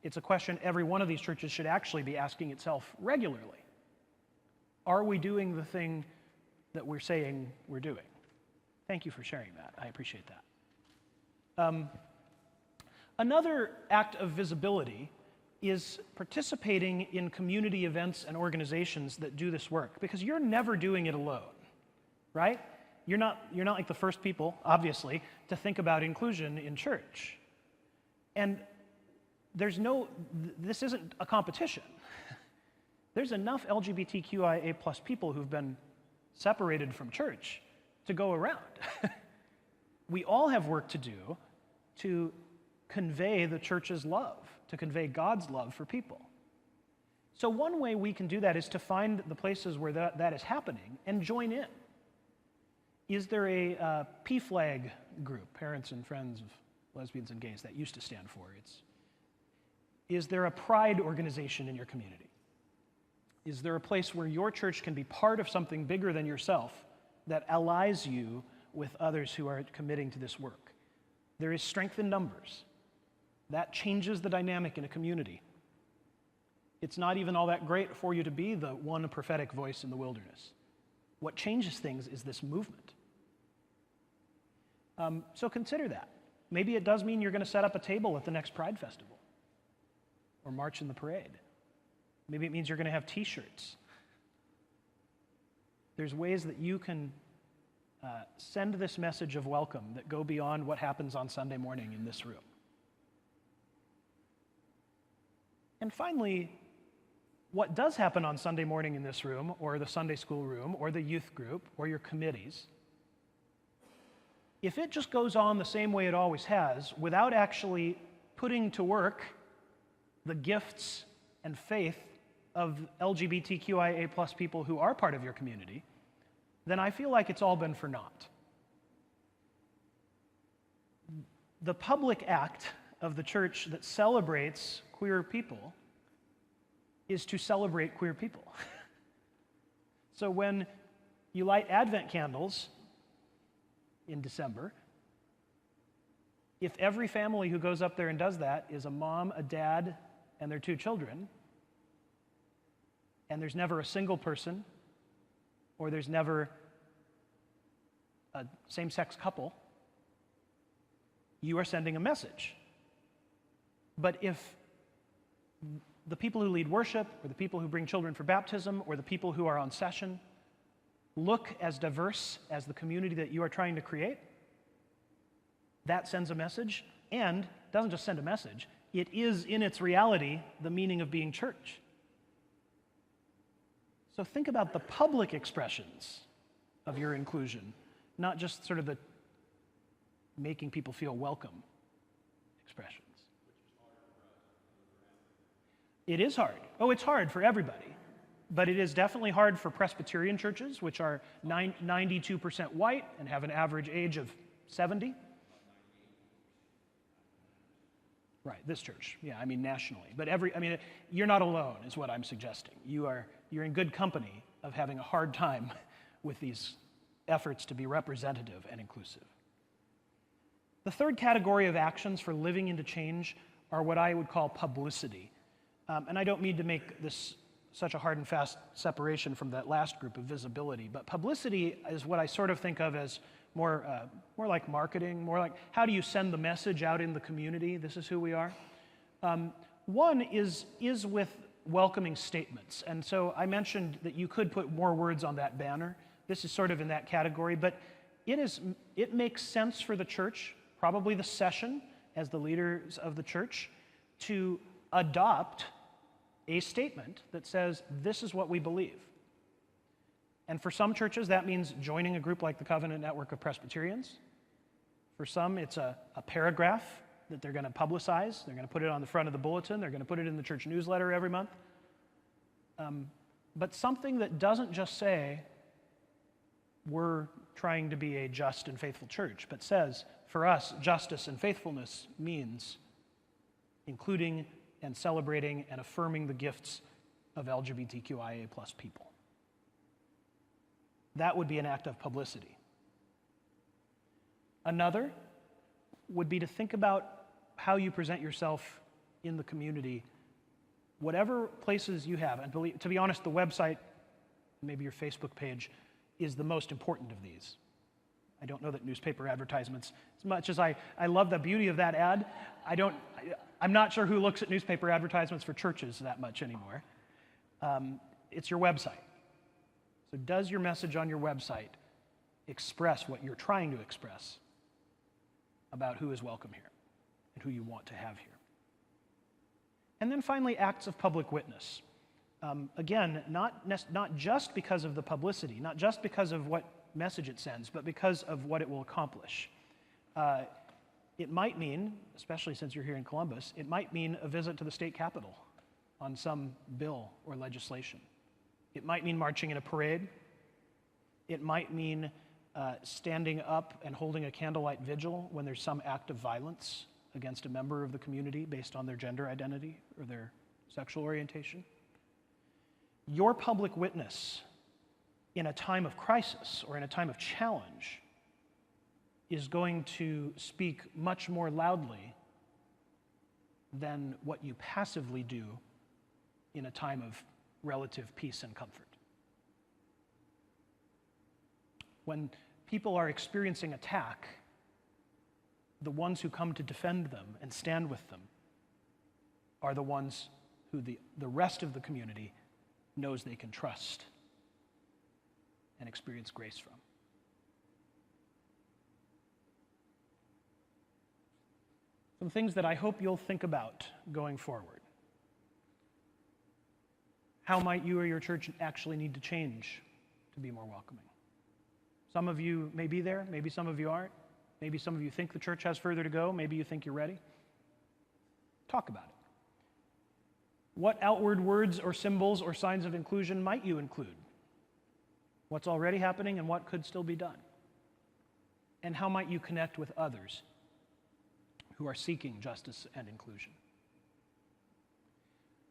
[SPEAKER 2] it's a question every one of these churches should actually be asking itself regularly. Are we doing the thing that we're saying we're doing? Thank you for sharing that. I appreciate that. Another act of visibility is participating in community events and organizations that do this work, because you're never doing it alone, right? You're not like the first people, obviously, to think about inclusion in church. And this isn't a competition. There's enough LGBTQIA+ people who've been separated from church to go around. We all have work to do to convey the church's love, to convey God's love for people. So one way we can do that is to find the places where that is happening and join in. Is there a PFLAG group, Parents and Friends of Lesbians and Gays, that used to stand for? Is there a pride organization in your community? Is there a place where your church can be part of something bigger than yourself that allies you with others who are committing to this work? There is strength in numbers. That changes the dynamic in a community. It's not even all that great for you to be the one prophetic voice in the wilderness. What changes things is this movement. So consider that. Maybe it does mean you're going to set up a table at the next Pride Festival or march in the parade. Maybe it means you're going to have t-shirts. There's ways that you can send this message of welcome that go beyond what happens on Sunday morning in this room. And finally, what does happen on Sunday morning in this room, or the Sunday school room, or the youth group, or your committees, if it just goes on the same way it always has, without actually putting to work the gifts and faith of LGBTQIA+ people who are part of your community, then I feel like it's all been for naught. The public act of the church that celebrates queer people is to celebrate queer people. So when you light Advent candles in December, if every family who goes up there and does that is a mom, a dad, and their 2 children, and there's never a single person, or there's never a same-sex couple, you are sending a message. But if the people who lead worship, or the people who bring children for baptism, or the people who are on session look as diverse as the community that you are trying to create, that sends a message, and doesn't just send a message, it is in its reality the meaning of being church. So think about the public expressions of your inclusion, not just sort of the making people feel welcome expressions. It is hard. Oh, it's hard for everybody. But it is definitely hard for Presbyterian churches, which are 92% white and have an average age of 70. Right, this church. Yeah, I mean nationally. But you're not alone, is what I'm suggesting. You're in good company of having a hard time with these efforts to be representative and inclusive. The third category of actions for living into change are what I would call publicity. And I don't mean to make this such a hard and fast separation from that last group of visibility, but publicity is what I sort of think of as more like marketing, more like how do you send the message out in the community, this is who we are. One is with welcoming statements, and so I mentioned that you could put more words on that banner. This is sort of in that category, but it makes sense for the church, probably the session, as the leaders of the church, to adopt a statement that says, this is what we believe. And for some churches, that means joining a group like the Covenant Network of Presbyterians. For some, it's a paragraph that they're going to publicize. They're going to put it on the front of the bulletin. They're going to put it in the church newsletter every month. But something that doesn't just say, we're trying to be a just and faithful church, but says, for us, justice and faithfulness means including and celebrating and affirming the gifts of LGBTQIA+ people. That would be an act of publicity. Another would be to think about how you present yourself in the community, whatever places you have. And to be honest, the website, maybe your Facebook page, is the most important of these. I don't know that newspaper advertisements, as much as I love the beauty of that ad, I'm not sure who looks at newspaper advertisements for churches that much anymore. It's your website. So does your message on your website express what you're trying to express about who is welcome here and who you want to have here? And then finally, acts of public witness. Again, not just because of the publicity, not just because of what message it sends, but because of what it will accomplish. It might mean, especially since you're here in Columbus, it might mean a visit to the state capitol on some bill or legislation. It might mean marching in a parade. It might mean standing up and holding a candlelight vigil when there's some act of violence against a member of the community based on their gender identity or their sexual orientation. Your public witness in a time of crisis or in a time of challenge is going to speak much more loudly than what you passively do in a time of relative peace and comfort. When people are experiencing attack, the ones who come to defend them and stand with them are the ones who the rest of the community knows they can trust and experience grace from. Some things that I hope you'll think about going forward. How might you or your church actually need to change to be more welcoming? Some of you may be there, maybe some of you aren't. Maybe some of you think the church has further to go, maybe you think you're ready. Talk about it. What outward words or symbols or signs of inclusion might you include? What's already happening and what could still be done? And how might you connect with others who are seeking justice and inclusion?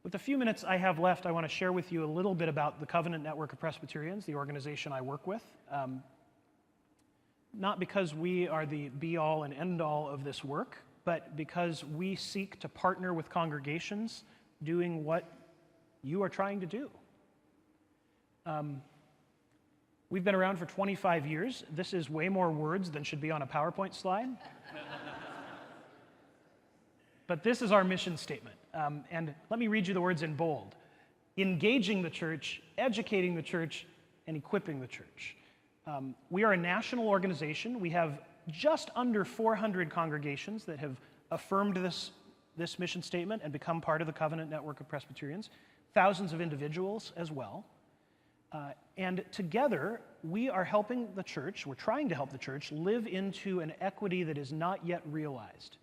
[SPEAKER 2] With the few minutes I have left, I want to share with you a little bit about the Covenant Network of Presbyterians, the organization I work with. Not because we are the be-all and end-all of this work, but because we seek to partner with congregations doing what you are trying to do. We've been around for 25 years. This is way more words than should be on a PowerPoint slide. But this is our mission statement. And let me read you the words in bold. Engaging the church, educating the church, and equipping the church. We are a national organization. We have just under 400 congregations that have affirmed this mission statement and become part of the Covenant Network of Presbyterians. Thousands of individuals as well. And together, we are helping the church, we're trying to help the church live into an equity that is not yet realized.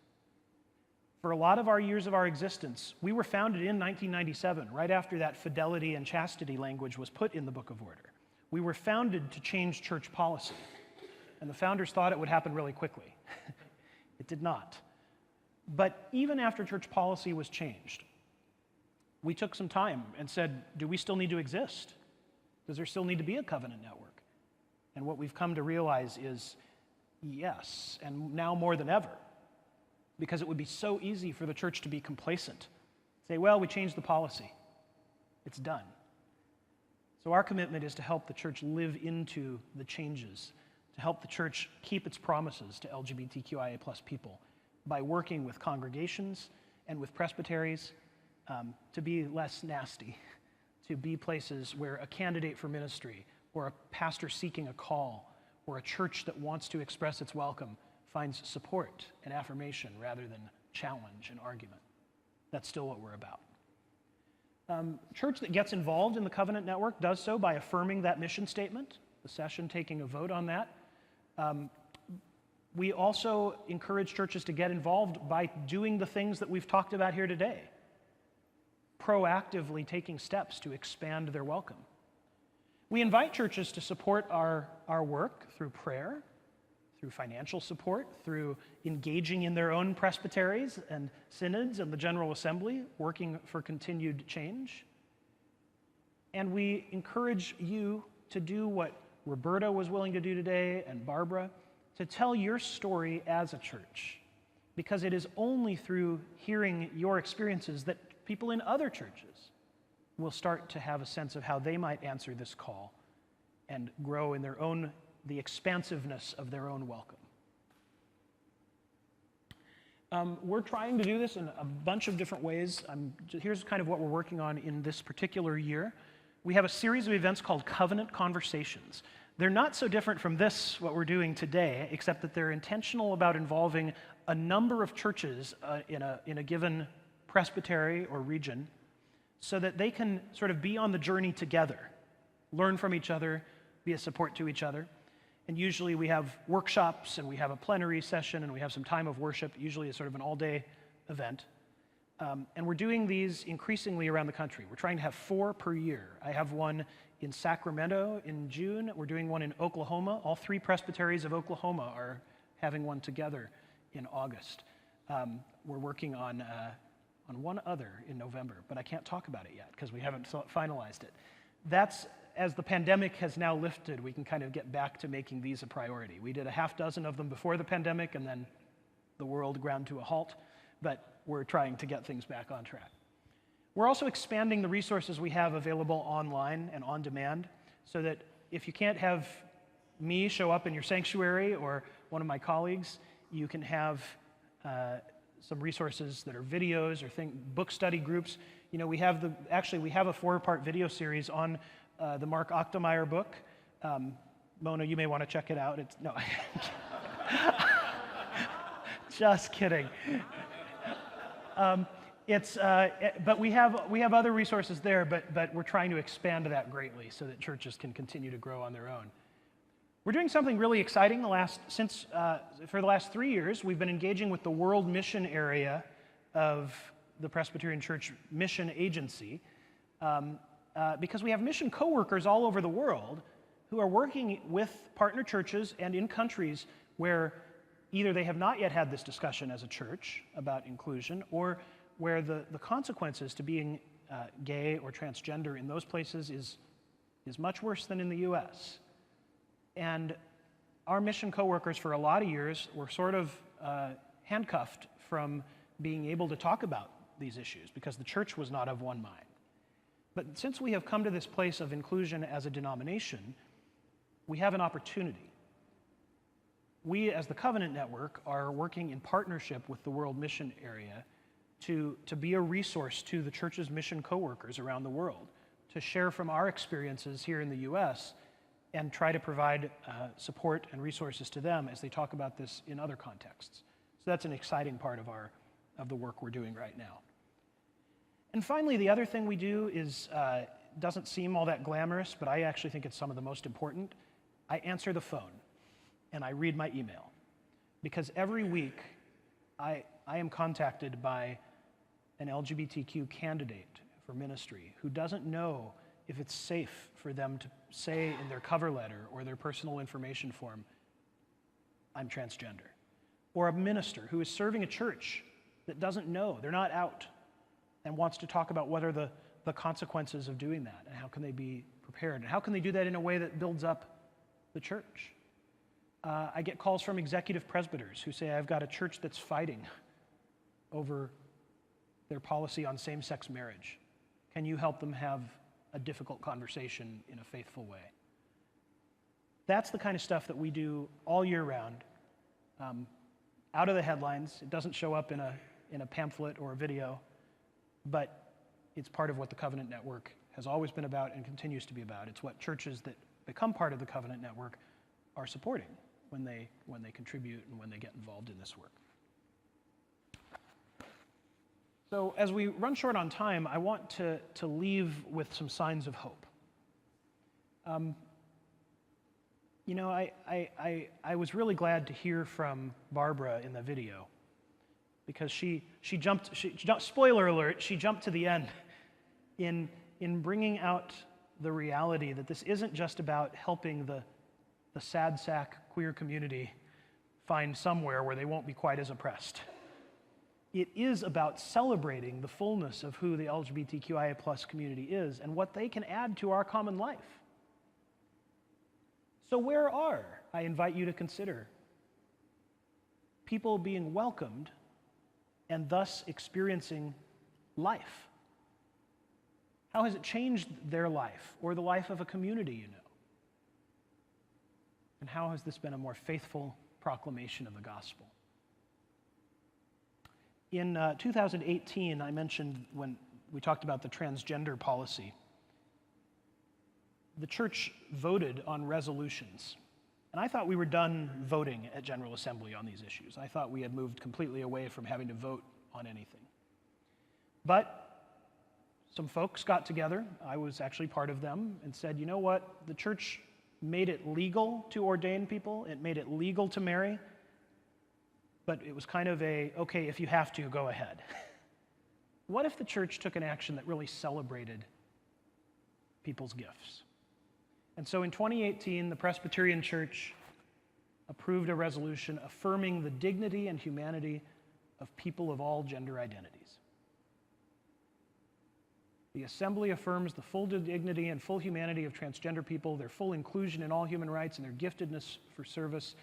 [SPEAKER 2] For a lot of our years of our existence, we were founded in 1997, right after that fidelity and chastity language was put in the Book of Order. We were founded to change church policy, and the founders thought it would happen really quickly. It did not. But even after church policy was changed, we took some time and said, do we still need to exist? Does there still need to be a covenant network? And what we've come to realize is yes, and now more than ever, because it would be so easy for the church to be complacent. Say, well, we changed the policy. It's done. So our commitment is to help the church live into the changes, to help the church keep its promises to LGBTQIA+ people by working with congregations and with presbyteries to be less nasty, to be places where a candidate for ministry or a pastor seeking a call or a church that wants to express its welcome finds support and affirmation rather than challenge and argument. That's still what we're about. Church that gets involved in the Covenant Network does so by affirming that mission statement, the session taking a vote on that. We also encourage churches to get involved by doing the things that we've talked about here today, proactively taking steps to expand their welcome. We invite churches to support our work through prayer, through financial support, through engaging in their own presbyteries and synods and the General Assembly, working for continued change. And we encourage you to do what Roberta was willing to do today, and Barbara, to tell your story as a church, because it is only through hearing your experiences that people in other churches will start to have a sense of how they might answer this call and grow in the expansiveness of their own welcome. We're trying to do this in a bunch of different ways. Here's kind of what we're working on in this particular year. We have a series of events called Covenant Conversations. They're not so different from this, what we're doing today, except that they're intentional about involving a number of churches in a given presbytery or region so that they can sort of be on the journey together, learn from each other, be a support to each other. And usually we have workshops and we have a plenary session and we have some time of worship. Usually it's sort of an all-day event. And we're doing these increasingly around the country. We're trying to have 4 per year. I have one in Sacramento in June. We're doing one in Oklahoma. All 3 presbyteries of Oklahoma are having one together in August. We're working on one other in November, but I can't talk about it yet because we haven't finalized it. That's, as the pandemic has now lifted, we can kind of get back to making these a priority. We did a half dozen of them before the pandemic, and then the world ground to a halt, but we're trying to get things back on track. We're also expanding the resources we have available online and on demand so that if you can't have me show up in your sanctuary or one of my colleagues, you can have some resources that are videos or book study groups. You know, we have a 4-part video series on the Mark Ochtermeyer book. Mona, you may want to check it out. Just kidding. But we have other resources there, but we're trying to expand that greatly so that churches can continue to grow on their own. We're doing something really exciting. For the last 3 years, we've been engaging with the world mission area of the Presbyterian Church Mission Agency, because we have mission co-workers all over the world who are working with partner churches and in countries where either they have not yet had this discussion as a church about inclusion, or where the consequences to being gay or transgender in those places is much worse than in the US. And our mission co-workers for a lot of years were sort of handcuffed from being able to talk about these issues because the church was not of one mind. But since we have come to this place of inclusion as a denomination, we have an opportunity. We, as the Covenant Network, are working in partnership with the World Mission Area to be a resource to the church's mission co-workers around the world, to share from our experiences here in the US and try to provide support and resources to them as they talk about this in other contexts. So that's an exciting part of the work we're doing right now. And finally, the other thing we do is, doesn't seem all that glamorous, but I actually think it's some of the most important. I answer the phone and I read my email, because every week I am contacted by an LGBTQ candidate for ministry who doesn't know if it's safe for them to say in their cover letter or their personal information form, I'm transgender. Or a minister who is serving a church that doesn't know, they're not out, and wants to talk about what are the consequences of doing that, and how can they be prepared, and how can they do that in a way that builds up the church. I get calls from executive presbyters who say, I've got a church that's fighting over their policy on same-sex marriage. Can you help them have a difficult conversation in a faithful way? That's the kind of stuff that we do all year round, out of the headlines. It doesn't show up in a pamphlet or a video, but it's part of what the Covenant Network has always been about and continues to be about. It's what churches that become part of the Covenant Network are supporting when they contribute and when they get involved in this work. So as we run short on time, I want to leave with some signs of hope. You know, I was really glad to hear from Barbara in the video, because she jumped, spoiler alert, she jumped to the end in bringing out the reality that this isn't just about helping the sad sack queer community find somewhere where they won't be quite as oppressed. It is about celebrating the fullness of who the LGBTQIA plus community is and what they can add to our common life. So where are, I invite you to consider, people being welcomed and thus experiencing life? How has it changed their life or the life of a community you know? And how has this been a more faithful proclamation of the gospel? In 2018, I mentioned when we talked about the transgender policy, the church voted on resolutions. And I thought we were done voting at General Assembly on these issues. I thought we had moved completely away from having to vote on anything. But some folks got together, I was actually part of them, and said, you know what, the church made it legal to ordain people, it made it legal to marry, but it was kind of okay, if you have to, go ahead. What if the church took an action that really celebrated people's gifts? And so in 2018, the Presbyterian Church approved a resolution affirming the dignity and humanity of people of all gender identities. The Assembly affirms the full dignity and full humanity of transgender people, their full inclusion in all human rights, and their giftedness for service,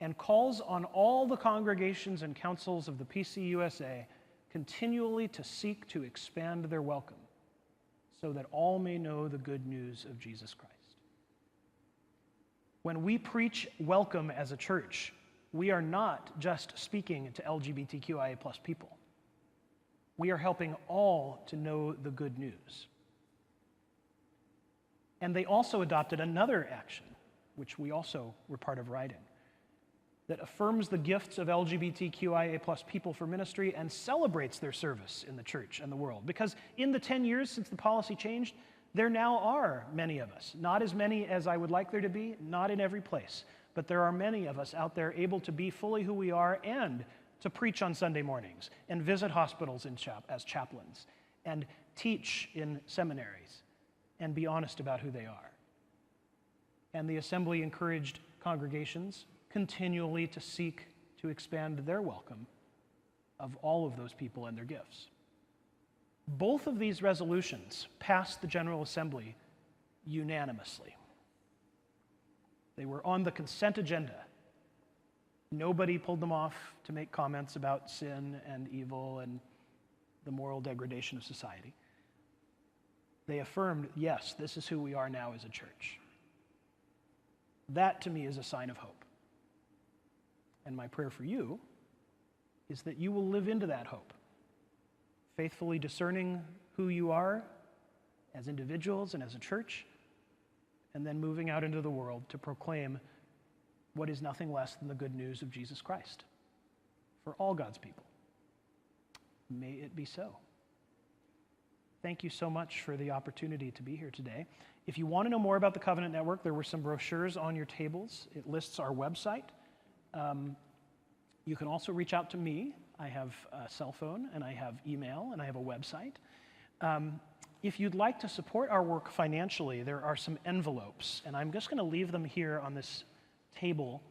[SPEAKER 2] and calls on all the congregations and councils of the PCUSA continually to seek to expand their welcome so that all may know the good news of Jesus Christ. When we preach welcome as a church, we are not just speaking to LGBTQIA plus people. We are helping all to know the good news. And they also adopted another action, which we also were part of writing, that affirms the gifts of LGBTQIA plus people for ministry and celebrates their service in the church and the world. Because in the 10 years since the policy changed, there now are many of us, not as many as I would like there to be, not in every place, but there are many of us out there able to be fully who we are and to preach on Sunday mornings and visit hospitals as chaplains and teach in seminaries and be honest about who they are. And the Assembly encouraged congregations continually to seek to expand their welcome of all of those people and their gifts. Both of these resolutions passed the General Assembly unanimously. They were on the consent agenda. Nobody pulled them off to make comments about sin and evil and the moral degradation of society. They affirmed, yes, this is who we are now as a church. That, to me, is a sign of hope. And my prayer for you is that you will live into that hope, faithfully discerning who you are as individuals and as a church, and then moving out into the world to proclaim what is nothing less than the good news of Jesus Christ for all God's people. May it be so. Thank you so much for the opportunity to be here today. If you want to know more about the Covenant Network, there were some brochures on your tables. It lists our website. You can also reach out to me. I have a cell phone, and I have email, and I have a website. If you'd like to support our work financially, there are some envelopes, and I'm just going to leave them here on this table.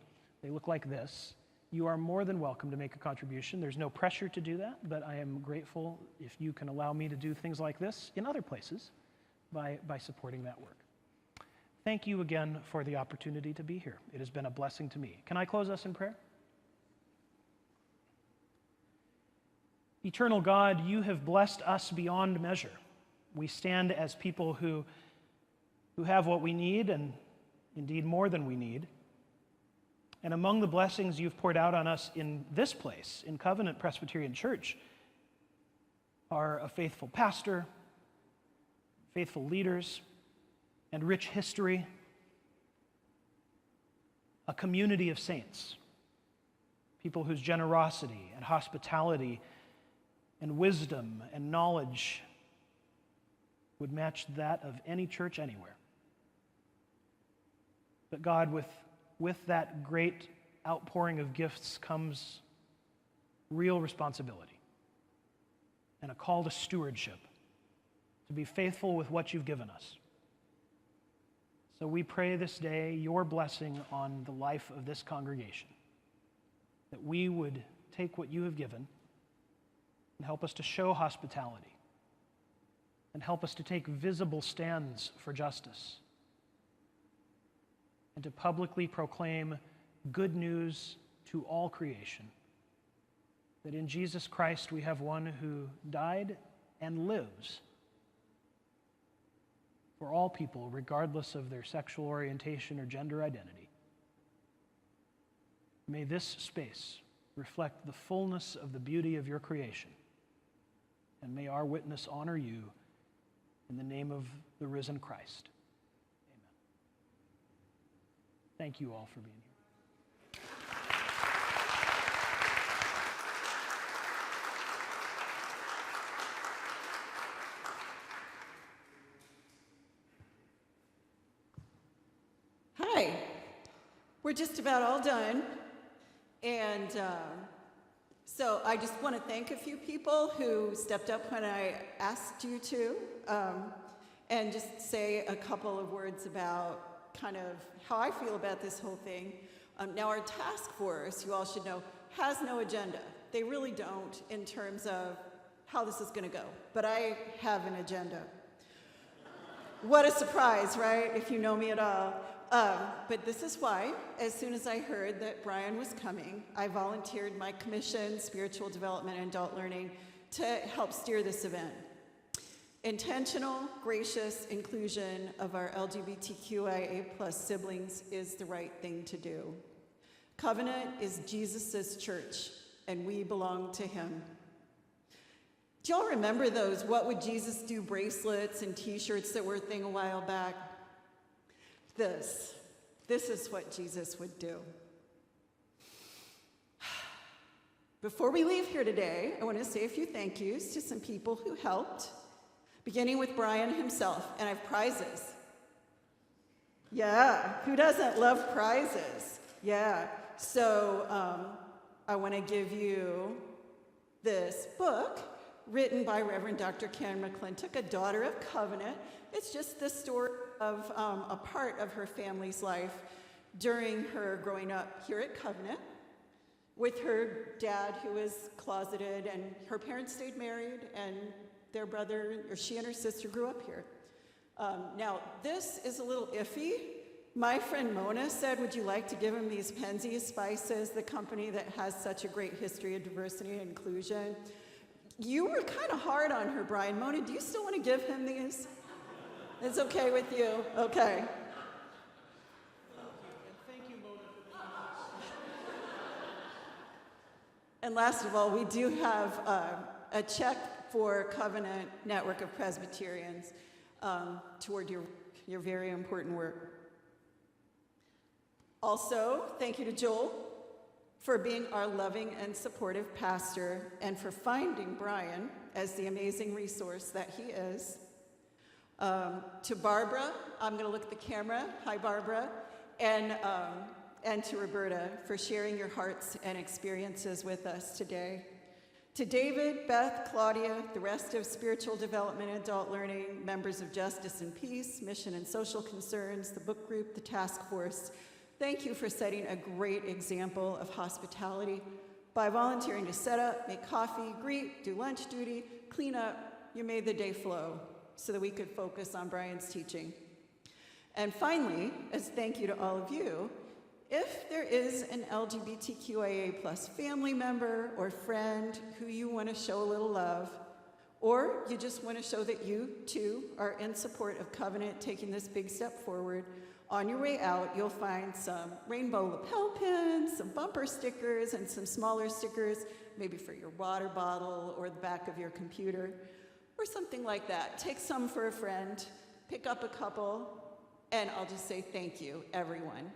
[SPEAKER 2] They look like this. You are more than welcome to make a contribution. There's no pressure to do that, but I am grateful if you can allow me to do things like this in other places by supporting that work. Thank you again for the opportunity to be here. It has been a blessing to me. Can I close us in prayer? Eternal God, you have blessed us beyond measure. We stand as people who have what we need, and indeed more than we need. And among the blessings you've poured out on us in this place, in Covenant Presbyterian Church, are a faithful pastor, faithful leaders, and rich history, a community of saints, people whose generosity and hospitality and wisdom and knowledge would match that of any church anywhere. But God, with that great outpouring of gifts comes real responsibility and a call to stewardship, to be faithful with what you've given us. So we pray this day your blessing on the life of this congregation, that we would take what you have given and help us to show hospitality and help us to take visible stands for justice and to publicly proclaim good news to all creation, that in Jesus Christ we have one who died and lives for all people, regardless of their sexual orientation or gender identity. May this space reflect the fullness of the beauty of your creation, and may our witness honor you in the name of the risen Christ. Amen. Thank you all for being here.
[SPEAKER 10] Hi, we're just about all done, and so I just want to thank a few people who stepped up when I asked you to, and just say a couple of words about kind of how I feel about this whole thing. Now our task force, you all should know, has no agenda. They really don't in terms of how this is going to go, but I have an agenda. What a surprise, right, if you know me at all. But this is why, as soon as I heard that Brian was coming, I volunteered my commission, Spiritual Development and Adult Learning, to help steer this event. Intentional, gracious inclusion of our LGBTQIA+ siblings is the right thing to do. Covenant is Jesus' church, and we belong to him. Do y'all remember those "What Would Jesus Do" bracelets and t-shirts that were a thing a while back? This is what Jesus would do. Before we leave here today, I want to say a few thank yous to some people who helped, beginning with Brian himself, and I have prizes. Yeah, who doesn't love prizes? Yeah, so I want to give you this book written by Reverend Dr. Karen McClintock, a daughter of Covenant. It's just the story of a part of her family's life during her growing up here at Covenant with her dad, who was closeted, and her parents stayed married, and their brother, or she and her sister, grew up here. Now, this is a little iffy. My friend Mona said, would you like to give him these Penzies Spices, the company that has such a great history of diversity and inclusion? You were kind of hard on her, Brian. Mona, do you still want to give him these? It's okay with you? Okay.
[SPEAKER 5] Thank you, Mona, for the
[SPEAKER 10] And last of all, we do have a check for Covenant Network of Presbyterians toward your very important work. Also, thank you to Joel for being our loving and supportive pastor and for finding Brian as the amazing resource that he is. To Barbara, I'm going to look at the camera. Hi, Barbara. And to Roberta for sharing your hearts and experiences with us today. To David, Beth, Claudia, the rest of Spiritual Development and Adult Learning, members of Justice and Peace, Mission and Social Concerns, the book group, the task force, thank you for setting a great example of hospitality by volunteering to set up, make coffee, greet, do lunch duty, clean up. You made the day flow so that we could focus on Brian's teaching. And finally, as thank you to all of you, if there is an LGBTQIA+ family member or friend who you want to show a little love, or you just want to show that you, too, are in support of Covenant taking this big step forward, on your way out, you'll find some rainbow lapel pins, some bumper stickers, and some smaller stickers, maybe for your water bottle or the back of your computer, or something like that. Take some for a friend, pick up a couple, and I'll just say thank you, everyone.